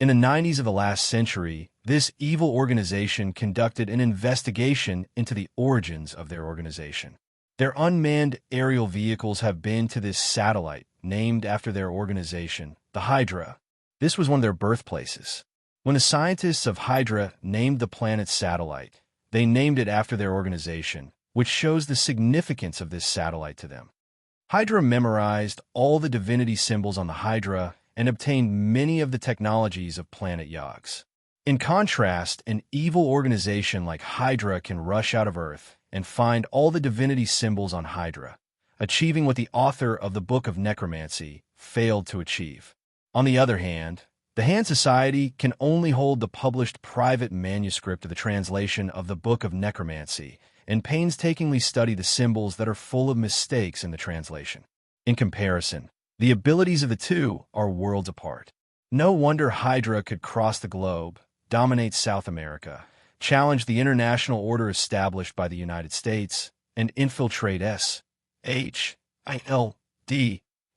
In the 90s of the last century, this evil organization conducted an investigation into the origins of their organization. Their unmanned aerial vehicles have been to this satellite, named after their organization, the Hydra. This was one of their birthplaces. When the scientists of Hydra named the planet's satellite, they named it after their organization, which shows the significance of this satellite to them. Hydra memorized all the divinity symbols on the Hydra and obtained many of the technologies of planet Yogs. In contrast, an evil organization like Hydra can rush out of Earth and find all the divinity symbols on Hydra, achieving what the author of the Book of Necromancy failed to achieve. On the other hand, the Hand Society can only hold the published private manuscript of the translation of the Book of Necromancy and painstakingly study the symbols that are full of mistakes in the translation. In comparison, the abilities of the two are worlds apart. No wonder Hydra could cross the globe, dominate South America, challenge the international order established by the United States, and infiltrate S.H.I.L.D.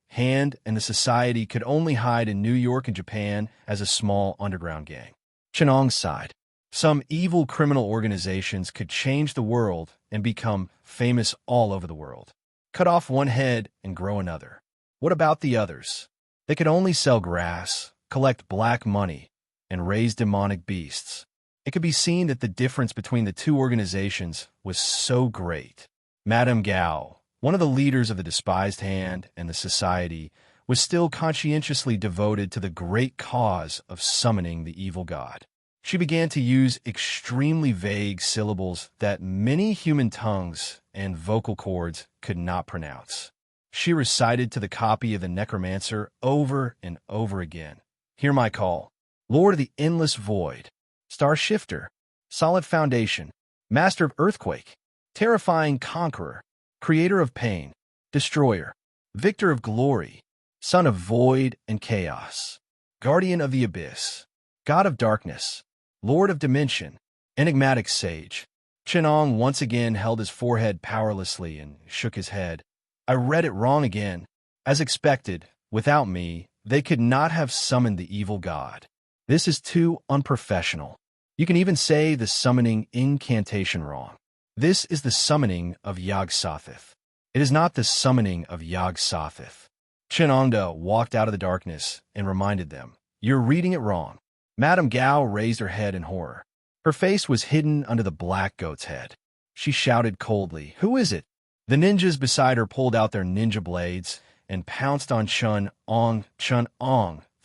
Hand and the Society could only hide in New York and Japan as a small underground gang. Chenong's side. Some evil criminal organizations could change the world and become famous all over the world. Cut off one head and grow another. What about the others? They could only sell grass, collect black money, and raise demonic beasts. It could be seen that the difference between the two organizations was so great. Madame Gao, one of the leaders of the despised Hand and the Society, was still conscientiously devoted to the great cause of summoning the evil god. She began to use extremely vague syllables that many human tongues and vocal cords could not pronounce. She recited to the copy of the necromancer over and over again. Hear my call. Lord of the endless void. Star shifter. Solid foundation. Master of earthquake. Terrifying conqueror. Creator of pain. Destroyer. Victor of glory. Son of void and chaos. Guardian of the abyss. God of darkness. Lord of dimension. Enigmatic sage. Chenong once again held his forehead powerlessly and shook his head. I read it wrong again. As expected, without me, they could not have summoned the evil god. This is too unprofessional. You can even say the summoning incantation wrong. This is the summoning of Yog-Sothoth. It is not the summoning of Yog-Sothoth. Chenongda walked out of the darkness and reminded them, You're reading it wrong. Madame Gao raised her head in horror. Her face was hidden under the black goat's head. She shouted coldly, Who is it? The ninjas beside her pulled out their ninja blades and pounced on Chun-Ong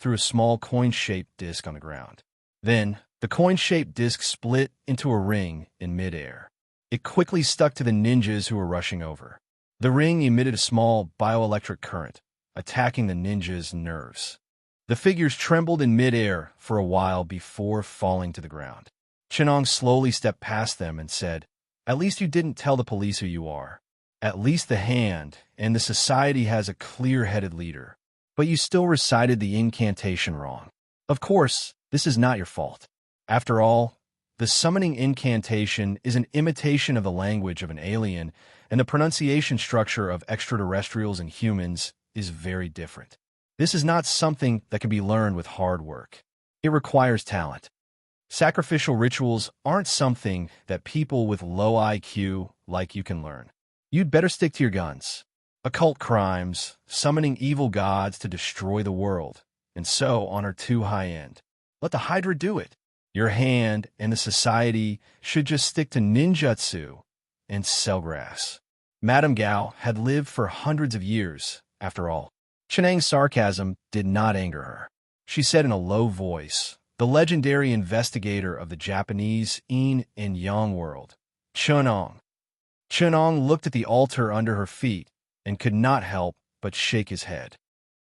through a small coin-shaped disc on the ground. Then, the coin-shaped disc split into a ring in midair. It quickly stuck to the ninjas who were rushing over. The ring emitted a small bioelectric current, attacking the ninjas' nerves. The figures trembled in midair for a while before falling to the ground. Chenong slowly stepped past them and said, At least you didn't tell the police who you are. At least the Hand and the Society has a clear-headed leader. But you still recited the incantation wrong. Of course, this is not your fault. After all, the summoning incantation is an imitation of the language of an alien, and the pronunciation structure of extraterrestrials and humans is very different. This is not something that can be learned with hard work. It requires talent. Sacrificial rituals aren't something that people with low IQ like you can learn. You'd better stick to your guns. Occult crimes, summoning evil gods to destroy the world, and so on are too high-end. Let the Hydra do it. Your Hand and the Society should just stick to ninjutsu and sell grass. Madame Gao had lived for hundreds of years, after all. Cheneng's sarcasm did not anger her. She said in a low voice, the legendary investigator of the Japanese yin and yang world, Chenong. Chenong looked at the altar under her feet and could not help but shake his head.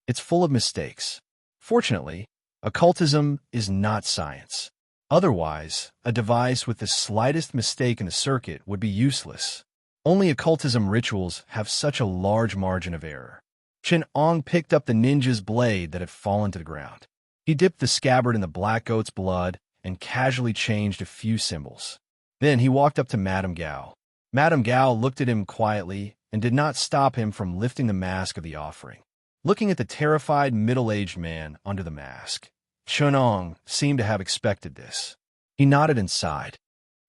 It's full of mistakes. Fortunately, occultism is not science. Otherwise, a device with the slightest mistake in the circuit would be useless. Only occultism rituals have such a large margin of error. Chenong picked up the ninja's blade that had fallen to the ground. He dipped the scabbard in the black goat's blood and casually changed a few symbols. Then he walked up to Madame Gao. Madame Gao looked at him quietly and did not stop him from lifting the mask of the offering. Looking at the terrified middle-aged man under the mask, Chunong seemed to have expected this. He nodded inside.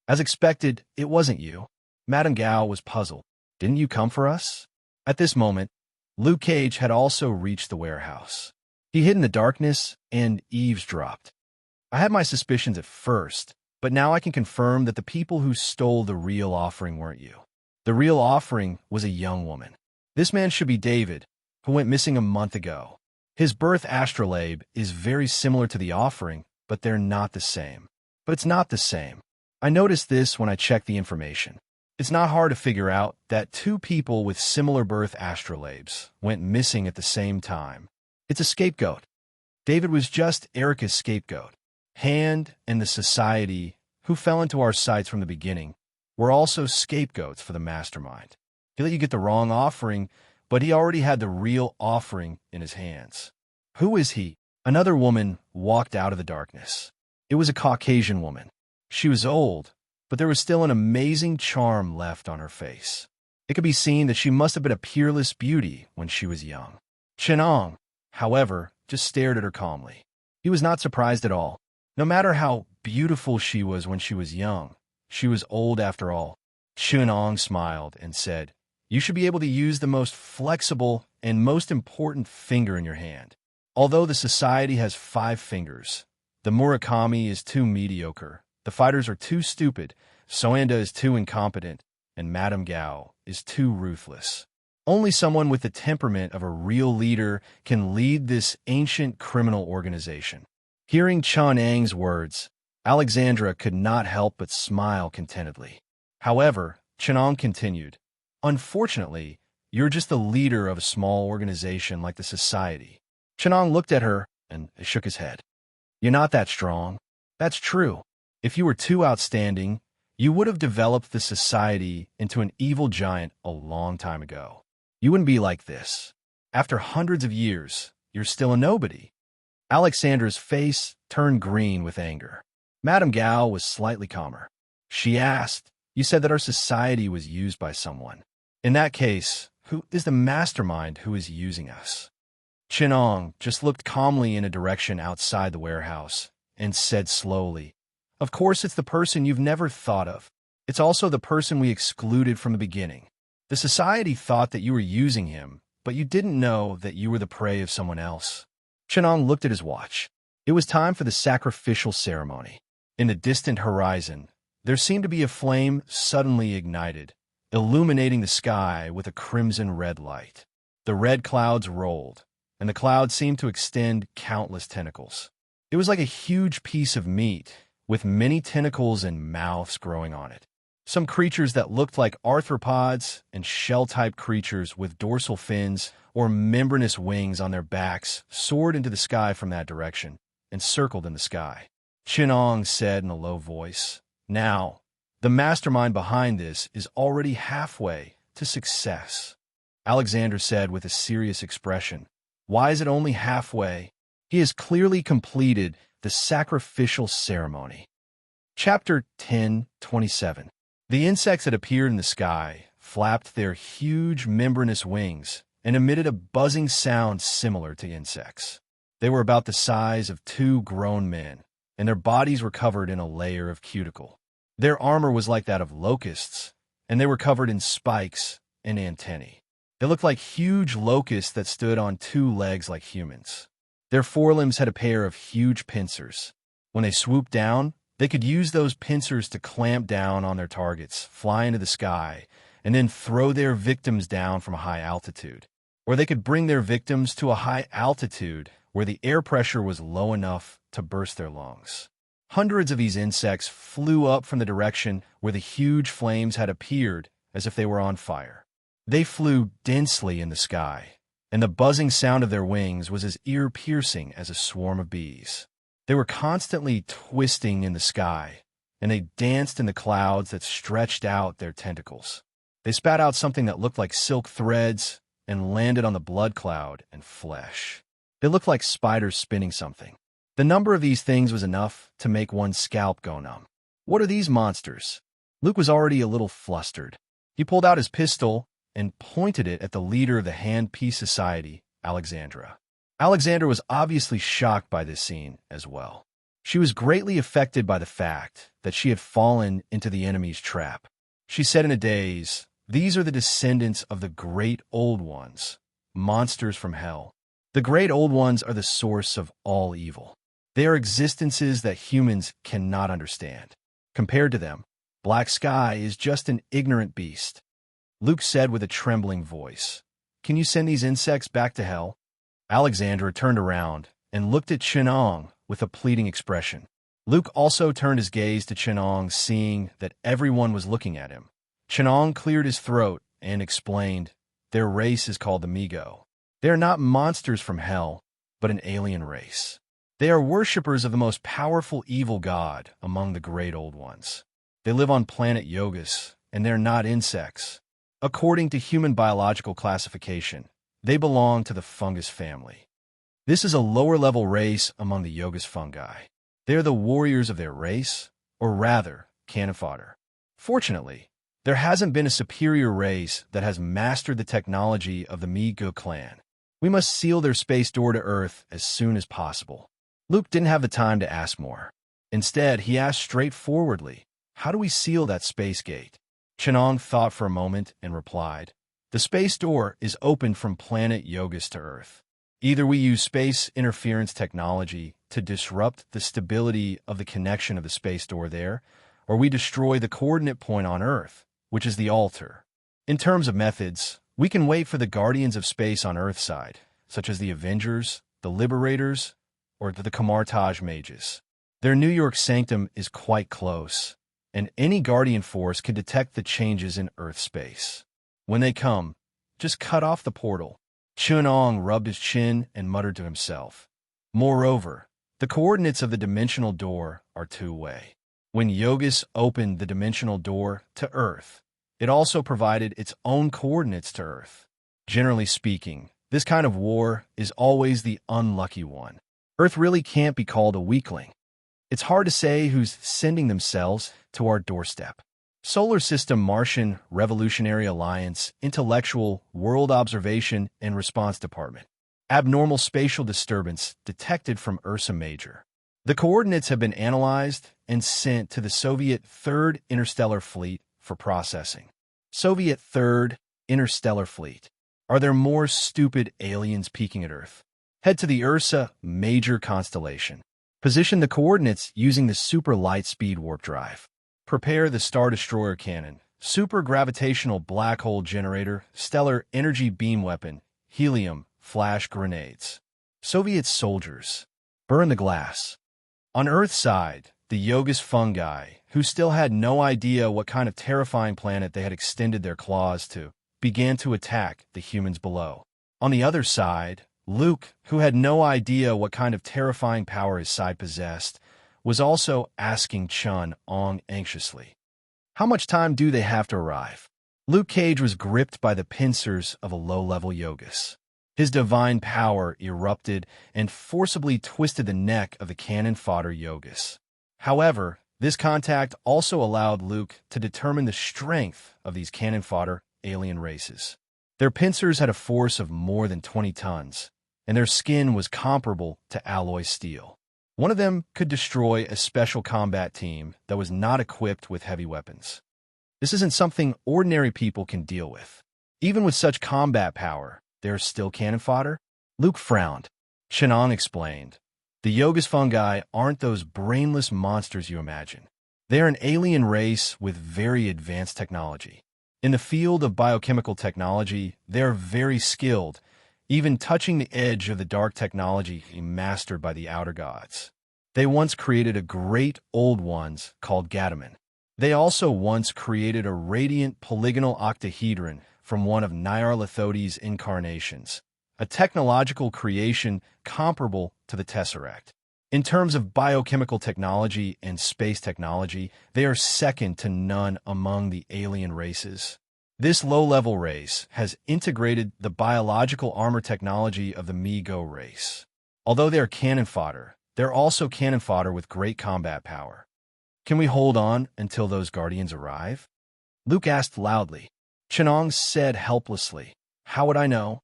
As expected, it wasn't you. Madame Gao was puzzled. Didn't you come for us? At this moment, Luke Cage had also reached the warehouse. He hid in the darkness and eavesdropped. I had my suspicions at first, but now I can confirm that the people who stole the real offering weren't you. The real offering was a young woman. This man should be David, who went missing a month ago. His birth astrolabe is very similar to the offering, but they're not the same. But it's not the same. I noticed this when I checked the information. It's not hard to figure out that two people with similar birth astrolabes went missing at the same time. It's a scapegoat. David was just Erica's scapegoat. Hand and the society, who fell into our sights from the beginning, were also scapegoats for the mastermind. He let you get the wrong offering, but he already had the real offering in his hands. Who is he? Another woman walked out of the darkness. It was a Caucasian woman. She was old, but there was still an amazing charm left on her face. It could be seen that she must have been a peerless beauty when she was young. Chenong, however, just stared at her calmly. He was not surprised at all. No matter how beautiful she was when she was young, she was old after all. Chenong smiled and said, "You should be able to use the most flexible and most important finger in your hand. Although the society has 5 fingers, the Murakami is too mediocre. The fighters are too stupid, Soanda is too incompetent, and Madame Gao is too ruthless. Only someone with the temperament of a real leader can lead this ancient criminal organization." Hearing Chonang's words, Alexandra could not help but smile contentedly. However, Chenong continued, "Unfortunately, you're just the leader of a small organization like the society." Chenong looked at her and shook his head. "You're not that strong." "That's true. If you were too outstanding, you would have developed the society into an evil giant a long time ago. You wouldn't be like this. After hundreds of years, you're still a nobody." Alexandra's face turned green with anger. Madame Gao was slightly calmer. She asked, "You said that our society was used by someone. In that case, who is the mastermind who is using us?" Chenong just looked calmly in a direction outside the warehouse and said slowly, "Of course it's the person you've never thought of. It's also the person we excluded from the beginning. The society thought that you were using him, but you didn't know that you were the prey of someone else." Chenong looked at his watch. It was time for the sacrificial ceremony. In the distant horizon, there seemed to be a flame suddenly ignited, illuminating the sky with a crimson-red light. The red clouds rolled, and the clouds seemed to extend countless tentacles. It was like a huge piece of meat, with many tentacles and mouths growing on it. Some creatures that looked like arthropods and shell-type creatures with dorsal fins or membranous wings on their backs soared into the sky from that direction and circled in the sky. Chenong said in a low voice, "Now, the mastermind behind this is already halfway to success." Alexander said with a serious expression, "Why is it only halfway? He has clearly completed the sacrificial ceremony." Chapter 10:27. The insects that appeared in the sky flapped their huge membranous wings and emitted a buzzing sound similar to insects. They were about the size of 2 grown men, and their bodies were covered in a layer of cuticle. Their armor was like that of locusts, and they were covered in spikes and antennae. They looked like huge locusts that stood on 2 legs like humans. Their forelimbs had a pair of huge pincers. When they swooped down, they could use those pincers to clamp down on their targets, fly into the sky, and then throw their victims down from a high altitude. Or they could bring their victims to a high altitude where the air pressure was low enough to burst their lungs. Hundreds of these insects flew up from the direction where the huge flames had appeared as if they were on fire. They flew densely in the sky, and the buzzing sound of their wings was as ear-piercing as a swarm of bees. They were constantly twisting in the sky, and they danced in the clouds that stretched out their tentacles. They spat out something that looked like silk threads and landed on the blood cloud and flesh. They looked like spiders spinning something. The number of these things was enough to make one's scalp go numb. "What are these monsters?" Luke was already a little flustered. He pulled out his pistol and pointed it at the leader of the Hand Peace Society, Alexandra. Alexandra was obviously shocked by this scene as well. She was greatly affected by the fact that she had fallen into the enemy's trap. She said in a daze, "These are the descendants of the great old ones, monsters from hell. The great old ones are the source of all evil. They are existences that humans cannot understand. Compared to them, Black Sky is just an ignorant beast." Luke said with a trembling voice, "Can you send these insects back to hell?" Alexandra turned around and looked at Chenong with a pleading expression. Luke also turned his gaze to Chenong, seeing that everyone was looking at him. Chenong cleared his throat and explained, "Their race is called the Migo. They are not monsters from hell, but an alien race. They are worshippers of the most powerful evil god among the great old ones. They live on planet Yogus, and they're not insects. According to human biological classification, they belong to the fungus family. This is a lower-level race among the Yogus fungi. They are the warriors of their race, or rather, cannon fodder. Fortunately, there hasn't been a superior race that has mastered the technology of the Migo clan. We must seal their space door to Earth as soon as possible." Luke didn't have the time to ask more. Instead, he asked straightforwardly, "How do we seal that space gate?" Chenong thought for a moment and replied, "The space door is open from planet Yogus to Earth. Either we use space interference technology to disrupt the stability of the connection of the space door there, or we destroy the coordinate point on Earth, which is the altar. In terms of methods, we can wait for the Guardians of Space on Earthside, such as the Avengers, the Liberators, or the Kamartaj Mages. Their New York sanctum is quite close, and any Guardian force can detect the changes in Earth space. When they come, just cut off the portal." Chunong rubbed his chin and muttered to himself. Moreover, the coordinates of the dimensional door are two-way. When Yogus opened the dimensional door to Earth, it also provided its own coordinates to Earth. Generally speaking, this kind of war is always the unlucky one. Earth really can't be called a weakling. It's hard to say who's sending themselves to our doorstep. Solar System Martian Revolutionary Alliance Intellectual World Observation and Response Department. Abnormal spatial disturbance detected from Ursa Major. The coordinates have been analyzed and sent to the Soviet 3rd Interstellar Fleet for processing. Soviet 3rd Interstellar Fleet. Are there more stupid aliens peeking at Earth? Head to the Ursa Major constellation. Position the coordinates using the super light speed warp drive. Prepare the Star Destroyer cannon, super gravitational black hole generator, stellar energy beam weapon, helium, flash grenades. Soviet soldiers. Burn the glass. On Earth's side, the Yogus fungi, who still had no idea what kind of terrifying planet they had extended their claws to, began to attack the humans below. On the other side, Luke, who had no idea what kind of terrifying power his side possessed, was also asking Chun-Ong anxiously, "How much time do they have to arrive?" Luke Cage was gripped by the pincers of a low-level Yogus. His divine power erupted and forcibly twisted the neck of the cannon fodder Yogus. However, this contact also allowed Luke to determine the strength of these cannon fodder alien races. Their pincers had a force of more than 20 tons, and their skin was comparable to alloy steel. One of them could destroy a special combat team that was not equipped with heavy weapons. This isn't something ordinary people can deal with. Even with such combat power, there's still cannon fodder? Luke frowned. Chenong explained, "The Yogus fungi aren't those brainless monsters you imagine. They're an alien race with very advanced technology. In the field of biochemical technology, they're very skilled, even touching the edge of the dark technology mastered by the outer gods. They once created a great old ones called Gadaman. They also once created a radiant polygonal octahedron from one of Nyarlathot's incarnations, a technological creation comparable to the Tesseract. In terms of biochemical technology and space technology, they are second to none among the alien races. This low-level race has integrated the biological armor technology of the Migo race. Although they are cannon fodder, they're also cannon fodder with great combat power. Can we hold on until those guardians arrive?" Luke asked loudly. Chenong said helplessly, "How would I know?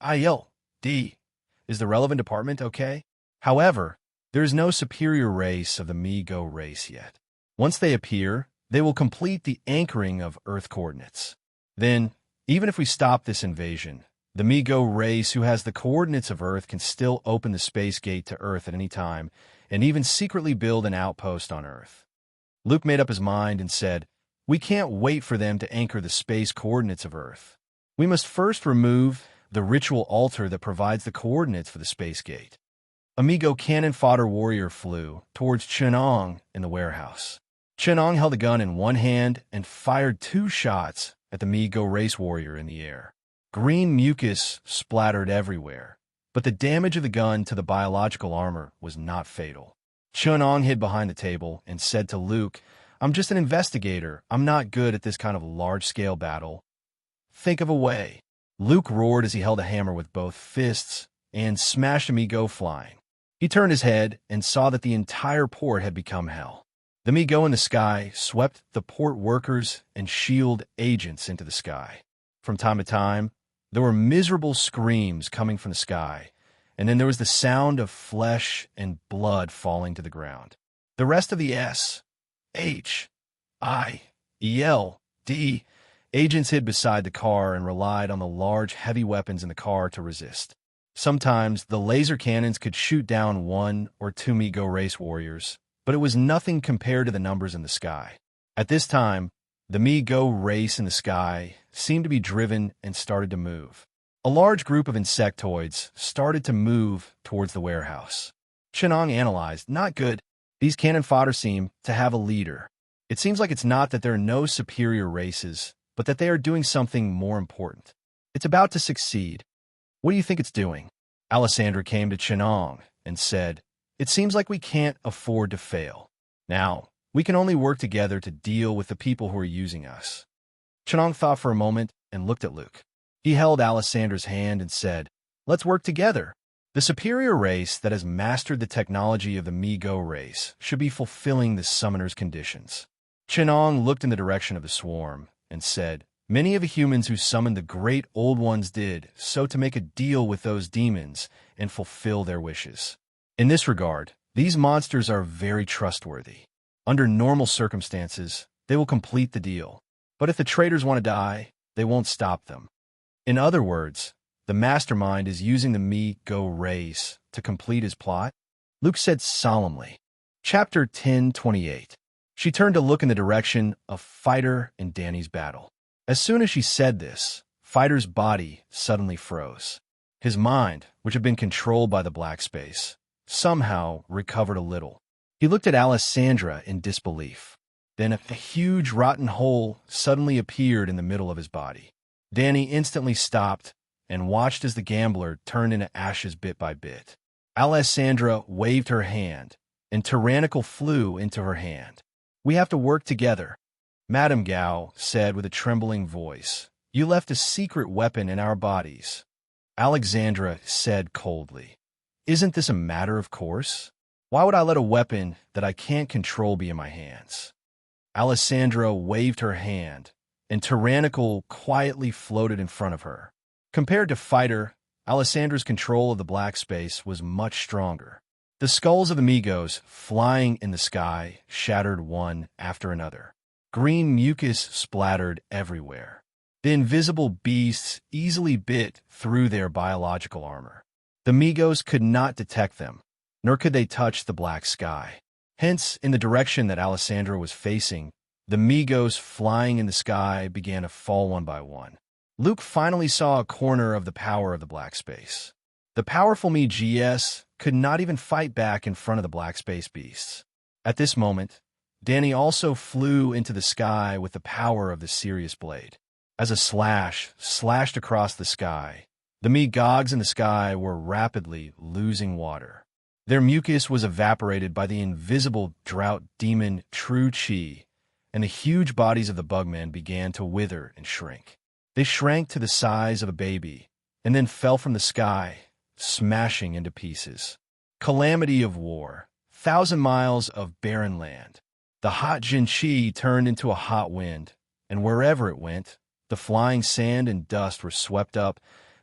IL, D. Is the relevant department okay? However, there is no superior race of the Mi-Go race yet. Once they appear, they will complete the anchoring of Earth coordinates. Then, even if we stop this invasion, the Mi-Go race who has the coordinates of Earth can still open the space gate to Earth at any time and even secretly build an outpost on Earth. Luke made up his mind and said, "We can't wait for them to anchor the space coordinates of Earth. We must first remove the ritual altar that provides the coordinates for the space gate." A Mi-Go cannon fodder warrior flew towards Chenong in the warehouse. Chenong held a gun in one hand and fired 2 shots at the Mi-Go race warrior in the air. Green mucus splattered everywhere, but the damage of the gun to the biological armor was not fatal. Chenong hid behind the table and said to Luke, "I'm just an investigator. I'm not good at this kind of large-scale battle. Think of a way." Luke roared as he held a hammer with both fists and smashed a Mi-Go flying. He turned his head and saw that the entire port had become hell. The Mi-Go in the sky swept the port workers and shield agents into the sky. From time to time, there were miserable screams coming from the sky, and then there was the sound of flesh and blood falling to the ground. The rest of the S, H, I, E, L, D agents hid beside the car and relied on the large, heavy weapons in the car to resist. Sometimes the laser cannons could shoot down 1 or 2 Mi-Go race warriors, but it was nothing compared to the numbers in the sky. At this time, the Mi-Go race in the sky seemed to be driven and started to move. A large group of insectoids started to move towards the warehouse. Chenong analyzed, "Not good. These cannon fodder seem to have a leader. It seems like it's not that there are no superior races, but that they are doing something more important. It's about to succeed. What do you think it's doing?" Alessandra came to Chenong and said, "It seems like we can't afford to fail. Now, we can only work together to deal with the people who are using us." Chenong thought for a moment and looked at Luke. He held Alessandra's hand and said, "Let's work together. The superior race that has mastered the technology of the Mi-Go race should be fulfilling the summoner's conditions." Chenong looked in the direction of the swarm and said, "Many of the humans who summoned the great old ones did so to make a deal with those demons and fulfill their wishes. In this regard, these monsters are very trustworthy. Under normal circumstances, they will complete the deal. But if the traitors want to die, they won't stop them. In other words, the mastermind is using the Mi-Go race to complete his plot," Luke said solemnly. Chapter 10:28. She turned to look in the direction of Fighter and Danny's battle. As soon as she said this, Fighter's body suddenly froze. His mind, which had been controlled by the black space, somehow recovered a little. He looked at Alessandra in disbelief. Then a huge rotten hole suddenly appeared in the middle of his body. Danny instantly stopped and watched as the gambler turned into ashes bit by bit. Alessandra waved her hand, and Tyrannical flew into her hand. "We have to work together," Madame Gao said with a trembling voice. "You left a secret weapon in our bodies." Alexandra said coldly, "Isn't this a matter of course? Why would I let a weapon that I can't control be in my hands?" Alessandra waved her hand, and Tyrannical quietly floated in front of her. Compared to Fighter, Alessandra's control of the black space was much stronger. The skulls of the Mi-Gos flying in the sky shattered one after another. Green mucus splattered everywhere. The invisible beasts easily bit through their biological armor. The Mi-Gos could not detect them, nor could they touch the black sky. Hence, in the direction that Alessandra was facing, the Mi-Gos flying in the sky began to fall one by one. Luke finally saw a corner of the power of the black space. The powerful Mi-GS could not even fight back in front of the black space beasts. At this moment, Danny also flew into the sky with the power of the Sirius blade. As a slash slashed across the sky, the Mi-Gogs in the sky were rapidly losing water. Their mucus was evaporated by the invisible drought demon True Chi, and the huge bodies of the bugmen began to wither and shrink. They shrank to the size of a baby, and then fell from the sky, smashing into pieces. Calamity of war, 1,000 miles of barren land. The hot Jinchi turned into a hot wind, and wherever it went, the flying sand and dust were swept up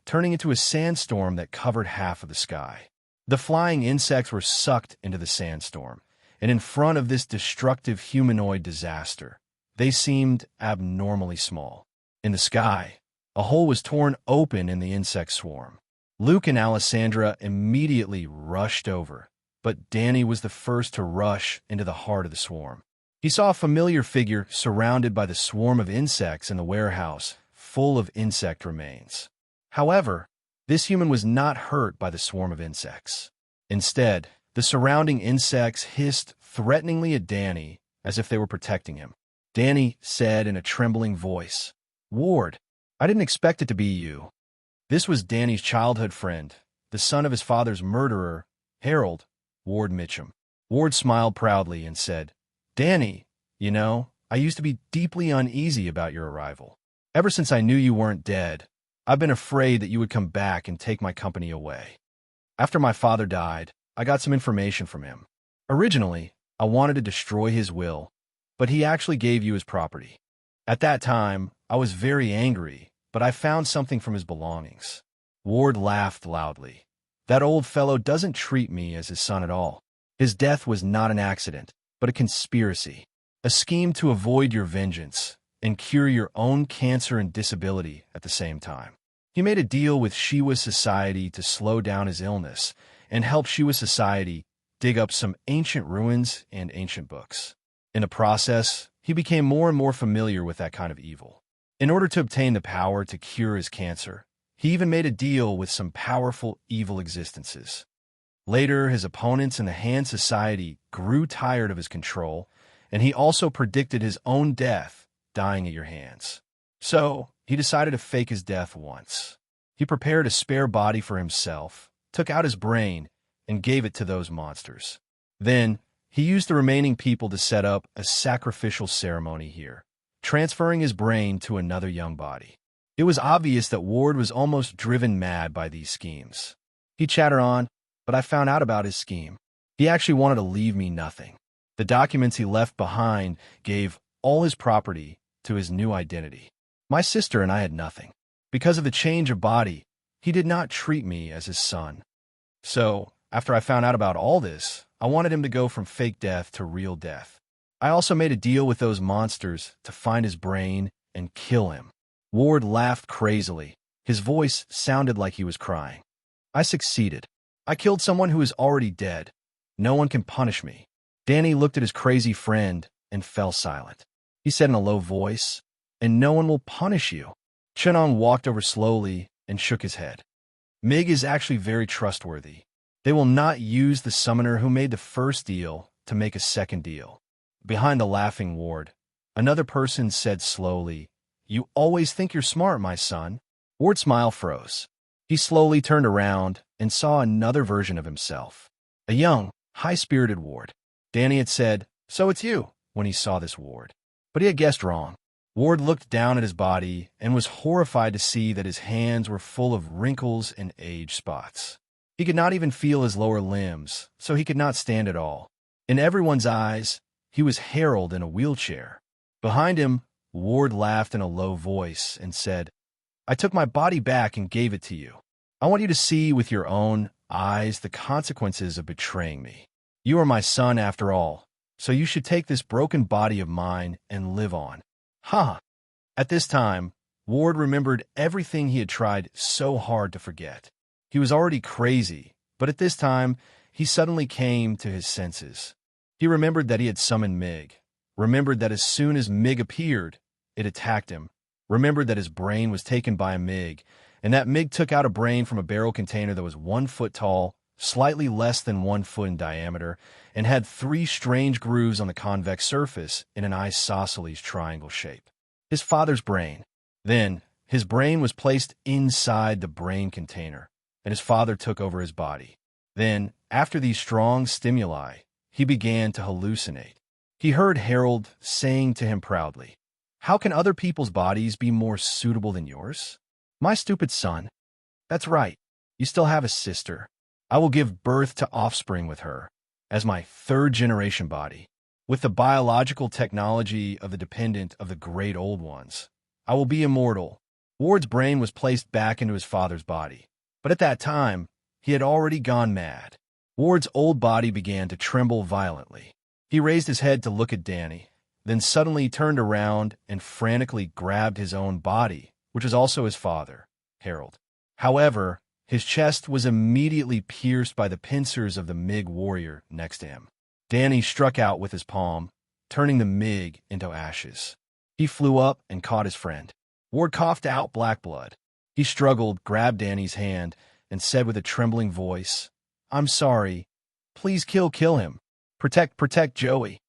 turning into a sandstorm that covered half of the sky. The flying insects were sucked into the sandstorm, and in front of this destructive humanoid disaster, they seemed abnormally small. In the sky, a hole was torn open in the insect swarm. Luke and Alessandra immediately rushed over, but Danny was the first to rush into the heart of the swarm. He saw a familiar figure surrounded by the swarm of insects in the warehouse, full of insect remains. However, this human was not hurt by the swarm of insects. Instead, the surrounding insects hissed threateningly at Danny as if they were protecting him. Danny said in a trembling voice, "Ward, I didn't expect it to be you." This was Danny's childhood friend, the son of his father's murderer, Harold, Ward Mitchum. Ward smiled proudly and said, "Danny, you know, I used to be deeply uneasy about your arrival. Ever since I knew you weren't dead, I've been afraid that you would come back and take my company away. After my father died, I got some information from him. Originally, I wanted to destroy his will, but he actually gave you his property. At that time, I was very angry, but I found something from his belongings." Ward laughed loudly. "That old fellow doesn't treat me as his son at all. His death was not an accident, but a conspiracy, a scheme to avoid your vengeance and cure your own cancer and disability at the same time. He made a deal with Shiwa Society to slow down his illness and help Shiwa Society dig up some ancient ruins and ancient books. In the process, he became more and more familiar with that kind of evil. In order to obtain the power to cure his cancer, he even made a deal with some powerful evil existences. Later, his opponents in the Hand Society grew tired of his control, and he also predicted his own death, dying at your hands. So, he decided to fake his death once. He prepared a spare body for himself, took out his brain, and gave it to those monsters. Then, he used the remaining people to set up a sacrificial ceremony here, transferring his brain to another young body. It was obvious that Ward was almost driven mad by these schemes. He chattered on, "But I found out about his scheme. He actually wanted to leave me nothing. The documents he left behind gave all his property to his new identity. My sister and I had nothing. Because of the change of body, he did not treat me as his son. So, after I found out about all this, I wanted him to go from fake death to real death. I also made a deal with those monsters to find his brain and kill him." Ward laughed crazily. His voice sounded like he was crying. "I succeeded. I killed someone who is already dead. No one can punish me." Danny looked at his crazy friend and fell silent. He said in a low voice, "And no one will punish you." Chenon walked over slowly and shook his head. "Mig is actually very trustworthy. They will not use the summoner who made the first deal to make a second deal." Behind the laughing Ward, another person said slowly, "You always think you're smart, my son." Ward's smile froze. He slowly turned around and saw another version of himself, a young, high-spirited Ward. Danny had said, "So it's you," when he saw this Ward. But he had guessed wrong. Ward looked down at his body and was horrified to see that his hands were full of wrinkles and age spots. He could not even feel his lower limbs, so he could not stand at all. In everyone's eyes, he was Harold in a wheelchair. Behind him, Ward laughed in a low voice and said, "I took my body back and gave it to you. I want you to see with your own eyes the consequences of betraying me. You are my son after all, so you should take this broken body of mine and live on." Ha! At this time, Ward remembered everything he had tried so hard to forget. He was already crazy, but at this time, he suddenly came to his senses. He remembered that he had summoned Mig, remembered that as soon as Mig appeared, it attacked him, remembered that his brain was taken by a Mig, and that Mig took out a brain from a barrel container that was 1 foot tall, slightly less than 1 foot in diameter, and had 3 strange grooves on the convex surface in an isosceles triangle shape. His father's brain. Then, his brain was placed inside the brain container, and his father took over his body. Then, after these strong stimuli, he began to hallucinate. He heard Harold saying to him proudly, "How can other people's bodies be more suitable than yours? My stupid son. That's right, you still have a sister. I will give birth to offspring with her, as my 3rd-generation body. With the biological technology of the dependent of the great old ones, I will be immortal. Ward's brain was placed back into his father's body, but at that time, he had already gone mad. Ward's old body began to tremble violently. He raised his head to look at Danny, then suddenly turned around and frantically grabbed his own body, which was also his father, Harold. However, his chest was immediately pierced by the pincers of the Mig warrior next to him. Danny struck out with his palm, turning the Mig into ashes. He flew up and caught his friend. Ward coughed out black blood. He struggled, grabbed Danny's hand, and said with a trembling voice, "I'm sorry. Please kill him. Protect Joey."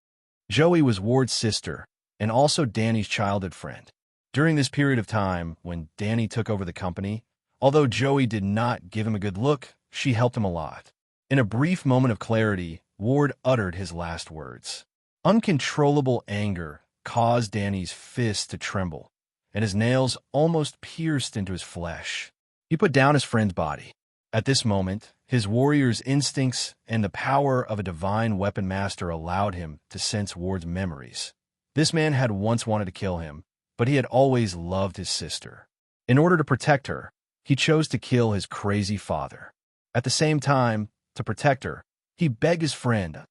Joey was Ward's sister, and also Danny's childhood friend. During this period of time, when Danny took over the company, although Joey did not give him a good look, she helped him a lot. In a brief moment of clarity, Ward uttered his last words. Uncontrollable anger caused Danny's fists to tremble, and his nails almost pierced into his flesh. He put down his friend's body. At this moment, his warrior's instincts and the power of a divine weapon master allowed him to sense Ward's memories. This man had once wanted to kill him, but he had always loved his sister. In order to protect her, he chose to kill his crazy father. At the same time, to protect her, he begged his friend.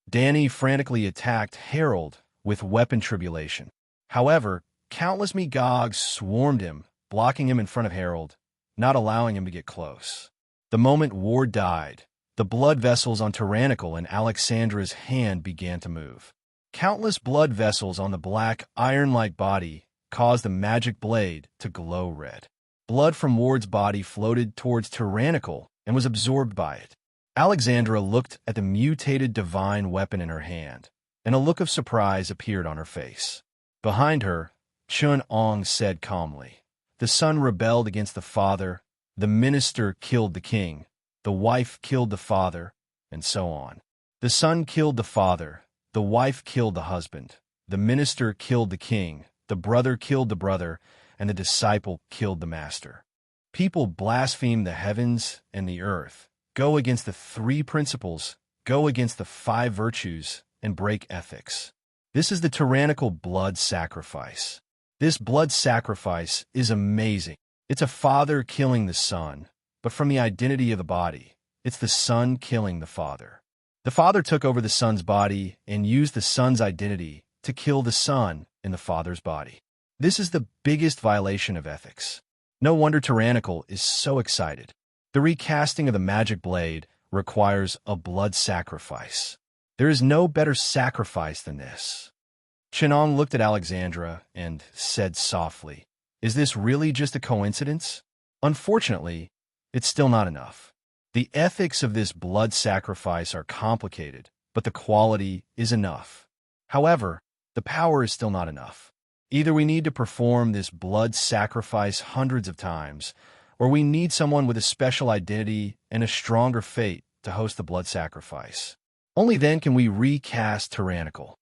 Danny frantically attacked Harold with weapon tribulation. However, countless Megogs swarmed him, blocking him in front of Harold, not allowing him to get close. The moment Ward died, the blood vessels on Tyrannical and Alexandra's hand began to move. Countless blood vessels on the black, iron-like body caused the magic blade to glow red. Blood from Ward's body floated towards Tyrannical and was absorbed by it. Alexandra looked at the mutated divine weapon in her hand, and a look of surprise appeared on her face. Behind her, Chun-Ong said calmly, "The son rebelled against the father, the minister killed the king, the wife killed the father, and so on. The son killed the father, the wife killed the husband, the minister killed the king, the brother killed the brother, and the disciple killed the master. People blaspheme the heavens and the earth, go against the three principles, go against the five virtues, and break ethics. This is the tyrannical blood sacrifice. This blood sacrifice is amazing. It's a father killing the son, but from the identity of the body, it's the son killing the father. The father took over the son's body and used the son's identity to kill the son in the father's body. This is the biggest violation of ethics. No wonder Tyrannical is so excited. The recasting of the magic blade requires a blood sacrifice. There is no better sacrifice than this. Chenong looked at Alexandra and said softly, "Is this really just a coincidence? Unfortunately, it's still not enough. The ethics of this blood sacrifice are complicated, but the quality is enough. However, the power is still not enough. Either we need to perform this blood sacrifice hundreds of times, or we need someone with a special identity and a stronger fate to host the blood sacrifice. Only then can we recast Tyrannical.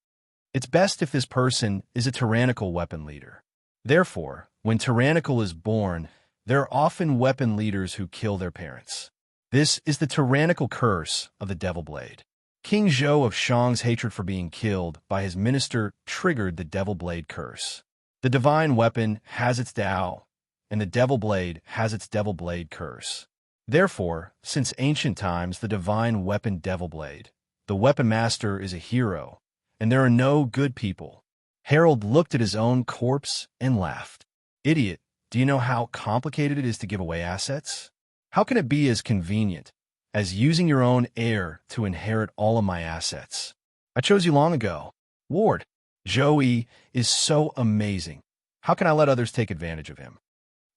It's best if this person is a tyrannical weapon leader. Therefore, when Tyrannical is born, there are often weapon leaders who kill their parents. This is the tyrannical curse of the Devil Blade. King Zhou of Shang's hatred for being killed by his minister triggered the Devil Blade curse. The divine weapon has its Tao, and the Devil Blade has its Devil Blade curse. Therefore, since ancient times, the divine weapon Devil Blade, the weapon master is a hero, and there are no good people. Harold looked at his own corpse and laughed. Idiot, do you know how complicated it is to give away assets? How can it be as convenient as using your own heir to inherit all of my assets? I chose you long ago. Ward, Joey is so amazing. How can I let others take advantage of him?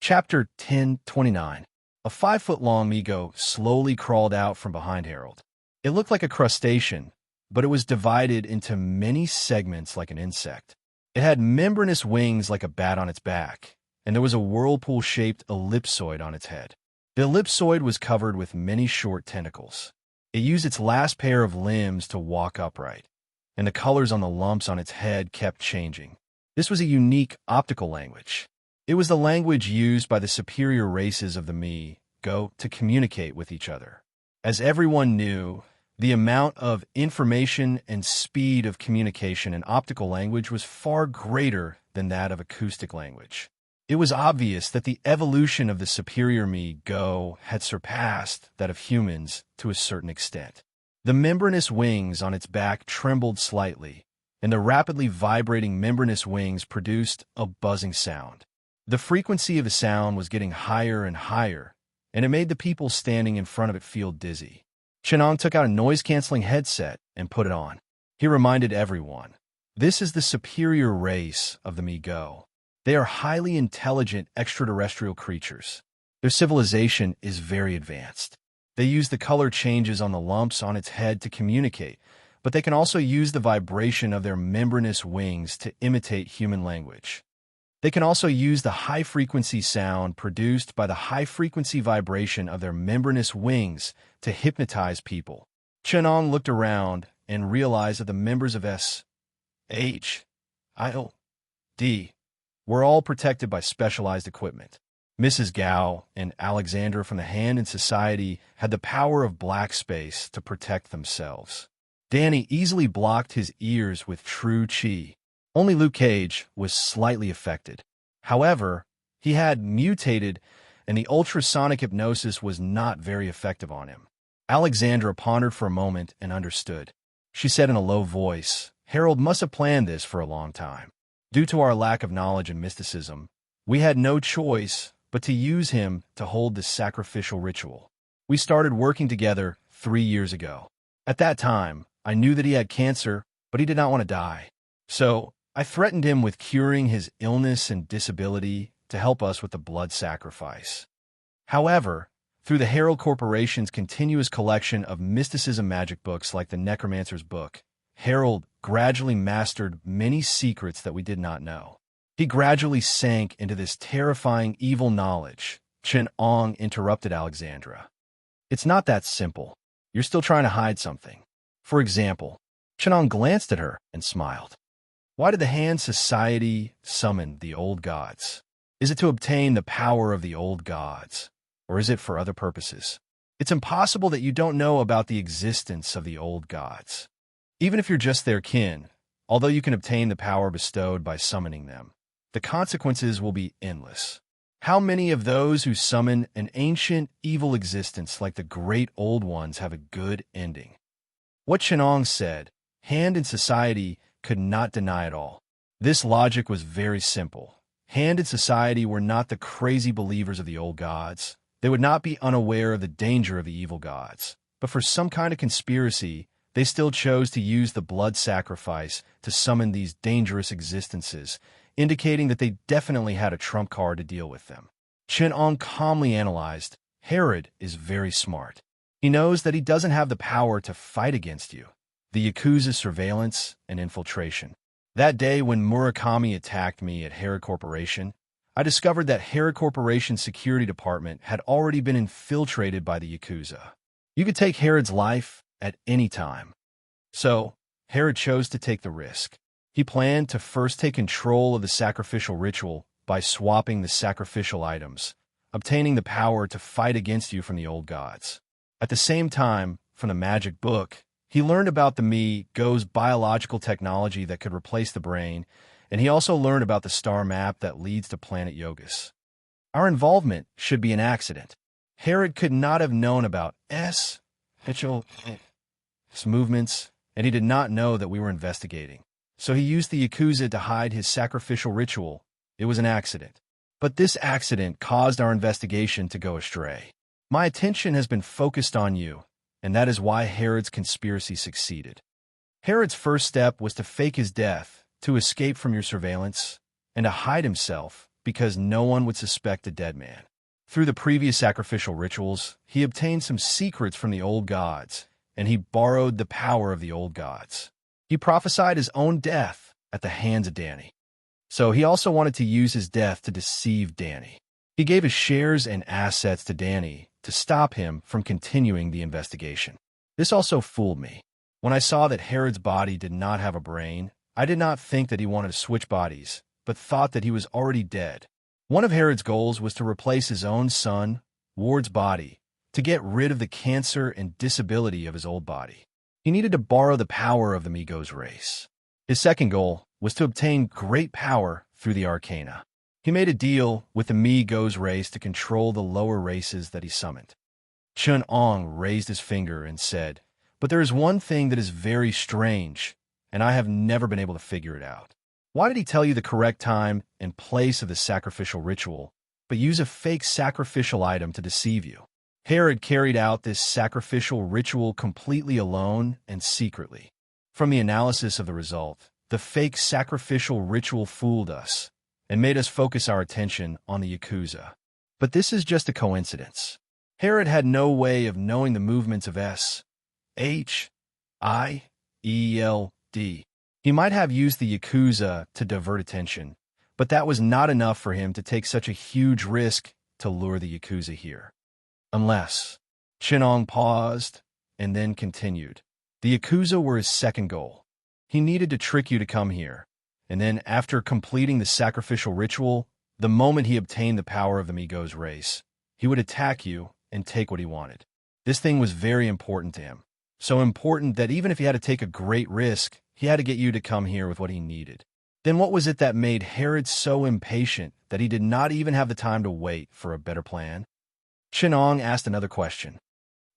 Chapter 1029. A 5-foot-long Migo slowly crawled out from behind Harold. It looked like a crustacean, but it was divided into many segments like an insect. It had membranous wings like a bat on its back, and there was a whirlpool-shaped ellipsoid on its head. The ellipsoid was covered with many short tentacles. It used its last pair of limbs to walk upright, and the colors on the lumps on its head kept changing. This was a unique optical language. It was the language used by the superior races of the Mi-Go to communicate with each other. As everyone knew, the amount of information and speed of communication in optical language was far greater than that of acoustic language. It was obvious that the evolution of the superior me go had surpassed that of humans to a certain extent. The membranous wings on its back trembled slightly, and the rapidly vibrating membranous wings produced a buzzing sound. The frequency of the sound was getting higher and higher, and it made the people standing in front of it feel dizzy. Chenong took out a noise-canceling headset and put it on. He reminded everyone, "This is the superior race of the Mi-Go. They are highly intelligent extraterrestrial creatures. Their civilization is very advanced. They use the color changes on the lumps on its head to communicate, but they can also use the vibration of their membranous wings to imitate human language. They can also use the high-frequency sound produced by the high-frequency vibration of their membranous wings to hypnotize people." Chenong looked around and realized that the members of S.H.I.O.D. were all protected by specialized equipment. Mrs. Gao and Alexandra from the Hand in Society had the power of black space to protect themselves. Danny easily blocked his ears with true chi. Only Luke Cage was slightly affected. However, he had mutated, and the ultrasonic hypnosis was not very effective on him. Alexandra pondered for a moment and understood. She said in a low voice, "Harold must have planned this for a long time. Due to our lack of knowledge and mysticism, we had no choice but to use him to hold this sacrificial ritual. We started working together 3 years ago. At that time, I knew that he had cancer, but he did not want to die. So I threatened him with curing his illness and disability to help us with the blood sacrifice. However, through the Herald Corporation's continuous collection of mysticism magic books like the Necromancer's Book, Harold gradually mastered many secrets that we did not know. He gradually sank into this terrifying evil knowledge." Chenong interrupted Alexandra. "It's not that simple. You're still trying to hide something. For example," Chenong glanced at her and smiled. "Why did the Hand Society summon the old gods? Is it to obtain the power of the old gods, or is it for other purposes? It's impossible that you don't know about the existence of the old gods. Even if you're just their kin, although you can obtain the power bestowed by summoning them, the consequences will be endless. How many of those who summon an ancient, evil existence like the great old ones have a good ending?" What Chenong said, Hand in Society could not deny at all. This logic was very simple. Hand in Society were not the crazy believers of the old gods. They would not be unaware of the danger of the evil gods. But for some kind of conspiracy, they still chose to use the blood sacrifice to summon these dangerous existences, indicating that they definitely had a trump card to deal with them. Chenong calmly analyzed, "Herod is very smart. He knows that he doesn't have the power to fight against you. The Yakuza's surveillance and infiltration. That day when Murakami attacked me at Herod Corporation, I discovered that Herod Corporation's security department had already been infiltrated by the Yakuza. You could take Herod's life at any time. So, Herod chose to take the risk. He planned to first take control of the sacrificial ritual by swapping the sacrificial items, obtaining the power to fight against you from the old gods. At the same time, from the magic book, he learned about the Mi-Go's biological technology that could replace the brain, and he also learned about the star map that leads to planet Yogus. Our involvement should be an accident. Herod could not have known about Mitchell's movements, and he did not know that we were investigating. So he used the Yakuza to hide his sacrificial ritual. It was an accident. But this accident caused our investigation to go astray. My attention has been focused on you, and that is why Herod's conspiracy succeeded. Herod's first step was to fake his death, to escape from your surveillance, and to hide himself because no one would suspect a dead man. Through the previous sacrificial rituals, he obtained some secrets from the old gods, and he borrowed the power of the old gods. He prophesied his own death at the hands of Danny. So he also wanted to use his death to deceive Danny. He gave his shares and assets to Danny to stop him from continuing the investigation. This also fooled me. When I saw that Herod's body did not have a brain, I did not think that he wanted to switch bodies, but thought that he was already dead. One of Herod's goals was to replace his own son, Ward's body, to get rid of the cancer and disability of his old body. He needed to borrow the power of the Mi-Go's race. His second goal was to obtain great power through the arcana. He made a deal with the Mi-Go's race to control the lower races that he summoned. Chun-Ong raised his finger and said, "But there is one thing that is very strange, and I have never been able to figure it out. Why did he tell you the correct time and place of the sacrificial ritual, but use a fake sacrificial item to deceive you?" Herod carried out this sacrificial ritual completely alone and secretly. From the analysis of the result, the fake sacrificial ritual fooled us and made us focus our attention on the Yakuza. But this is just a coincidence. Herod had no way of knowing the movements of S-H-I-E-L-D. He might have used the Yakuza to divert attention, but that was not enough for him to take such a huge risk to lure the Yakuza here. Unless... Chun-Ong paused and then continued. The Yakuza were his second goal. He needed to trick you to come here, and then after completing the sacrificial ritual, the moment he obtained the power of the Mi-Go's race, he would attack you and take what he wanted. This thing was very important to him. So important that even if he had to take a great risk, he had to get you to come here with what he needed. Then what was it that made Herod so impatient that he did not even have the time to wait for a better plan? Chun-Ong asked another question.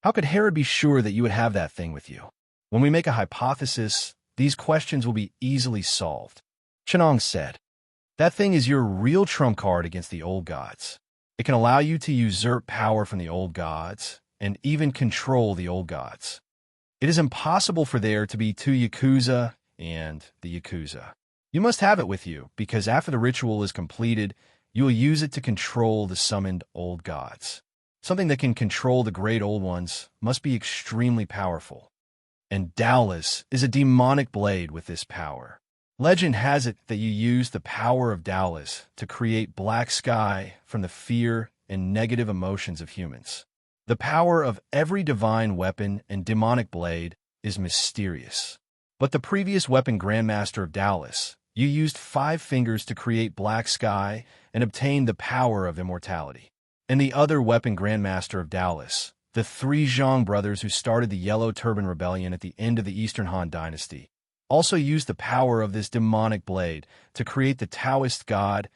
How could Herod be sure that you would have that thing with you? When we make a hypothesis, these questions will be easily solved. Chun-Ong said, "That thing is your real trump card against the old gods. It can allow you to usurp power from the old gods and even control the old gods. It is impossible for there to be two Yakuza and the Yakuza. You must have it with you because after the ritual is completed, you will use it to control the summoned old gods. Something that can control the great old ones must be extremely powerful. And Dallas is a demonic blade with this power. Legend has it that you use the power of Dallas to create black sky from the fear and negative emotions of humans. The power of every divine weapon and demonic blade is mysterious. But the previous weapon Grandmaster of Dallas, you used 5 fingers to create black sky and obtain the power of immortality. And the other weapon Grandmaster of Dallas, the 3 Zhang brothers who started the Yellow Turban Rebellion at the end of the Eastern Han Dynasty, also used the power of this demonic blade to create the Taoist god,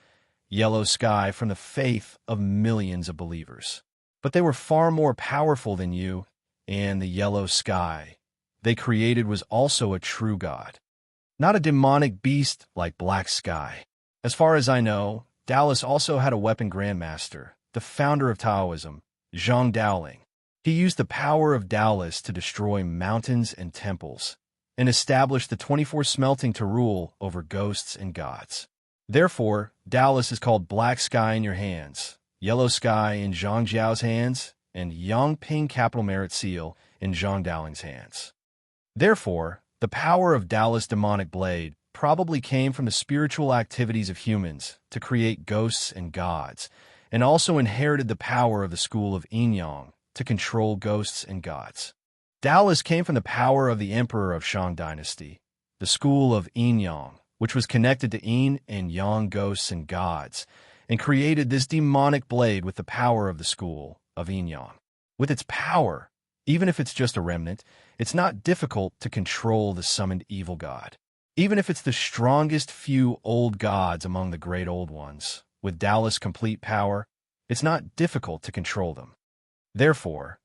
Yellow Sky, from the faith of millions of believers. But they were far more powerful than you, and the Yellow Sky they created was also a true god, not a demonic beast like Black Sky. As far as I know, Dallas also had a weapon Grandmaster, the founder of Taoism, Zhang Daoling. He used the power of Dallas to destroy mountains and temples, and established the 24 smelting to rule over ghosts and gods. Therefore, Dallas is called Black Sky in your hands, Yellow Sky in Zhang Jiao's hands, and Yangping Capital Merit Seal in Zhang Daoling's hands. Therefore, the power of Dallas' demonic blade probably came from the spiritual activities of humans to create ghosts and gods, and also inherited the power of the school of Yin-Yang to control ghosts and gods. Dallas came from the power of the emperor of Shang Dynasty, the school of Yin-Yang, which was connected to Yin and Yang ghosts and gods, and created this demonic blade with the power of the school of Yin-Yang. With its power, even if it's just a remnant, it's not difficult to control the summoned evil god. Even if it's the strongest few old gods among the great old ones, with Dallas' complete power, it's not difficult to control them. Therefore,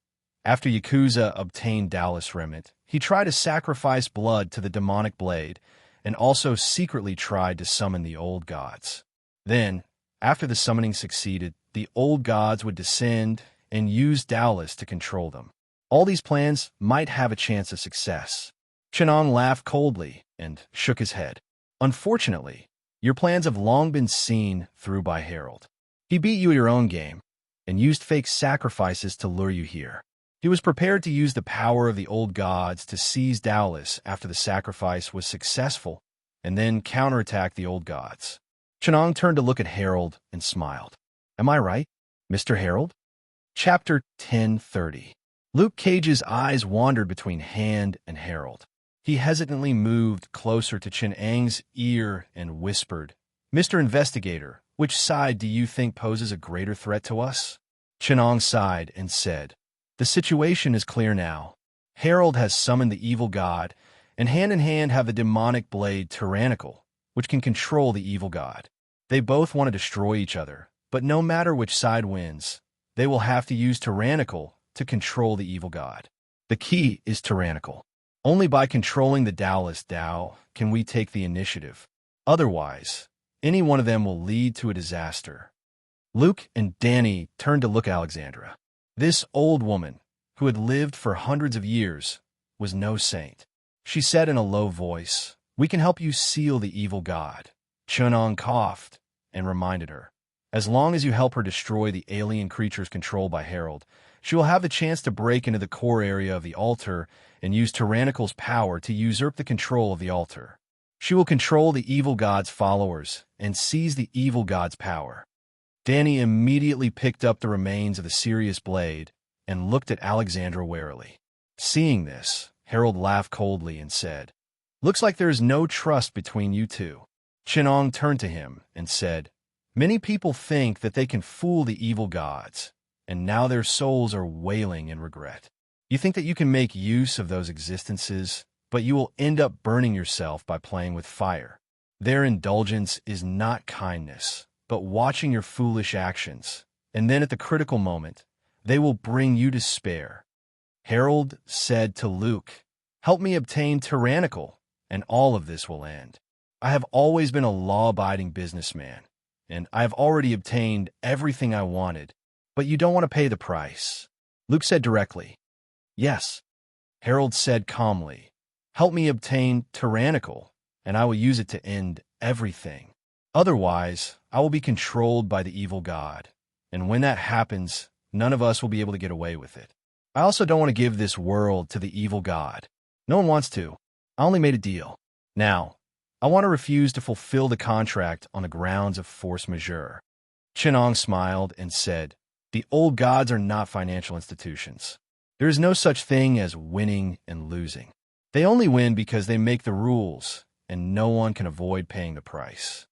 after Yakuza obtained Dallas' remnant, he tried to sacrifice blood to the demonic blade and also secretly tried to summon the old gods. Then, after the summoning succeeded, the old gods would descend and use Dallas to control them. All these plans might have a chance of success. Chun-Ong laughed coldly and shook his head. Unfortunately, your plans have long been seen through by Harold. He beat you at your own game and used fake sacrifices to lure you here. He was prepared to use the power of the old gods to seize Dallas after the sacrifice was successful and then counterattack the old gods. Chun-Ong turned to look at Harold and smiled. Am I right, Mr. Harold? Chapter 1030. Luke Cage's eyes wandered between Hand and Harold. He hesitantly moved closer to Chun-Ang's ear and whispered, Mr. Investigator, which side do you think poses a greater threat to us? Chun-Ong sighed and said, The situation is clear now. Harold has summoned the evil god, and Hand in Hand have the demonic blade Tyrannical, which can control the evil god. They both want to destroy each other, but no matter which side wins, they will have to use tyrannical to control the evil god. The key is tyrannical. Only by controlling the Taoist Tao can we take the initiative. Otherwise, any one of them will lead to a disaster. Luke and Danny turned to look at Alexandra. This old woman, who had lived for hundreds of years, was no saint. She said in a low voice, "We can help you seal the evil god." Chunong coughed and reminded her, "As long as you help her destroy the alien creatures controlled by Harold, she will have the chance to break into the core area of the altar and use Tyrannical's power to usurp the control of the altar. She will control the evil god's followers and seize the evil god's power." Danny immediately picked up the remains of the Sirius blade and looked at Alexandra warily. Seeing this, Harold laughed coldly and said, "Looks like there is no trust between you two." Chinong turned to him and said, "Many people think that they can fool the evil gods, and now their souls are wailing in regret. You think that you can make use of those existences, but you will end up burning yourself by playing with fire. Their indulgence is not kindness, but watching your foolish actions, and then at the critical moment, they will bring you despair." Harold said to Luke, "Help me obtain tyrannical, and all of this will end. I have always been a law-abiding businessman, and I have already obtained everything I wanted, but you don't want to pay the price." Luke said directly, "Yes." Harold said calmly, "Help me obtain tyrannical, and I will use it to end everything. Otherwise, I will be controlled by the evil god, and when that happens, none of us will be able to get away with it. I also don't want to give this world to the evil god. No one wants to. I only made a deal. Now, I want to refuse to fulfill the contract on the grounds of force majeure." Chinong smiled and said, "The old gods are not financial institutions. There is no such thing as winning and losing. They only win because they make the rules, and no one can avoid paying the price."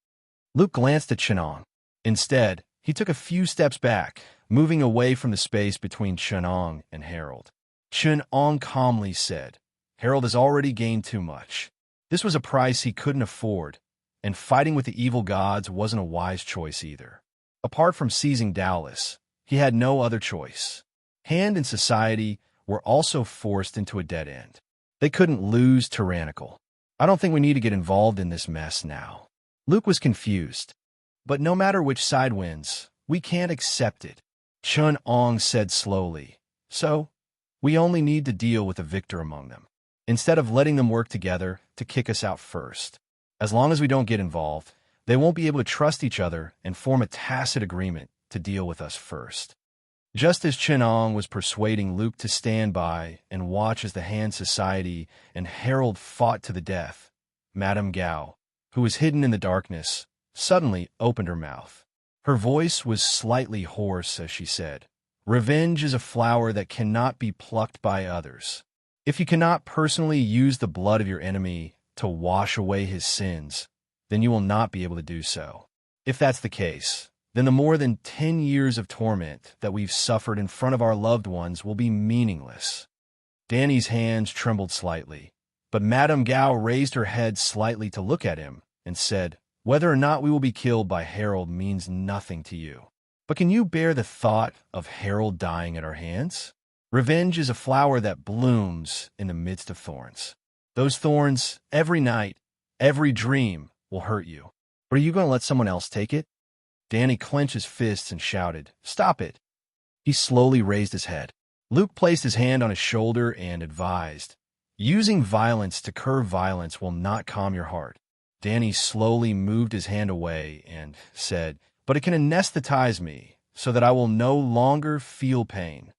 Luke glanced at Chinong. Instead, he took a few steps back, moving away from the space between Chinong and Harold. Chinong calmly said, "Harold has already gained too much. This was a price he couldn't afford, and fighting with the evil gods wasn't a wise choice either. Apart from seizing Dallas, he had no other choice. Hand and society were also forced into a dead end. They couldn't lose tyrannical. I don't think we need to get involved in this mess now." Luke was confused. "But no matter which side wins, we can't accept it," Chun Ong said slowly. "So, we only need to deal with the victor among them, instead of letting them work together to kick us out first. As long as we don't get involved, they won't be able to trust each other and form a tacit agreement to deal with us first." Just as Chinong was persuading Luke to stand by and watch as the Han Society and Harold fought to the death, Madame Gao, who was hidden in the darkness, suddenly opened her mouth. Her voice was slightly hoarse as she said, "Revenge is a flower that cannot be plucked by others. If you cannot personally use the blood of your enemy to wash away his sins, then you will not be able to do so. If that's the case, then the more than 10 years of torment that we've suffered in front of our loved ones will be meaningless." Danny's hands trembled slightly, but Madame Gao raised her head slightly to look at him and said, "Whether or not we will be killed by Harold means nothing to you. But can you bear the thought of Harold dying at our hands? Revenge is a flower that blooms in the midst of thorns. Those thorns, every night, every dream, will hurt you. But are you going to let someone else take it?" Danny clenched his fists and shouted, "Stop it!" He slowly raised his head. Luke placed his hand on his shoulder and advised, "Using violence to curb violence will not calm your heart." Danny slowly moved his hand away and said, "But it can anesthetize me so that I will no longer feel pain."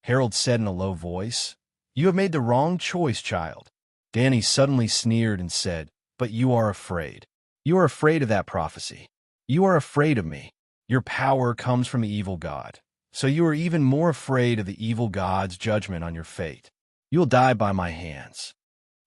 Harold said in a low voice, "You have made the wrong choice, child." Danny suddenly sneered and said, "But you are afraid. You are afraid of that prophecy. You are afraid of me. Your power comes from the evil god, so you are even more afraid of the evil god's judgment on your fate. You will die by my hands."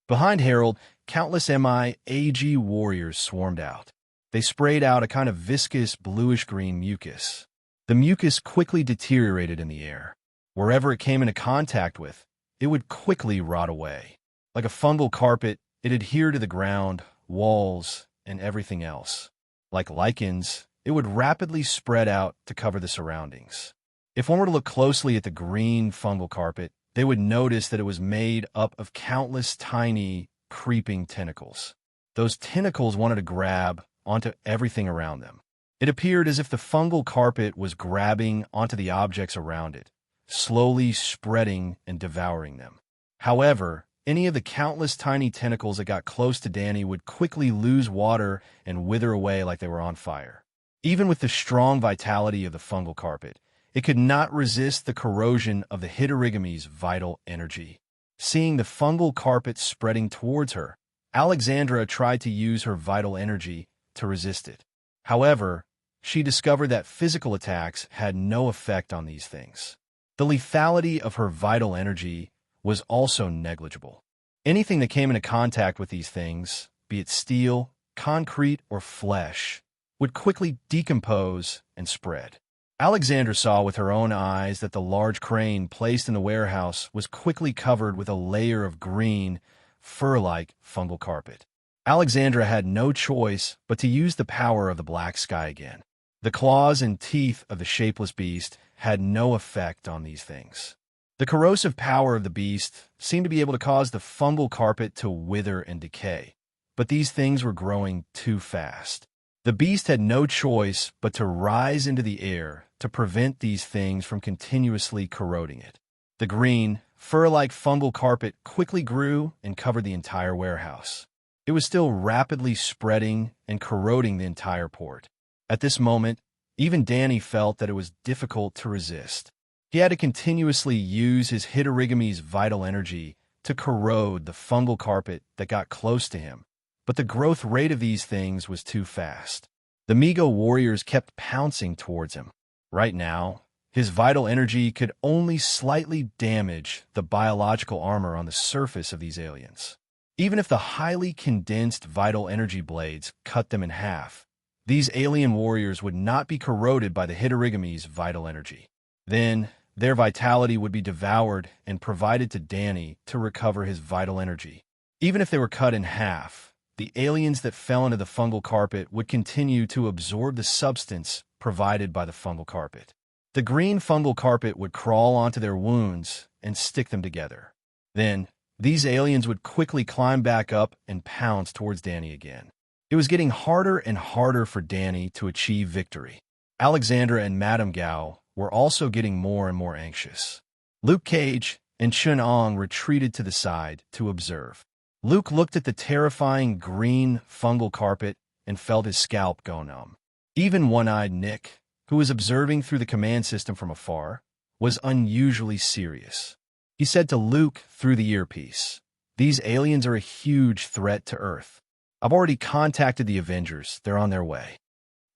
Behind Harold, countless MI-AG warriors swarmed out. They sprayed out a kind of viscous bluish-green mucus. The mucus quickly deteriorated in the air. Wherever it came into contact with, it would quickly rot away. Like a fungal carpet, it adhered to the ground, walls, and everything else. Like lichens, it would rapidly spread out to cover the surroundings. If one were to look closely at the green fungal carpet, they would notice that it was made up of countless tiny, creeping tentacles. Those tentacles wanted to grab onto everything around them. It appeared as if the fungal carpet was grabbing onto the objects around it, slowly spreading and devouring them. However, any of the countless tiny tentacles that got close to Danny would quickly lose water and wither away like they were on fire. Even with the strong vitality of the fungal carpet, it could not resist the corrosion of the Hitterigamy's vital energy. Seeing the fungal carpet spreading towards her, Alexandra tried to use her vital energy to resist it. However, she discovered that physical attacks had no effect on these things. The lethality of her vital energy was also negligible. Anything that came into contact with these things, be it steel, concrete, or flesh, would quickly decompose and spread. Alexandra saw with her own eyes that the large crane placed in the warehouse was quickly covered with a layer of green, fur-like fungal carpet. Alexandra had no choice but to use the power of the black sky again. The claws and teeth of the shapeless beast had no effect on these things. The corrosive power of the beast seemed to be able to cause the fungal carpet to wither and decay, but these things were growing too fast. The beast had no choice but to rise into the air to prevent these things from continuously corroding it. The green, fur-like fungal carpet quickly grew and covered the entire warehouse. It was still rapidly spreading and corroding the entire port. At this moment, even Danny felt that it was difficult to resist. He had to continuously use his Hitterigamy's vital energy to corrode the fungal carpet that got close to him, but the growth rate of these things was too fast. The Migo warriors kept pouncing towards him. Right now, his vital energy could only slightly damage the biological armor on the surface of these aliens. Even if the highly condensed vital energy blades cut them in half, these alien warriors would not be corroded by the Hitterigamy's vital energy. Then, their vitality would be devoured and provided to Danny to recover his vital energy. Even if they were cut in half, the aliens that fell into the fungal carpet would continue to absorb the substance provided by the fungal carpet. The green fungal carpet would crawl onto their wounds and stick them together. Then, these aliens would quickly climb back up and pounce towards Danny again. It was getting harder and harder for Danny to achieve victory. Alexandra and Madame Gao were also getting more and more anxious. Luke Cage and Chun Ong retreated to the side to observe. Luke looked at the terrifying green fungal carpet and felt his scalp go numb. Even one-eyed Nick, who was observing through the command system from afar, was unusually serious. He said to Luke through the earpiece, "These aliens are a huge threat to Earth. I've already contacted the Avengers. They're on their way.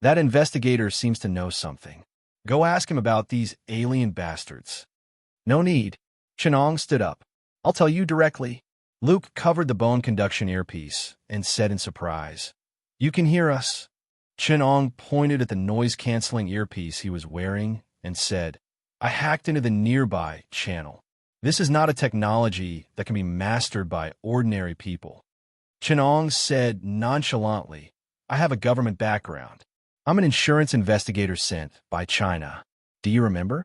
That investigator seems to know something. Go ask him about these alien bastards." "No need." Chenong stood up. "I'll tell you directly." Luke covered the bone conduction earpiece and said in surprise, "You can hear us." Chenong pointed at the noise-canceling earpiece he was wearing and said, "I hacked into the nearby channel. This is not a technology that can be mastered by ordinary people." Chenong said nonchalantly, "I have a government background. I'm an insurance investigator sent by China. Do you remember?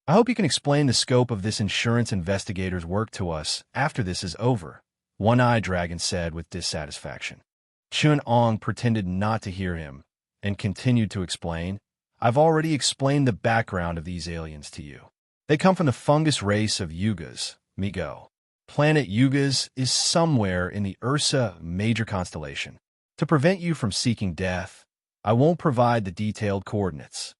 I hope you can explain the scope of this insurance investigator's work to us after this is over," One-Eye Dragon said with dissatisfaction. Chun Ong pretended not to hear him and continued to explain, "I've already explained the background of these aliens to you. They come from the fungus race of Yugas, Migo. Planet Yugas is somewhere in the Ursa major constellation. To prevent you from seeking death, I won't provide the detailed coordinates.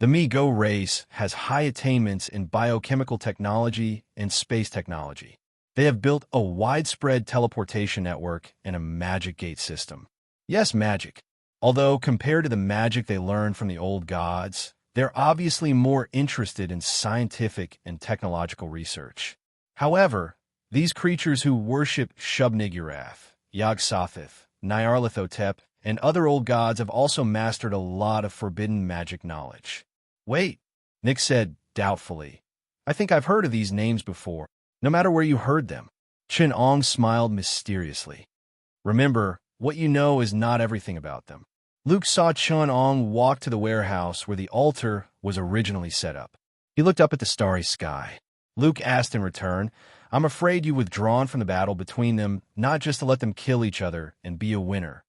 The Mi-Go race has high attainments in biochemical technology and space technology. They have built a widespread teleportation network and a magic gate system. Yes, magic. Although compared to the magic they learned from the old gods, they're obviously more interested in scientific and technological research. However, these creatures who worship Shub-Niggurath, Yog-Sothoth, Nyarlathotep, and other old gods have also mastered a lot of forbidden magic knowledge." "Wait," Nick said doubtfully. "I think I've heard of these names before, no matter where you heard them." Chin Ong smiled mysteriously. "Remember, what you know is not everything about them. Luke saw Chun-Ong walk to the warehouse where the altar was originally set up. He looked up at the starry sky. Luke asked in return, "I'm afraid you've withdrawn from the battle between them, not just to let them kill each other and be a winner.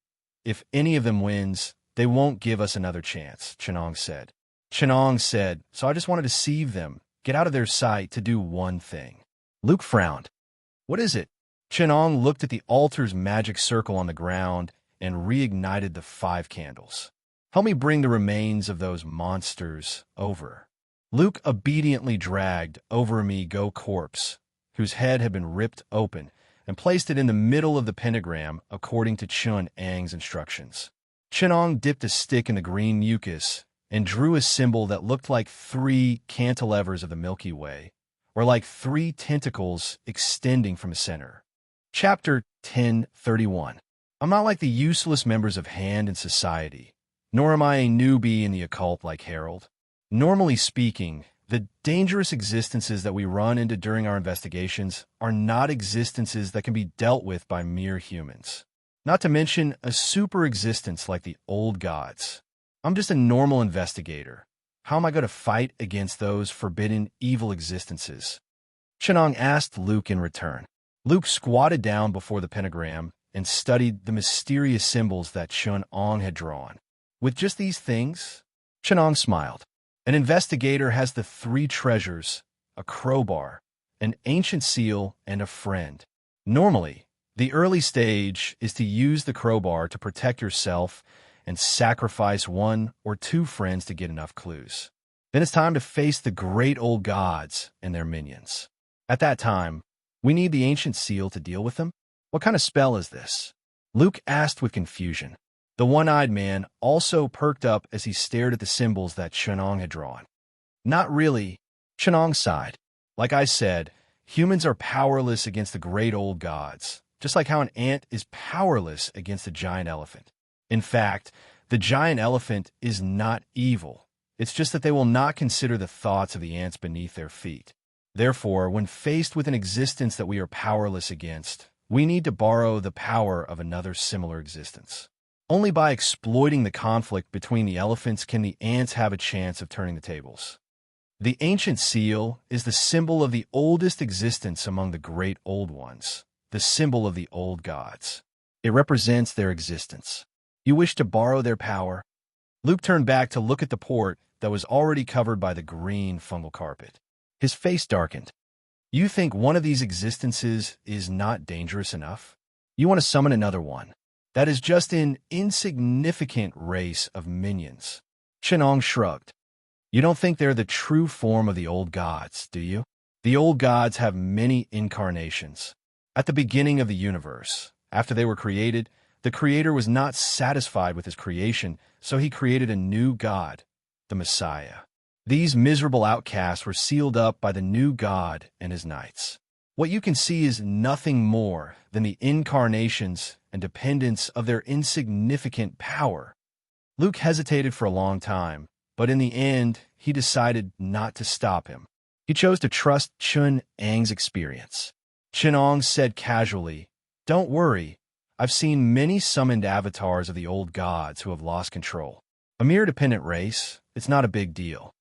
If any of them wins, they won't give us another chance," Chun-Ong said. Chun-Ong said, "So I just want to deceive them, get out of their sight to do one thing." Luke frowned. "What is it?" Chun-Ong looked at the altar's magic circle on the ground and reignited the 5 candles. "Help me bring the remains of those monsters over." Luke obediently dragged Over-Me-Go corpse, whose head had been ripped open, and placed it in the middle of the pentagram according to Chun-Ang's instructions. Chun-Ong dipped a stick in the green mucus and drew a symbol that looked like 3 cantilevers of the Milky Way, or like 3 tentacles extending from the center. Chapter 10:31. I'm not like the useless members of Hand in society, nor am I a newbie in the occult like Harold. Normally speaking, the dangerous existences that we run into during our investigations are not existences that can be dealt with by mere humans. Not to mention a super existence like the old gods. I'm just a normal investigator. How am I going to fight against those forbidden evil existences? Chun-Ong asked Luke in return. Luke squatted down before the pentagram and studied the mysterious symbols that Chun-Ong had drawn. With just these things, Chun-Ong smiled. An investigator has the 3 treasures, a crowbar, an ancient seal, and a friend. Normally, the early stage is to use the crowbar to protect yourself and sacrifice 1 or 2 friends to get enough clues. Then it's time to face the great old gods and their minions. At that time, we need the ancient seal to deal with them. What kind of spell is this? Luke asked with confusion. The one-eyed man also perked up as he stared at the symbols that Chun-Ong had drawn. Not really, Chun-Ong sighed. Like I said, humans are powerless against the great old gods, just like how an ant is powerless against a giant elephant. In fact, the giant elephant is not evil. It's just that they will not consider the thoughts of the ants beneath their feet. Therefore, when faced with an existence that we are powerless against, we need to borrow the power of another similar existence. Only by exploiting the conflict between the elephants can the ants have a chance of turning the tables. The ancient seal is the symbol of the oldest existence among the great old ones, the symbol of the old gods. It represents their existence. You wish to borrow their power? Luke turned back to look at the port that was already covered by the green fungal carpet. His face darkened. You think one of these existences is not dangerous enough? You want to summon another one. That is just an insignificant race of minions. Chun-Ong shrugged. You don't think they're the true form of the old gods, do you? The old gods have many incarnations. At the beginning of the universe, after they were created, the Creator was not satisfied with his creation, so he created a new god, the Messiah. These miserable outcasts were sealed up by the new God and his knights. What you can see is nothing more than the incarnations and dependence of their insignificant power. Luke hesitated for a long time, but in the end, he decided not to stop him. He chose to trust Chun-Ang's experience. Chun-Ong said casually, "Don't worry, I've seen many summoned avatars of the old gods who have lost control. A mere dependent race, it's not a big deal."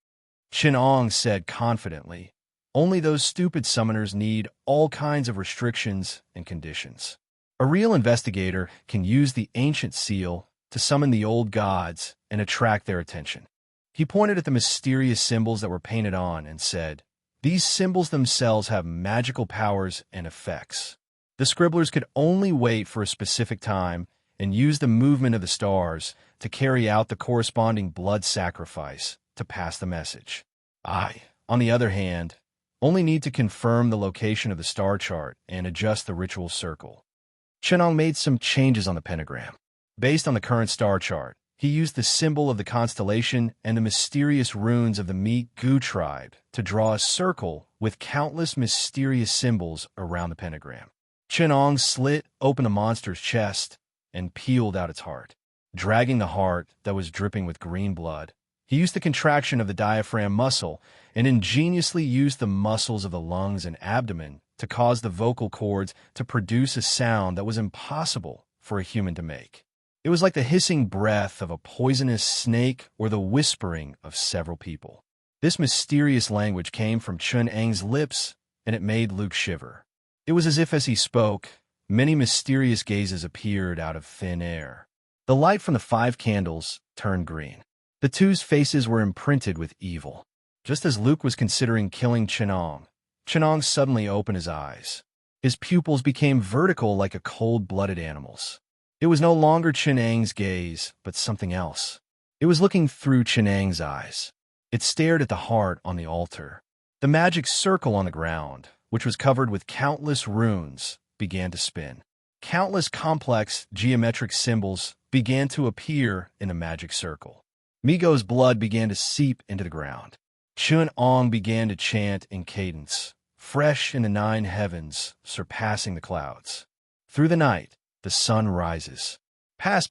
Chun-Ong said confidently, "Only those stupid summoners need all kinds of restrictions and conditions. A real investigator can use the ancient seal to summon the old gods and attract their attention." He pointed at the mysterious symbols that were painted on and said, "These symbols themselves have magical powers and effects. The scribblers could only wait for a specific time and use the movement of the stars to carry out the corresponding blood sacrifice to pass the message. I, on the other hand, only need to confirm the location of the star chart and adjust the ritual circle." Chun-Ong made some changes on the pentagram. Based on the current star chart, he used the symbol of the constellation and the mysterious runes of the Mi-Gu tribe to draw a circle with countless mysterious symbols around the pentagram. Chun-Ong slit open the monster's chest and peeled out its heart. Dragging the heart that was dripping with green blood, he used the contraction of the diaphragm muscle and ingeniously used the muscles of the lungs and abdomen to cause the vocal cords to produce a sound that was impossible for a human to make. It was like the hissing breath of a poisonous snake or the whispering of several people. This mysterious language came from Chun-Ang's lips, and it made Luke shiver. It was as if as he spoke, many mysterious gazes appeared out of thin air. The light from the 5 candles turned green. The two's faces were imprinted with evil. Just as Luke was considering killing Chun-Ang suddenly opened his eyes. His pupils became vertical like a cold-blooded animal's. It was no longer Chun-Ang's gaze, but something else. It was looking through Chun-Ang's eyes. It stared at the heart on the altar. The magic circle on the ground, which was covered with countless runes, began to spin. Countless complex geometric symbols began to appear in the magic circle. Mi-Go's blood began to seep into the ground. Chun-Ang began to chant in cadence, fresh in the 9 heavens, surpassing the clouds. Through the night, the sun rises. Past.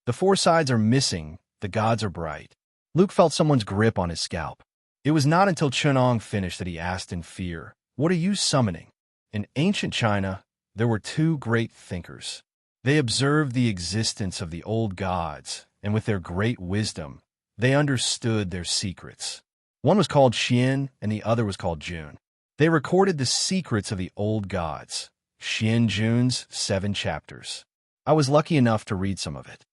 The 4 sides are missing, the gods are bright. Luke felt someone's grip on his scalp. It was not until Chun-Ang finished that he asked in fear, "What are you summoning?" In ancient China, there were 2 great thinkers. They observed the existence of the old gods, and with their great wisdom, they understood their secrets. One was called Xian, and the other was called Jun. They recorded the secrets of the old gods, Xian Jun's 7 chapters. I was lucky enough to read some of it.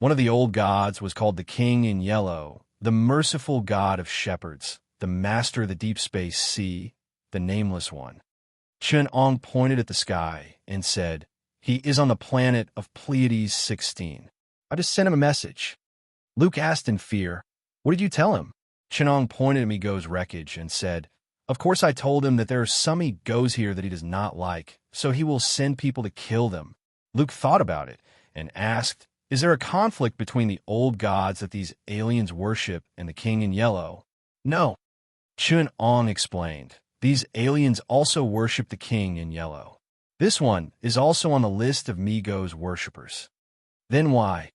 One of the old gods was called the King in Yellow, the merciful god of shepherds, the master of the deep space sea, the nameless one. Chun-Ang pointed at the sky and said, "He is on the planet of Pleiades 16. I just sent him a message." Luke asked in fear, "What did you tell him?" Chun-Ang pointed at Mi-Go's wreckage and said, "Of course I told him that there are some Mi-Gos here that he does not like, so he will send people to kill them." Luke thought about it and asked, "Is there a conflict between the old gods that these aliens worship and the King in Yellow?" "No." Chun-Ang explained, "These aliens also worship the King in Yellow. This one is also on the list of Mi-Go's worshippers." "Then why?"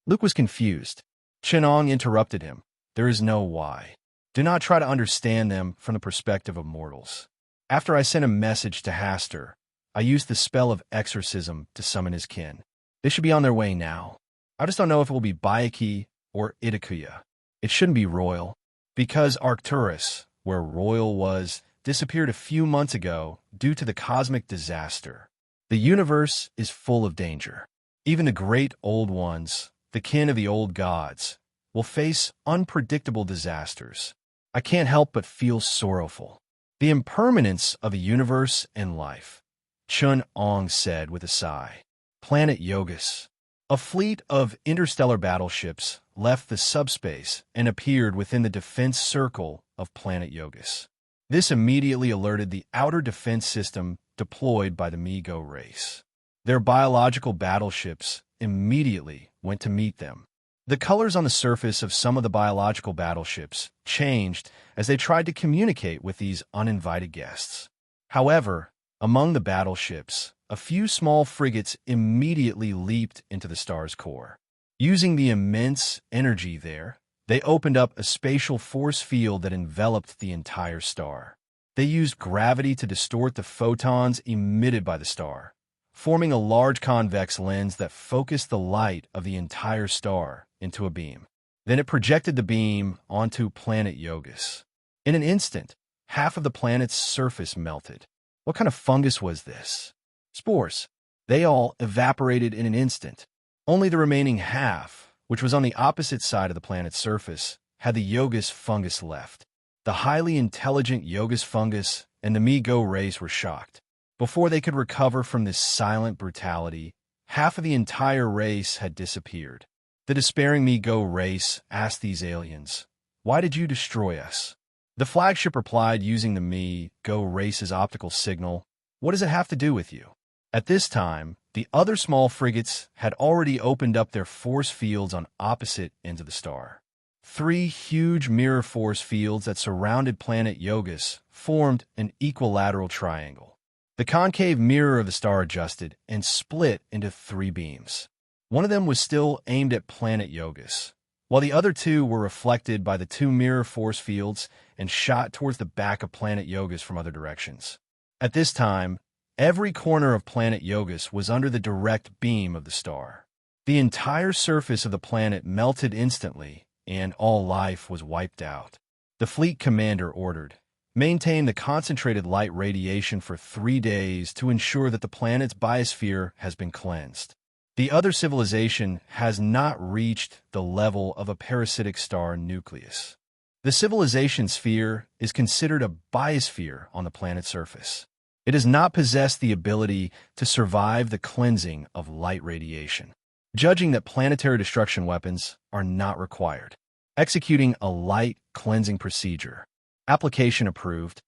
Luke was confused. Chun-Ang interrupted him, "There is no why. Do not try to understand them from the perspective of mortals. After I sent a message to Hastur, I used the spell of exorcism to summon his kin. They should be on their way now. I just don't know if it will be Bayaki or Itakuya. It shouldn't be Royal, because Arcturus, where Royal was, disappeared a few months ago due to the cosmic disaster. The universe is full of danger. Even the great old ones, the kin of the old gods, will face unpredictable disasters. I can't help but feel sorrowful. The impermanence of the universe and life," Chun-Ang said with a sigh. Planet Yogus. A fleet of interstellar battleships left the subspace and appeared within the defense circle of planet Yogus. This immediately alerted the outer defense system deployed by the Mi-Go race. Their biological battleships immediately went to meet them. The colors on the surface of some of the biological battleships changed as they tried to communicate with these uninvited guests. However, among the battleships, a few small frigates immediately leaped into the star's core. Using the immense energy there, they opened up a spatial force field that enveloped the entire star. They used gravity to distort the photons emitted by the star, forming a large convex lens that focused the light of the entire star into a beam. Then it projected the beam onto planet Yogus. In an instant, half of the planet's surface melted. What kind of fungus was this? Spores. They all evaporated in an instant. Only the remaining half, which was on the opposite side of the planet's surface, had the Yogus fungus left. The highly intelligent Yogus fungus and the Mi-Go race were shocked. Before they could recover from this silent brutality, half of the entire race had disappeared. The despairing Mi-Go race asked these aliens, "Why did you destroy us?" The flagship replied using the Mi-Go race's optical signal, "What does it have to do with you?" At this time, the other small frigates had already opened up their force fields on opposite ends of the star. 3 huge mirror force fields that surrounded planet Yogus formed an equilateral triangle. The concave mirror of the star adjusted and split into 3 beams. One of them was still aimed at planet Yogus, while the other 2 were reflected by the 2 mirror force fields and shot towards the back of planet Yogus from other directions. At this time, every corner of planet Yogus was under the direct beam of the star. The entire surface of the planet melted instantly, and all life was wiped out. The fleet commander ordered, "Maintain the concentrated light radiation for 3 days to ensure that the planet's biosphere has been cleansed." The other civilization has not reached the level of a parasitic star nucleus. The civilization sphere is considered a biosphere on the planet's surface. It does not possess the ability to survive the cleansing of light radiation. Judging that planetary destruction weapons are not required. Executing a light cleansing procedure. Application approved.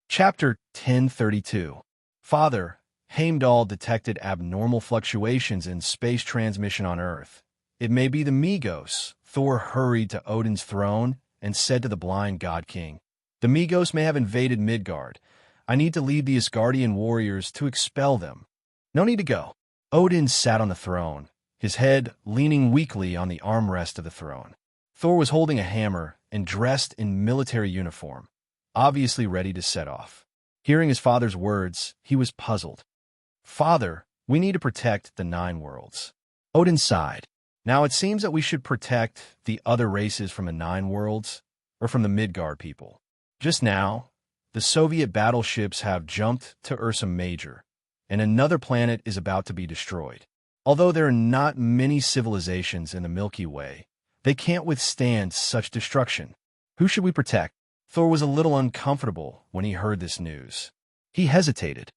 Chapter 1032. Father, Heimdall detected abnormal fluctuations in space transmission on Earth. It may be the Migos. Thor hurried to Odin's throne and said to the blind god king, "The Migos may have invaded Midgard. I need to lead the Asgardian warriors to expel them." "No need to go." Odin sat on the throne, his head leaning weakly on the armrest of the throne. Thor was holding a hammer and dressed in military uniform, obviously ready to set off. Hearing his father's words, he was puzzled. "Father, we need to protect the 9 worlds." Odin sighed. "Now it seems that we should protect the other races from the 9 worlds, or from the Midgard people. Just now, the Soviet battleships have jumped to Ursa Major, and another planet is about to be destroyed. Although there are not many civilizations in the Milky Way, they can't withstand such destruction. Who should we protect?" Thor was a little uncomfortable when he heard this news. He hesitated.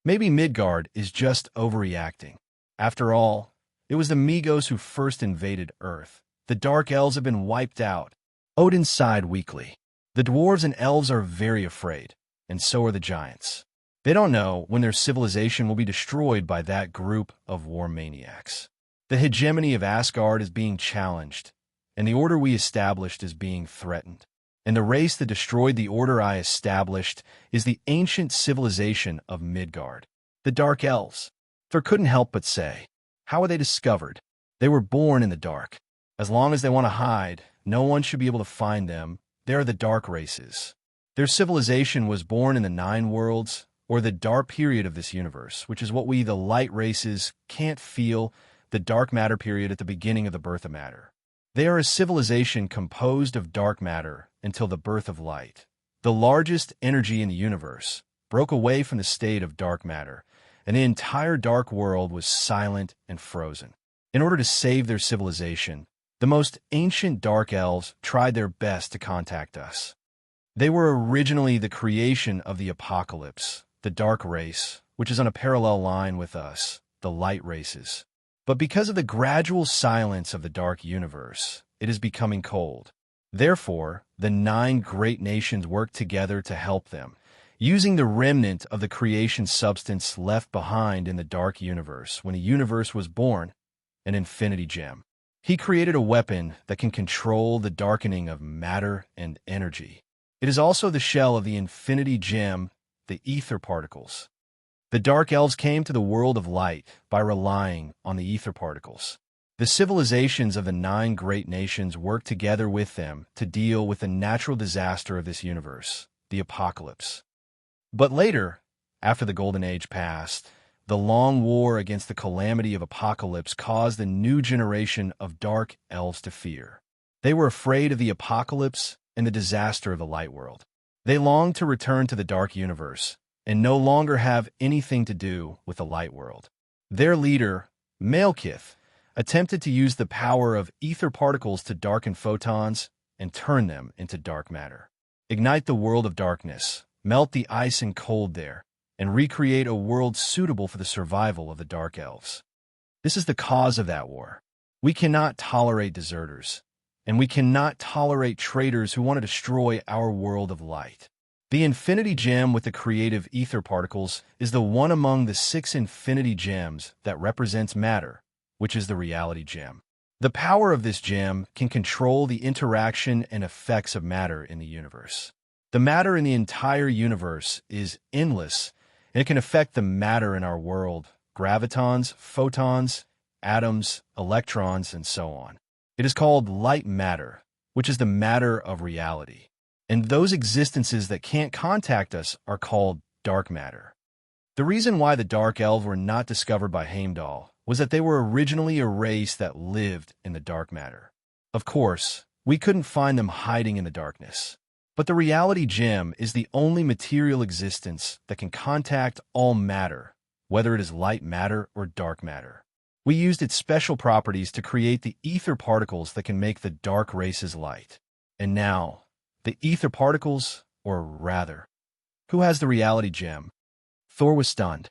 Maybe Midgard is just overreacting. After all, it was the Migos who first invaded Earth. The Dark Elves have been wiped out. Odin sighed weakly. The dwarves and elves are very afraid, and so are the giants. They don't know when their civilization will be destroyed by that group of war maniacs. The hegemony of Asgard is being challenged, and the order we established is being threatened. And the race that destroyed the order I established is the ancient civilization of Midgard, the Dark Elves. Thor couldn't help but say, how were they discovered? They were born in the dark. As long as they want to hide, no one should be able to find them. They are the dark races. Their civilization was born in the 9 worlds, or the dark period of this universe, which is what we, the light races, can't feel, the dark matter period at the beginning of the birth of matter. They are a civilization composed of dark matter until the birth of light. The largest energy in the universe broke away from the state of dark matter, and the entire dark world was silent and frozen. In order to save their civilization, the most ancient dark elves tried their best to contact us. They were originally the creation of the apocalypse, the dark race, which is on a parallel line with us, the light races. But because of the gradual silence of the dark universe, it is becoming cold. Therefore, the 9 great nations work together to help them, using the remnant of the creation substance left behind in the dark universe when the universe was born, an infinity gem. He created a weapon that can control the darkening of matter and energy. It is also the shell of the infinity gem, the ether particles. The Dark Elves came to the world of light by relying on the ether particles. The civilizations of the 9 great nations worked together with them to deal with the natural disaster of this universe, the apocalypse. But later, after the Golden Age passed, the long war against the calamity of apocalypse caused a new generation of Dark Elves to fear. They were afraid of the apocalypse and the disaster of the light world. They longed to return to the dark universe and no longer have anything to do with the light world. Their leader, Malekith, attempted to use the power of ether particles to darken photons and turn them into dark matter. Ignite the world of darkness, melt the ice and cold there, and recreate a world suitable for the survival of the Dark Elves. This is the cause of that war. We cannot tolerate deserters, and we cannot tolerate traitors who want to destroy our world of light. The infinity gem with the creative ether particles is the one among the 6 infinity gems that represents matter, which is the reality gem. The power of this gem can control the interaction and effects of matter in the universe. The matter in the entire universe is endless, and it can affect the matter in our world, gravitons, photons, atoms, electrons, and so on. It is called light matter, which is the matter of reality. And those existences that can't contact us are called dark matter. The reason why the Dark Elves were not discovered by Heimdall was that they were originally a race that lived in the dark matter. Of course, we couldn't find them hiding in the darkness. But the reality gem is the only material existence that can contact all matter, whether it is light matter or dark matter. We used its special properties to create the ether particles that can make the dark races light. And now, the ether particles, or rather, who has the reality gem? Thor was stunned.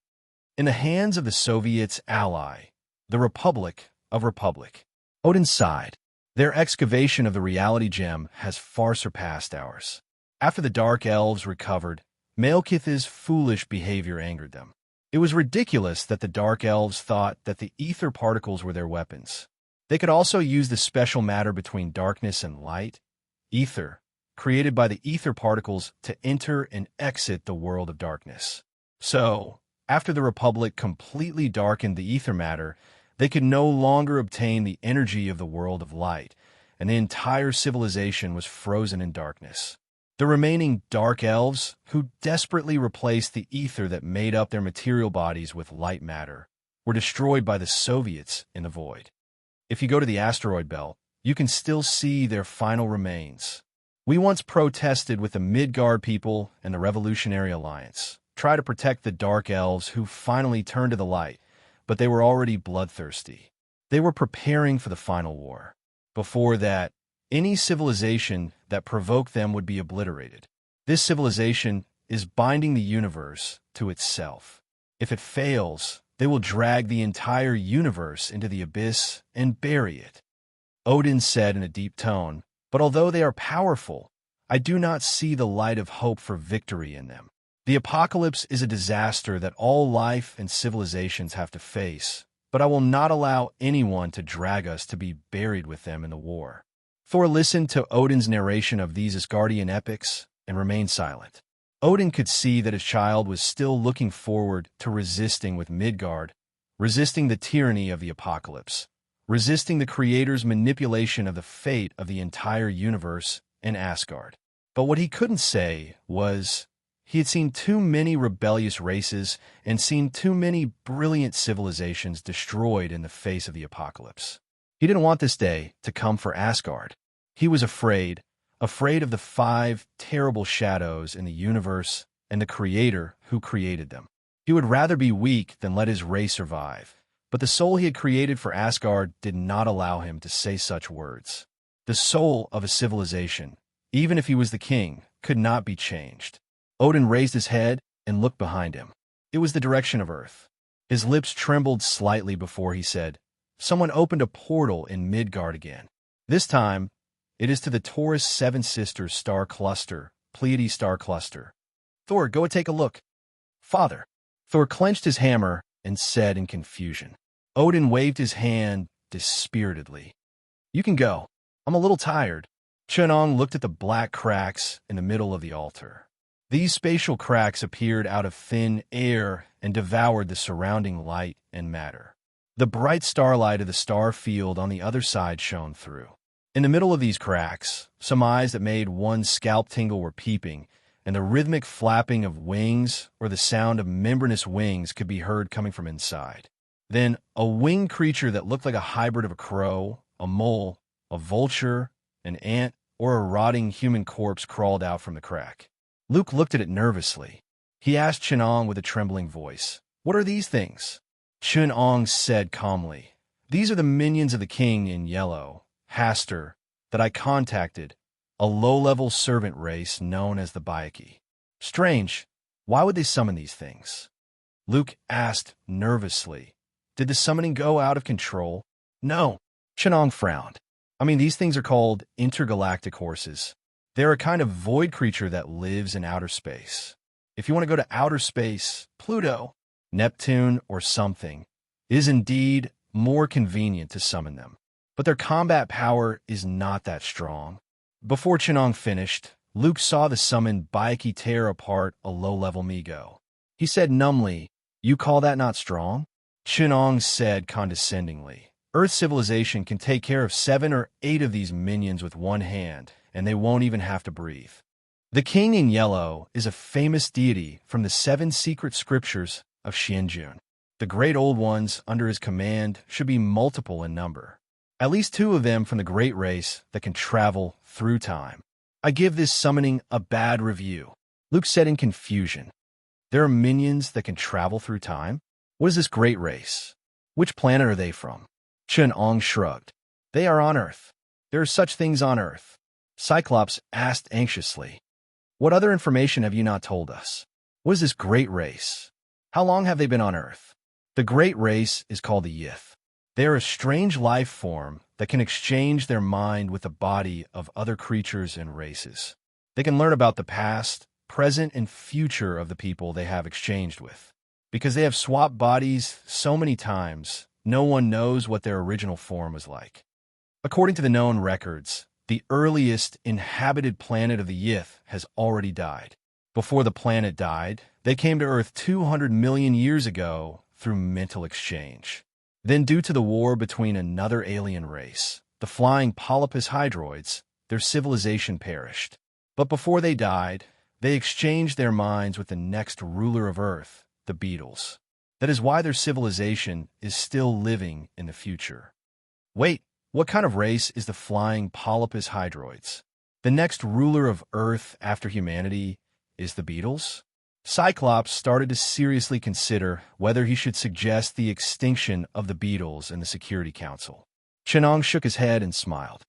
In the hands of the Soviets' ally, the Republic of Republic. Odin sighed. Their excavation of the reality gem has far surpassed ours. After the Dark Elves recovered, Malekith's foolish behavior angered them. It was ridiculous that the Dark Elves thought that the ether particles were their weapons. They could also use the special matter between darkness and light, ether, created by the ether particles to enter and exit the world of darkness. So, after the Republic completely darkened the ether matter, they could no longer obtain the energy of the world of light, and the entire civilization was frozen in darkness. The remaining Dark Elves, who desperately replaced the ether that made up their material bodies with light matter, were destroyed by the Soviets in the void. If you go to the asteroid belt, you can still see their final remains. We once protested with the Midgard people and the Revolutionary Alliance, try to protect the Dark Elves who finally turned to the light, but they were already bloodthirsty. They were preparing for the final war. Before that, any civilization that provoked them would be obliterated. This civilization is binding the universe to itself. If it fails, they will drag the entire universe into the abyss and bury it. Odin said in a deep tone, "But although they are powerful, I do not see the light of hope for victory in them. The apocalypse is a disaster that all life and civilizations have to face, but I will not allow anyone to drag us to be buried with them in the war." Thor listened to Odin's narration of these Asgardian epics and remained silent. Odin could see that his child was still looking forward to resisting with Midgard, resisting the tyranny of the apocalypse, resisting the Creator's manipulation of the fate of the entire universe and Asgard. But what he couldn't say was, he had seen too many rebellious races and seen too many brilliant civilizations destroyed in the face of the apocalypse. He didn't want this day to come for Asgard. He was afraid of the 5 terrible shadows in the universe and the Creator who created them. He would rather be weak than let his race survive, but the soul he had created for Asgard did not allow him to say such words. The soul of a civilization, even if he was the king, could not be changed. Odin raised his head and looked behind him. It was the direction of Earth. His lips trembled slightly before he said, "Someone opened a portal in Midgard again. This time, it is to the Taurus 7 Sisters star cluster, Pleiades star cluster. Thor, go and take a look." "Father." Thor clenched his hammer and said in confusion. Odin waved his hand dispiritedly. "You can go. I'm a little tired." Chunong looked at the black cracks in the middle of the altar. These spatial cracks appeared out of thin air and devoured the surrounding light and matter. The bright starlight of the star field on the other side shone through. In the middle of these cracks, some eyes that made one's scalp tingle were peeping, and the rhythmic flapping of wings or the sound of membranous wings could be heard coming from inside. Then a winged creature that looked like a hybrid of a crow, a mole, a vulture, an ant, or a rotting human corpse crawled out from the crack. Luke looked at it nervously. He asked Chunong with a trembling voice, "What are these things?" Chunong said calmly, "These are the minions of the king in yellow, Hastur, that I contacted, a low-level servant race known as the Byaiki." "Strange. Why would they summon these things?" Luke asked nervously. "Did the summoning go out of control?" "No." Chunong frowned. These things are called intergalactic horses. They're a kind of void creature that lives in outer space. If you want to go to outer space, Pluto, Neptune, or something, is indeed more convenient to summon them. But their combat power is not that strong. Before Chunong finished, Luke saw the summoned Byaiki tear apart a low-level Migo. He said numbly, "You call that not strong?" Chunong said condescendingly, "Earth civilization can take care of 7 or 8 of these minions with one hand, and they won't even have to breathe." The King in Yellow is a famous deity from the 7 secret scriptures of Xianjun. The great old ones under his command should be multiple in number. At least 2 of them from the great race that can travel through time. I give this summoning a bad review. Luke said in confusion. There are minions that can travel through time? What is this great race? Which planet are they from? Chen-Ong shrugged. They are on Earth. There are such things on Earth. Cyclops asked anxiously. What other information have you not told us? What is this great race? How long have they been on Earth? The great race is called the Yith. They are a strange life form that can exchange their mind with the body of other creatures and races. They can learn about the past, present, and future of the people they have exchanged with. Because they have swapped bodies so many times, no one knows what their original form was like. According to the known records, the earliest inhabited planet of the Yith has already died. Before the planet died, they came to Earth 200 million years ago through mental exchange. Then, due to the war between another alien race, the flying polypus hydroids, their civilization perished. But before they died, they exchanged their minds with the next ruler of Earth, the Beetles. That is why their civilization is still living in the future. Wait, what kind of race is the flying polypus hydroids? The next ruler of Earth after humanity is the Beetles? Cyclops started to seriously consider whether he should suggest the extinction of the Beetles in the Security Council. Chen-Ong shook his head and smiled.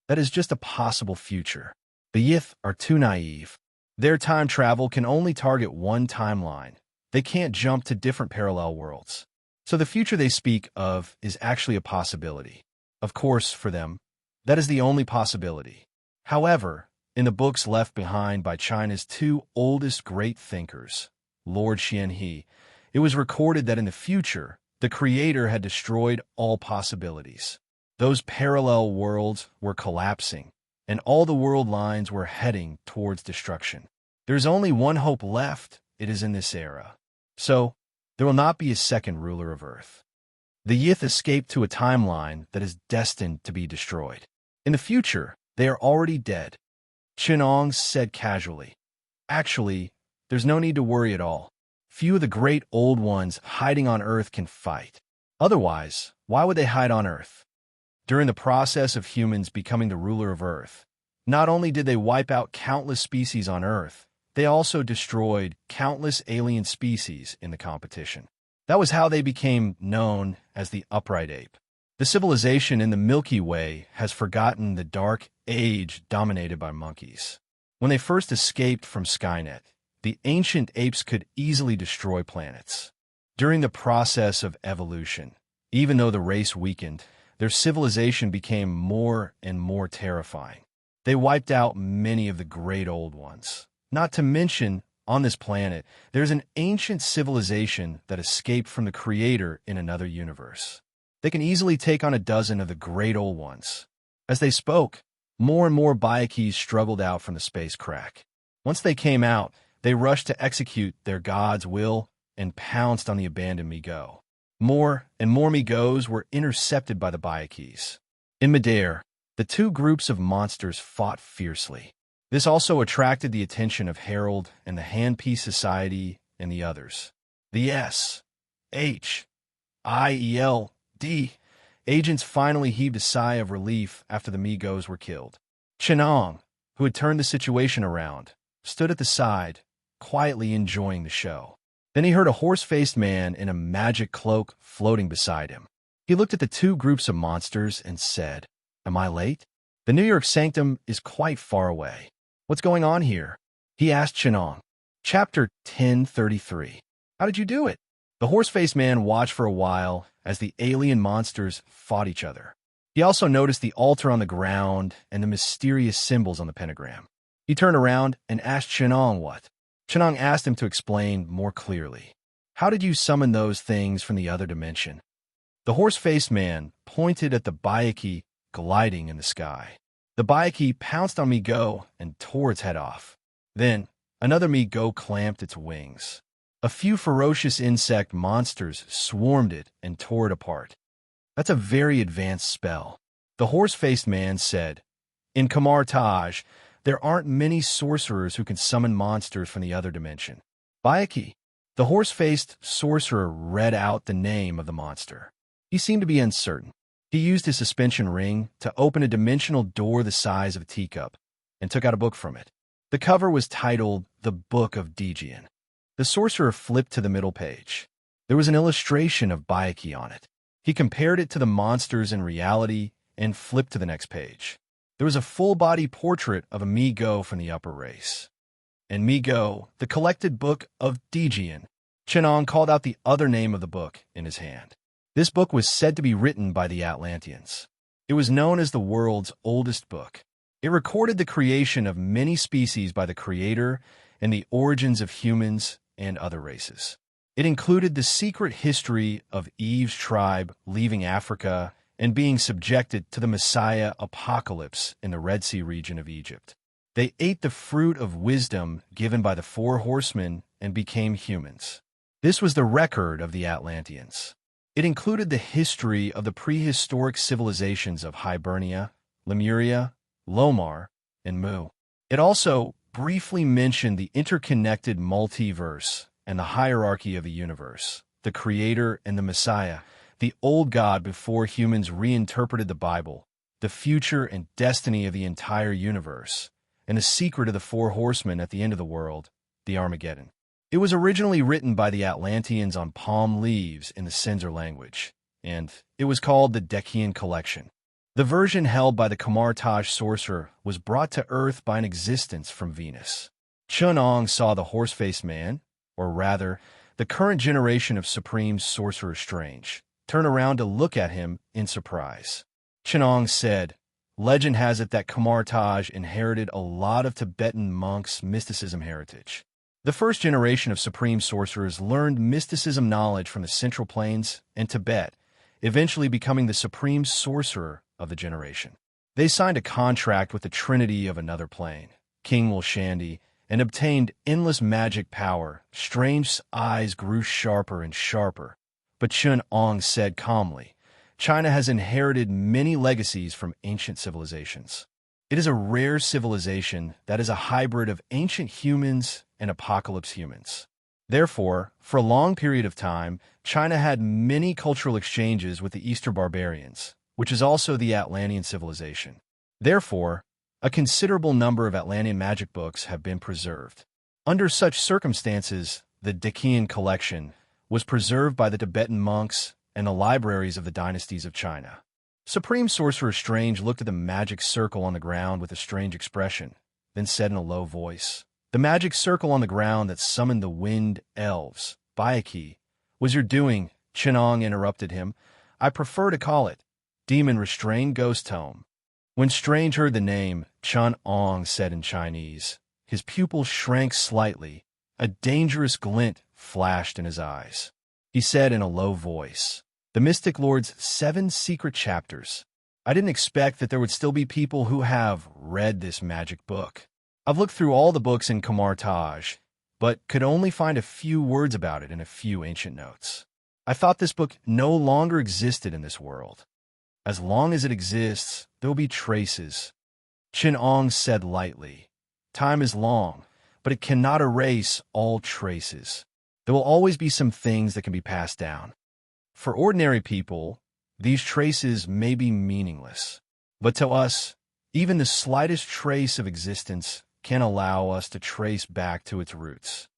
That is just a possible future. The Yith are too naive. Their time travel can only target one timeline. They can't jump to different parallel worlds. So the future they speak of is actually a possibility. Of course, for them, that is the only possibility. However, in the books left behind by China's 2 oldest great thinkers, Lord Xianhe, it was recorded that in the future, the Creator had destroyed all possibilities. Those parallel worlds were collapsing, and all the world lines were heading towards destruction. There's only one hope left, it is in this era. So, there will not be a second ruler of Earth. The Yith escaped to a timeline that is destined to be destroyed. In the future, they are already dead. Chen-Ong said casually. Actually, there's no need to worry at all. Few of the great old ones hiding on Earth can fight. Otherwise, why would they hide on Earth? During the process of humans becoming the ruler of Earth, not only did they wipe out countless species on Earth, they also destroyed countless alien species in the competition. That was how they became known as the upright ape. The civilization in the Milky Way has forgotten the dark age dominated by monkeys. When they first escaped from Skynet, the ancient apes could easily destroy planets. During the process of evolution, even though the race weakened, their civilization became more and more terrifying. They wiped out many of the great old ones. Not to mention, on this planet, there's an ancient civilization that escaped from the Creator in another universe. They can easily take on a dozen of the great old ones. As they spoke, more and more Byakees struggled out from the space crack. Once they came out, they rushed to execute their god's will and pounced on the abandoned Mi-Go. More and more Mi-Gos were intercepted by the Byakees. In midair, the 2 groups of monsters fought fiercely. This also attracted the attention of Harold and the Handpiece Society and the others. The S.H.I.E.L.D. agents finally heaved a sigh of relief after the Mi-Gos were killed. Chen-Ong, who had turned the situation around, stood at the side, quietly enjoying the show. Then he heard a horse-faced man in a magic cloak floating beside him. He looked at the 2 groups of monsters and said, "Am I late? The New York Sanctum is quite far away. What's going on here?" He asked Chen-Ong. Chapter 1033. How did you do it? The horse-faced man watched for a while as the alien monsters fought each other. He also noticed the altar on the ground and the mysterious symbols on the pentagram. He turned around and asked Chen-Ong what. Chen-Ong asked him to explain more clearly. How did you summon those things from the other dimension? The horse-faced man pointed at the Bayaki gliding in the sky. The Bayaki pounced on Mi-Go and tore its head off. Then, another Mi-Go clamped its wings. A few ferocious insect monsters swarmed it and tore it apart. That's a very advanced spell. The horse-faced man said, In Kamar Taj, there aren't many sorcerers who can summon monsters from the other dimension. Bayaki, The horse-faced sorcerer read out the name of the monster. He seemed to be uncertain. He used his suspension ring to open a dimensional door the size of a teacup and took out a book from it. The cover was titled The Book of Dejian. The sorcerer flipped to the middle page. There was an illustration of Byakuya on it. He compared it to the monsters in reality and flipped to the next page. There was a full-body portrait of a Mi-Go from the upper race. And Mi-Go, the collected book of Dejian. Chenong called out the other name of the book in his hand. This book was said to be written by the Atlanteans. It was known as the world's oldest book. It recorded the creation of many species by the Creator and the origins of humans and other races. It included the secret history of Eve's tribe leaving Africa and being subjected to the Messiah apocalypse in the Red Sea region of Egypt. They ate the fruit of wisdom given by the four horsemen and became humans. This was the record of the Atlanteans. It included the history of the prehistoric civilizations of Hibernia, Lemuria, Lomar, and Mu. It also briefly mentioned the interconnected multiverse and the hierarchy of the universe, the Creator and the Messiah, the old God before humans reinterpreted the Bible, the future and destiny of the entire universe, and the secret of the four horsemen at the end of the world, the Armageddon. It was originally written by the Atlanteans on palm leaves in the Senzor language, and it was called the Dekian Collection. The version held by the Kamartaj sorcerer was brought to Earth by an existence from Venus. Chunong saw the horse-faced man, or rather, the current generation of Supreme Sorcerer Strange, turn around to look at him in surprise. Chunong said, "Legend has it that Kamartaj inherited a lot of Tibetan monks' mysticism heritage. The first generation of Supreme Sorcerers learned mysticism knowledge from the Central Plains and Tibet, eventually becoming the Supreme Sorcerer of the generation. They signed a contract with the Trinity of another plane, King Wilshandi, and obtained endless magic power. Strange's eyes grew sharper and sharper, but Chun Ong said calmly, China has inherited many legacies from ancient civilizations. It is a rare civilization that is a hybrid of ancient humans and apocalypse humans. Therefore, for a long period of time, China had many cultural exchanges with the Eastern barbarians, which is also the Atlantean civilization. Therefore, a considerable number of Atlantean magic books have been preserved. Under such circumstances, the Dekian collection was preserved by the Tibetan monks and the libraries of the dynasties of China. Supreme Sorcerer Strange looked at the magic circle on the ground with a strange expression, then said in a low voice, "The magic circle on the ground that summoned the wind elves, Byakuya, was your doing," Chenong interrupted him. "I prefer to call it Demon Restrained Ghost Tome." When Strange heard the name, Chun Ong said in Chinese. His pupils shrank slightly. A dangerous glint flashed in his eyes. He said in a low voice, "The Mystic Lord's 7 secret chapters. I didn't expect that there would still be people who have read this magic book. I've looked through all the books in Kamartaj, but could only find a few words about it in a few ancient notes. I thought this book no longer existed in this world. As long as it exists, there will be traces." Chin Ong said lightly, "Time is long, but it cannot erase all traces. There will always be some things that can be passed down. For ordinary people, these traces may be meaningless. But to us, even the slightest trace of existence can allow us to trace back to its roots.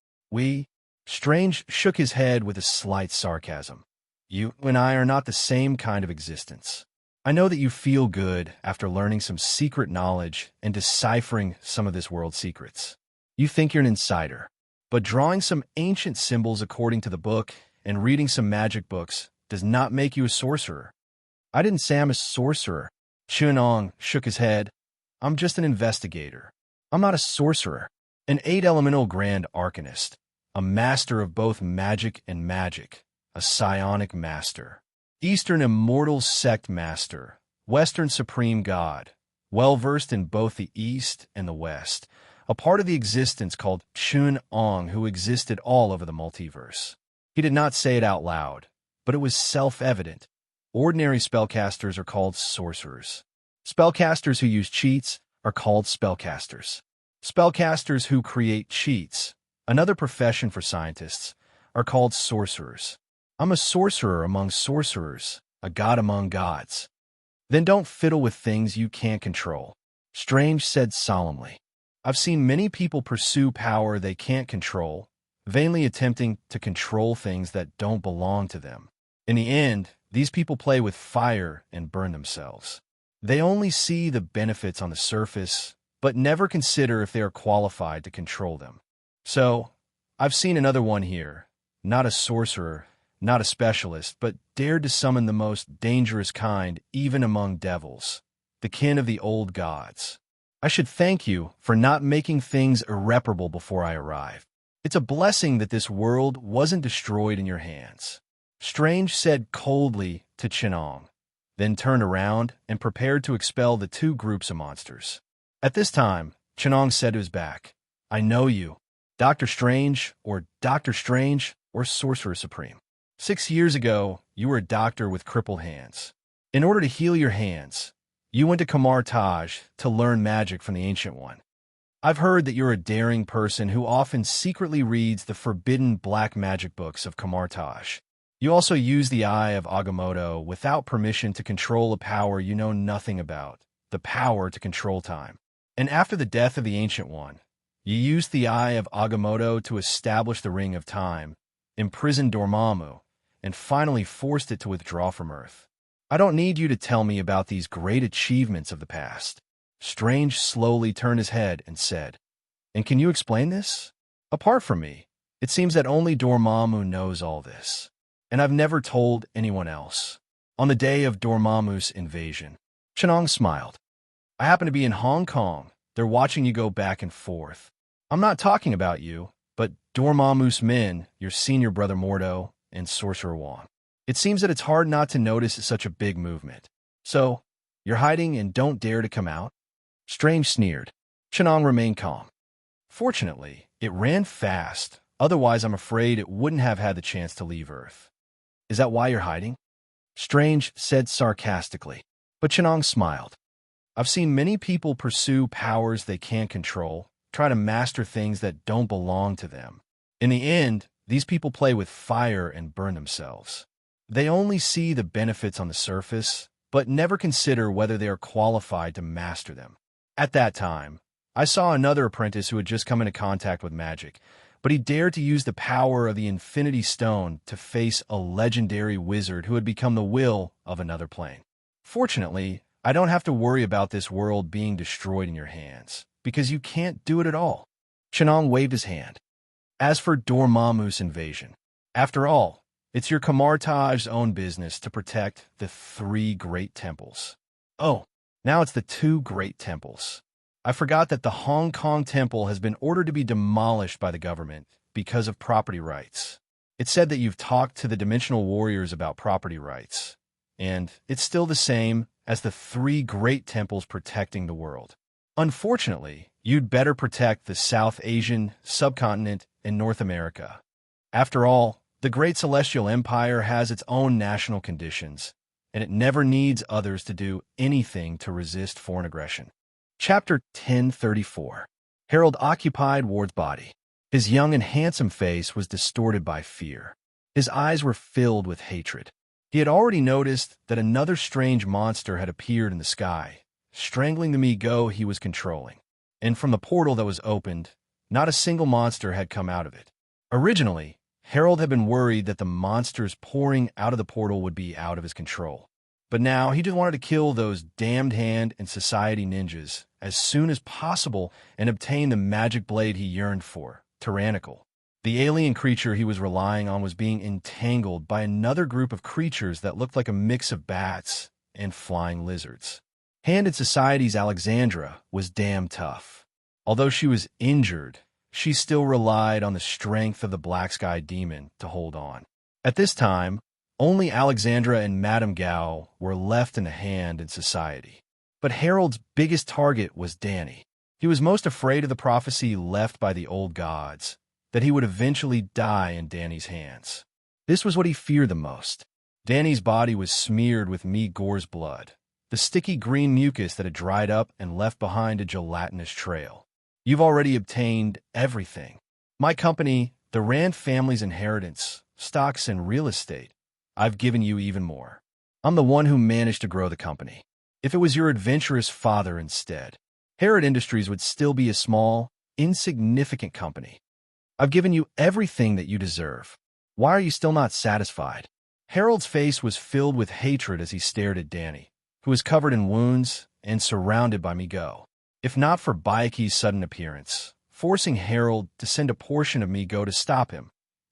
Strange shook his head with a slight sarcasm. "You and I are not the same kind of existence. I know that you feel good after learning some secret knowledge and deciphering some of this world's secrets. You think you're an insider. But drawing some ancient symbols according to the book and reading some magic books does not make you a sorcerer." "I didn't say I'm a sorcerer." Chunong shook his head. "I'm just an investigator. I'm not a sorcerer. An 8-elemental grand arcanist. A master of both magic and magic. A psionic master. Eastern immortal sect master. Western supreme god. Well-versed in both the East and the West. A part of the existence called Chun Ong who existed all over the multiverse." He did not say it out loud, but it was self-evident. Ordinary spellcasters are called sorcerers. Spellcasters who use cheats are called spellcasters. Spellcasters who create cheats, another profession for scientists, are called sorcerers. I'm a sorcerer among sorcerers, a god among gods. Then don't fiddle with things you can't control, Strange said solemnly. I've seen many people pursue power they can't control, vainly attempting to control things that don't belong to them. In the end, these people play with fire and burn themselves. They only see the benefits on the surface, but never consider if they are qualified to control them. So, I've seen another one here, not a sorcerer, not a specialist, but dared to summon the most dangerous kind even among devils, the kin of the old gods. I should thank you for not making things irreparable before I arrived. It's a blessing that this world wasn't destroyed in your hands, Strange said coldly to Chenong, then turned around and prepared to expel the two groups of monsters. At this time, Chenong said to his back, I know you, Dr. Strange or Sorcerer Supreme. 6 years ago, you were a doctor with crippled hands. In order to heal your hands, you went to Kamar Taj to learn magic from the Ancient One. I've heard that you're a daring person who often secretly reads the forbidden black magic books of Kamar Taj. You also use the Eye of Agamotto without permission to control a power you know nothing about, the power to control time. And after the death of the Ancient One, you used the Eye of Agamotto to establish the Ring of Time, imprisoned Dormammu, and finally forced it to withdraw from Earth. I don't need you to tell me about these great achievements of the past. Strange slowly turned his head and said, And can you explain this? Apart from me, it seems that only Dormammu knows all this, and I've never told anyone else. On the day of Dormammu's invasion, Chenong smiled. I happen to be in Hong Kong. They're watching you go back and forth. I'm not talking about you, but Dormammu's men, your senior brother Mordo, and Sorcerer Wong. It seems that it's hard not to notice such a big movement. So, you're hiding and don't dare to come out? Strange sneered. Chenong remained calm. Fortunately, it ran fast, otherwise I'm afraid it wouldn't have had the chance to leave Earth. Is that why you're hiding? Strange said sarcastically, but Chenong smiled. I've seen many people pursue powers they can't control, try to master things that don't belong to them. In the end, these people play with fire and burn themselves. They only see the benefits on the surface, but never consider whether they are qualified to master them. At that time, I saw another apprentice who had just come into contact with magic, but he dared to use the power of the Infinity Stone to face a legendary wizard who had become the will of another plane. Fortunately, I don't have to worry about this world being destroyed in your hands, because you can't do it at all. Chenong waved his hand. As for Dormammu's invasion, after all, it's your Kamar Taj's own business to protect the 3 great temples. Oh, now it's the 2 great temples. I forgot that the Hong Kong temple has been ordered to be demolished by the government because of property rights. It said that you've talked to the Dimensional Warriors about property rights, and it's still the same as the 3 great temples protecting the world. Unfortunately, you'd better protect the South Asian, subcontinent, and North America. After all, the Great Celestial Empire has its own national conditions, and it never needs others to do anything to resist foreign aggression. Chapter 1034. Harold occupied Ward's body. His young and handsome face was distorted by fear. His eyes were filled with hatred. He had already noticed that another strange monster had appeared in the sky, strangling the Mi-Go he was controlling. And from the portal that was opened, not a single monster had come out of it. Originally, Harold had been worried that the monsters pouring out of the portal would be out of his control. But now he just wanted to kill those damned hand and society ninjas as soon as possible and obtain the magic blade he yearned for, tyrannical. The alien creature he was relying on was being entangled by another group of creatures that looked like a mix of bats and flying lizards. Hand and Society's Alexandra was damn tough. Although she was injured, she still relied on the strength of the Black Sky Demon to hold on. At this time, only Alexandra and Madame Gao were left in the Hand and Society. But Harold's biggest target was Danny. He was most afraid of the prophecy left by the old gods, that he would eventually die in Danny's hands. This was what he feared the most. Danny's body was smeared with Mi-Gore's blood, the sticky green mucus that had dried up and left behind a gelatinous trail. You've already obtained everything. My company, The Rand family's inheritance, stocks, and real estate. I've given you even more. I'm the one who managed to grow the company. If it was your adventurous father instead, Harrod Industries would still be a small, insignificant company. I've given you everything that you deserve. Why are you still not satisfied? Harold's face was filled with hatred as he stared at Danny, who was covered in wounds and surrounded by Migo. If not for Bayaki's sudden appearance, forcing Harold to send a portion of Migo to stop him,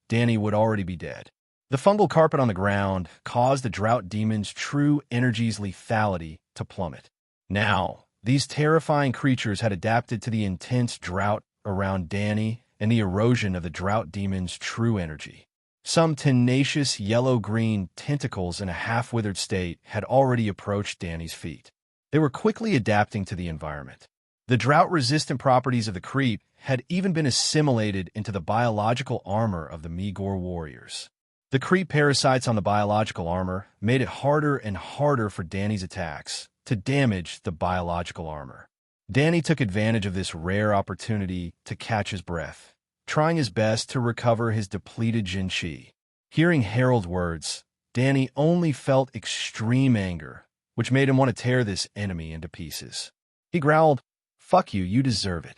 Danny would already be dead. The fungal carpet on the ground caused the drought demon's true energy's lethality to plummet. Now, these terrifying creatures had adapted to the intense drought around Danny and the erosion of the drought demon's true energy. Some tenacious yellow-green tentacles in a half-withered state had already approached Danny's feet. They were quickly adapting to the environment. The drought-resistant properties of the creep had even been assimilated into the biological armor of the Migor warriors. The creep parasites on the biological armor made it harder and harder for Danny's attacks to damage the biological armor. Danny took advantage of this rare opportunity to catch his breath, trying his best to recover his depleted Jinchi. Hearing Harold's words, Danny only felt extreme anger, which made him want to tear this enemy into pieces. He growled, "Fuck you, you deserve it.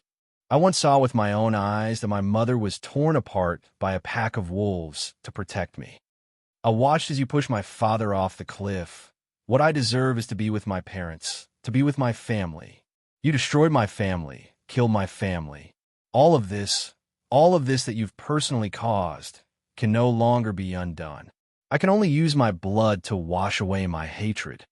I once saw with my own eyes that my mother was torn apart by a pack of wolves to protect me. I watched as you pushed my father off the cliff. What I deserve is to be with my parents, to be with my family. You destroyed my family, killed my family. All of this that you've personally caused, can no longer be undone. I can only use my blood to wash away my hatred."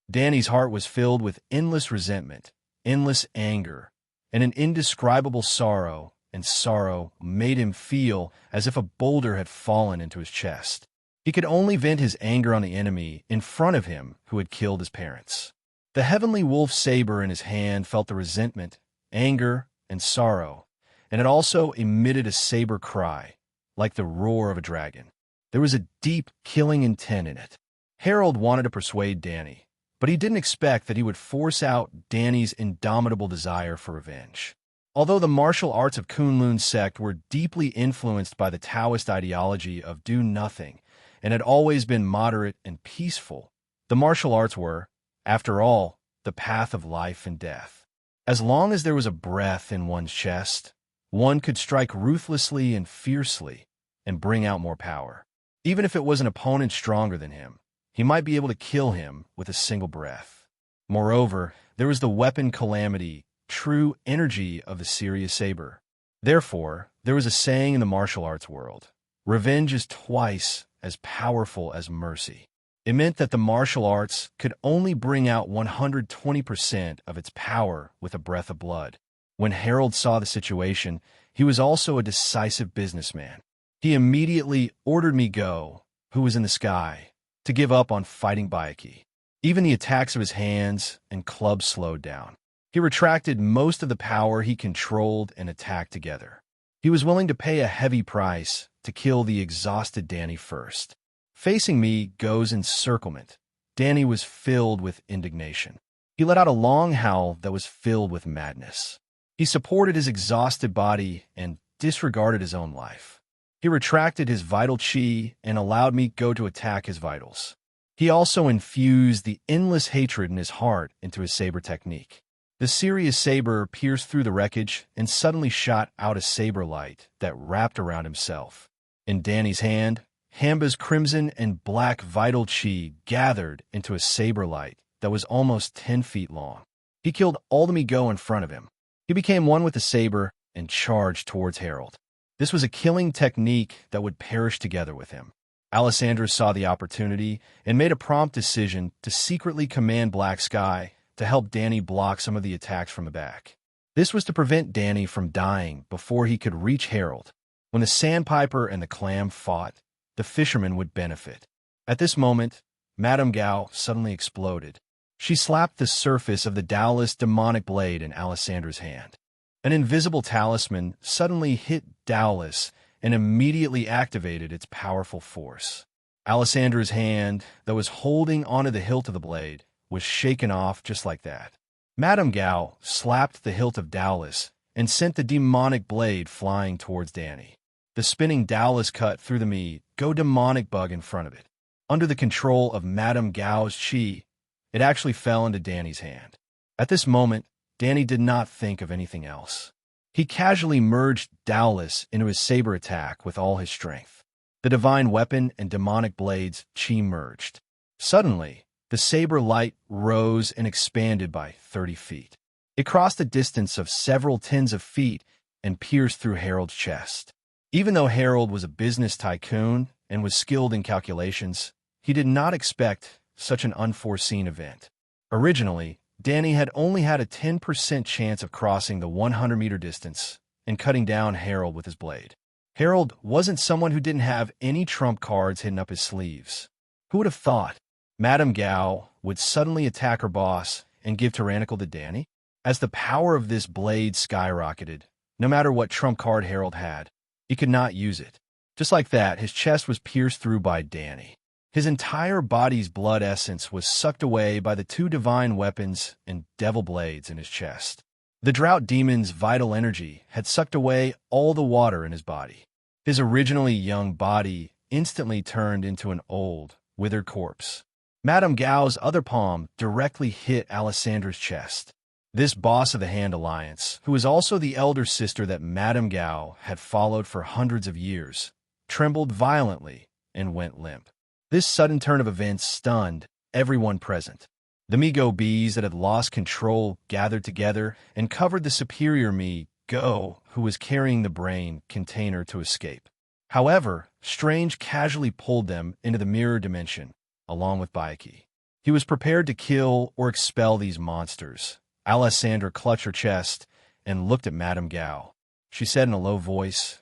Danny's heart was filled with endless resentment, endless anger, and an indescribable sorrow, and sorrow made him feel as if a boulder had fallen into his chest. He could only vent his anger on the enemy in front of him who had killed his parents. The heavenly wolf saber in his hand felt the resentment, anger, and sorrow, and it also emitted a saber cry, like the roar of a dragon. There was a deep, killing intent in it. Harold wanted to persuade Danny, but he didn't expect that he would force out Danny's indomitable desire for revenge. Although the martial arts of Kunlun's sect were deeply influenced by the Taoist ideology of do nothing and had always been moderate and peaceful, the martial arts were, after all, the path of life and death. As long as there was a breath in one's chest, one could strike ruthlessly and fiercely and bring out more power. Even if it was an opponent stronger than him, he might be able to kill him with a single breath. Moreover, there was the weapon calamity, true energy of the serious saber. Therefore, there was a saying in the martial arts world, revenge is twice as powerful as mercy. It meant that the martial arts could only bring out 120% of its power with a breath of blood. When Harold saw the situation, he was also a decisive businessman. He immediately ordered Migo, who was in the sky, to give up on fighting Bayaki. Even the attacks of his hands and clubs slowed down. He retracted most of the power he controlled and attacked together. He was willing to pay a heavy price to kill the exhausted Danny first. Facing Migo's encirclement, Danny was filled with indignation. He let out a long howl that was filled with madness. He supported his exhausted body and disregarded his own life. He retracted his vital chi and allowed Migo to attack his vitals. He also infused the endless hatred in his heart into his saber technique. The serious saber pierced through the wreckage and suddenly shot out a saber light that wrapped around himself. In Danny's hand, Hamba's crimson and black vital chi gathered into a saber light that was almost 10 feet long. He killed all the Migo in front of him. He became one with the saber and charged towards Harold. This was a killing technique that would perish together with him. Alessandra saw the opportunity and made a prompt decision to secretly command Black Sky to help Danny block some of the attacks from the back. This was to prevent Danny from dying before he could reach Harold. When the Sandpiper and the Clam fought, the fisherman would benefit. At this moment, Madame Gao suddenly exploded. She slapped the surface of the Taoist demonic blade in Alessandra's hand. An invisible talisman suddenly hit Taoist and immediately activated its powerful force. Alessandra's hand, that was holding onto the hilt of the blade, was shaken off just like that. Madame Gao slapped the hilt of Taoist and sent the demonic blade flying towards Danny. The spinning Taoist cut through the go demonic bug in front of it. Under the control of Madame Gao's chi, it actually fell into Danny's hand. At this moment, Danny did not think of anything else. He casually merged Taoist into his saber attack with all his strength. The divine weapon and demonic blades chi merged. Suddenly, the saber light rose and expanded by 30 feet. It crossed a distance of several tens of feet and pierced through Harold's chest. Even though Harold was a business tycoon and was skilled in calculations, he did not expect such an unforeseen event. Originally, Danny had only had a 10% chance of crossing the 100-meter distance and cutting down Harold with his blade. Harold wasn't someone who didn't have any trump cards hidden up his sleeves. Who would have thought Madame Gao would suddenly attack her boss and give tyrannical to Danny? As the power of this blade skyrocketed, no matter what trump card Harold had, he could not use it. Just like that, his chest was pierced through by Danny. His entire body's blood essence was sucked away by the two divine weapons and devil blades in his chest. The drought demon's vital energy had sucked away all the water in his body. His originally young body instantly turned into an old, withered corpse. Madame Gao's other palm directly hit Alessandra's chest. This boss of the Hand Alliance, who was also the elder sister that Madame Gao had followed for hundreds of years, trembled violently and went limp. This sudden turn of events stunned everyone present. The Mi-Go bees that had lost control gathered together and covered the superior Mi-Go who was carrying the brain container to escape. However, Strange casually pulled them into the mirror dimension, along with Baiki. He was prepared to kill or expel these monsters. Alessandra clutched her chest and looked at Madame Gao. She said in a low voice,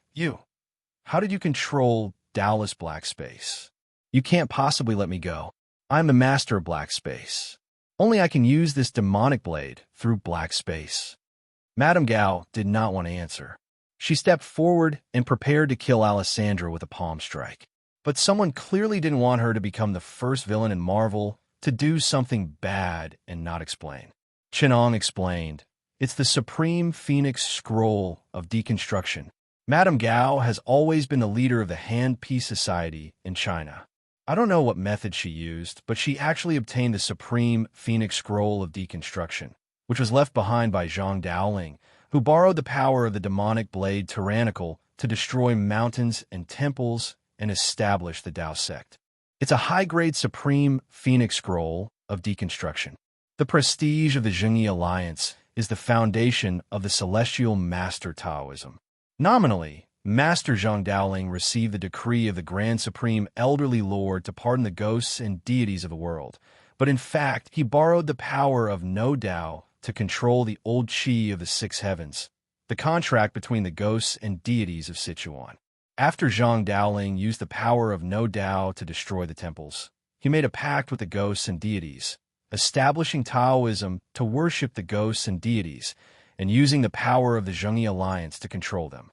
how did you control Dallas Black Space? You can't possibly let me go. I'm the master of black space. Only I can use this demonic blade through black space. Madame Gao did not want to answer. She stepped forward and prepared to kill Alessandra with a palm strike. But someone clearly didn't want her to become the first villain in Marvel to do something bad and not explain. Chenong explained, "It's the Supreme Phoenix Scroll of Deconstruction. Madame Gao has always been the leader of the Hand Peace Society in China. I don't know what method she used, but she actually obtained the Supreme Phoenix Scroll of Deconstruction, which was left behind by Zhang Daoling, who borrowed the power of the demonic blade Tyrannical to destroy mountains and temples and establish the Dao sect. It's a high-grade Supreme Phoenix Scroll of Deconstruction. The prestige of the Zhengyi Alliance is the foundation of the Celestial Master Taoism. Nominally, Master Zhang Daoling received the decree of the Grand Supreme Elderly Lord to pardon the ghosts and deities of the world, but in fact, he borrowed the power of No Dao to control the old Qi of the Six Heavens, the contract between the ghosts and deities of Sichuan. After Zhang Daoling used the power of No Dao to destroy the temples, he made a pact with the ghosts and deities, establishing Taoism to worship the ghosts and deities, and using the power of the Zhengyi Alliance to control them.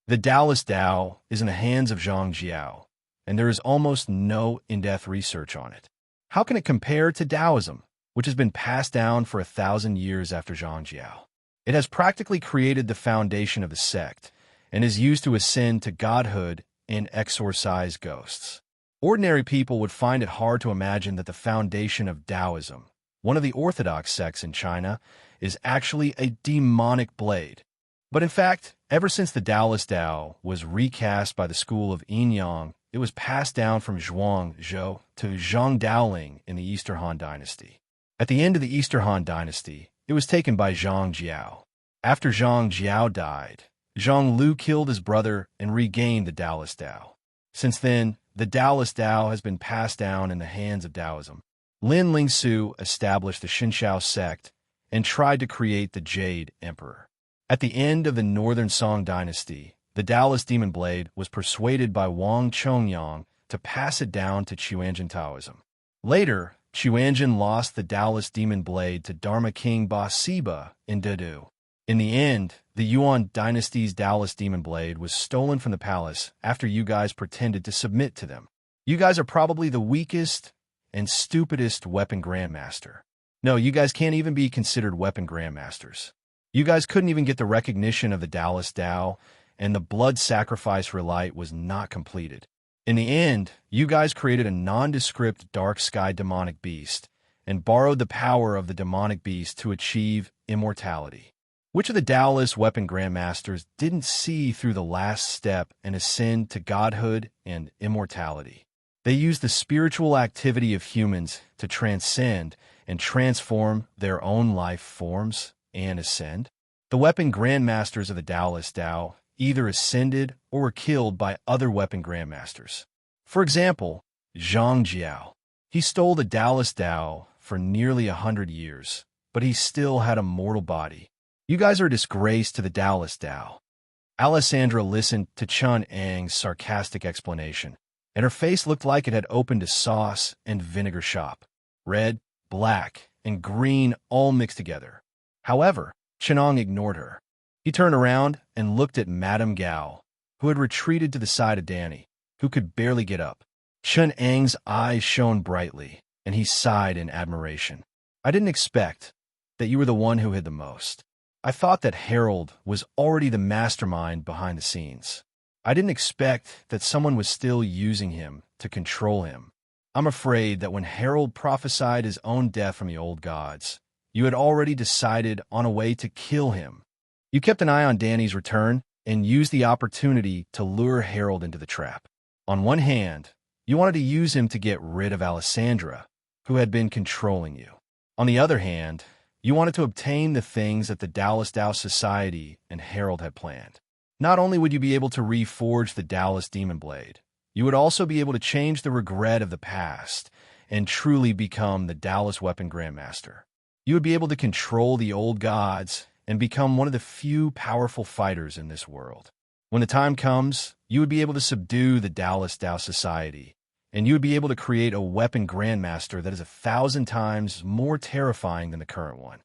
The Taoist Dao is in the hands of Zhang Jiao, and there is almost no in-depth research on it. How can it compare to Taoism, which has been passed down for 1,000 years after Zhang Jiao? It has practically created the foundation of the sect, and is used to ascend to godhood and exorcise ghosts. Ordinary people would find it hard to imagine that the foundation of Taoism, one of the orthodox sects in China, is actually a demonic blade. But in fact, ever since the Taoist Dao was recast by the school of Yin Yang, it was passed down from Zhuang Zhou to Zhang Daoling in the Eastern Han Dynasty. At the end of the Eastern Han Dynasty, it was taken by Zhang Jiao. After Zhang Jiao died, Zhang Lu killed his brother and regained the Taoist Dao. Since then, the Taoist Dao has been passed down in the hands of Taoism. Lin Lingsu established the Xinshao sect and tried to create the Jade Emperor. At the end of the Northern Song Dynasty, the Taoist Demon Blade was persuaded by Wang Chongyang to pass it down to Qianjin Taoism. Later, Qianjin lost the Taoist Demon Blade to Dharma King Ba Siba in Dedu. In the end, the Yuan Dynasty's Taoist Demon Blade was stolen from the palace after you guys pretended to submit to them. You guys are probably the weakest and stupidest weapon grandmaster. No, you guys can't even be considered weapon grandmasters. You guys couldn't even get the recognition of the Taoist Dao, and the blood sacrifice rite was not completed. In the end, you guys created a nondescript dark sky demonic beast and borrowed the power of the demonic beast to achieve immortality. Which of the Taoist weapon grandmasters didn't see through the last step and ascend to godhood and immortality? They used the spiritual activity of humans to transcend and transform their own life forms and ascend. The weapon grandmasters of the Taoist Tao either ascended or were killed by other weapon grandmasters. For example, Zhang Jiao. He stole the Taoist Tao for nearly 100 years, but he still had a mortal body. You guys are a disgrace to the Taoist Tao. Alessandra listened to Chun Ang's sarcastic explanation, and her face looked like it had opened a sauce and vinegar shop. Red, black, and green all mixed together. However, Chenong ignored her. He turned around and looked at Madame Gao, who had retreated to the side of Danny, who could barely get up. Chun Ang's eyes shone brightly, and he sighed in admiration. I didn't expect that you were the one who hid the most. I thought that Harold was already the mastermind behind the scenes. I didn't expect that someone was still using him to control him. I'm afraid that when Harold prophesied his own death from the old gods, you had already decided on a way to kill him. You kept an eye on Danny's return and used the opportunity to lure Harold into the trap. On one hand, you wanted to use him to get rid of Alessandra, who had been controlling you. On the other hand, you wanted to obtain the things that the Taoist Tao Society and Harold had planned. Not only would you be able to reforge the Taoist Demon Blade, you would also be able to change the regret of the past and truly become the Taoist Weapon Grandmaster. You would be able to control the old gods and become one of the few powerful fighters in this world. When the time comes, you would be able to subdue the Taoist Tao Society, and you would be able to create a weapon grandmaster that is 1,000 times more terrifying than the current one.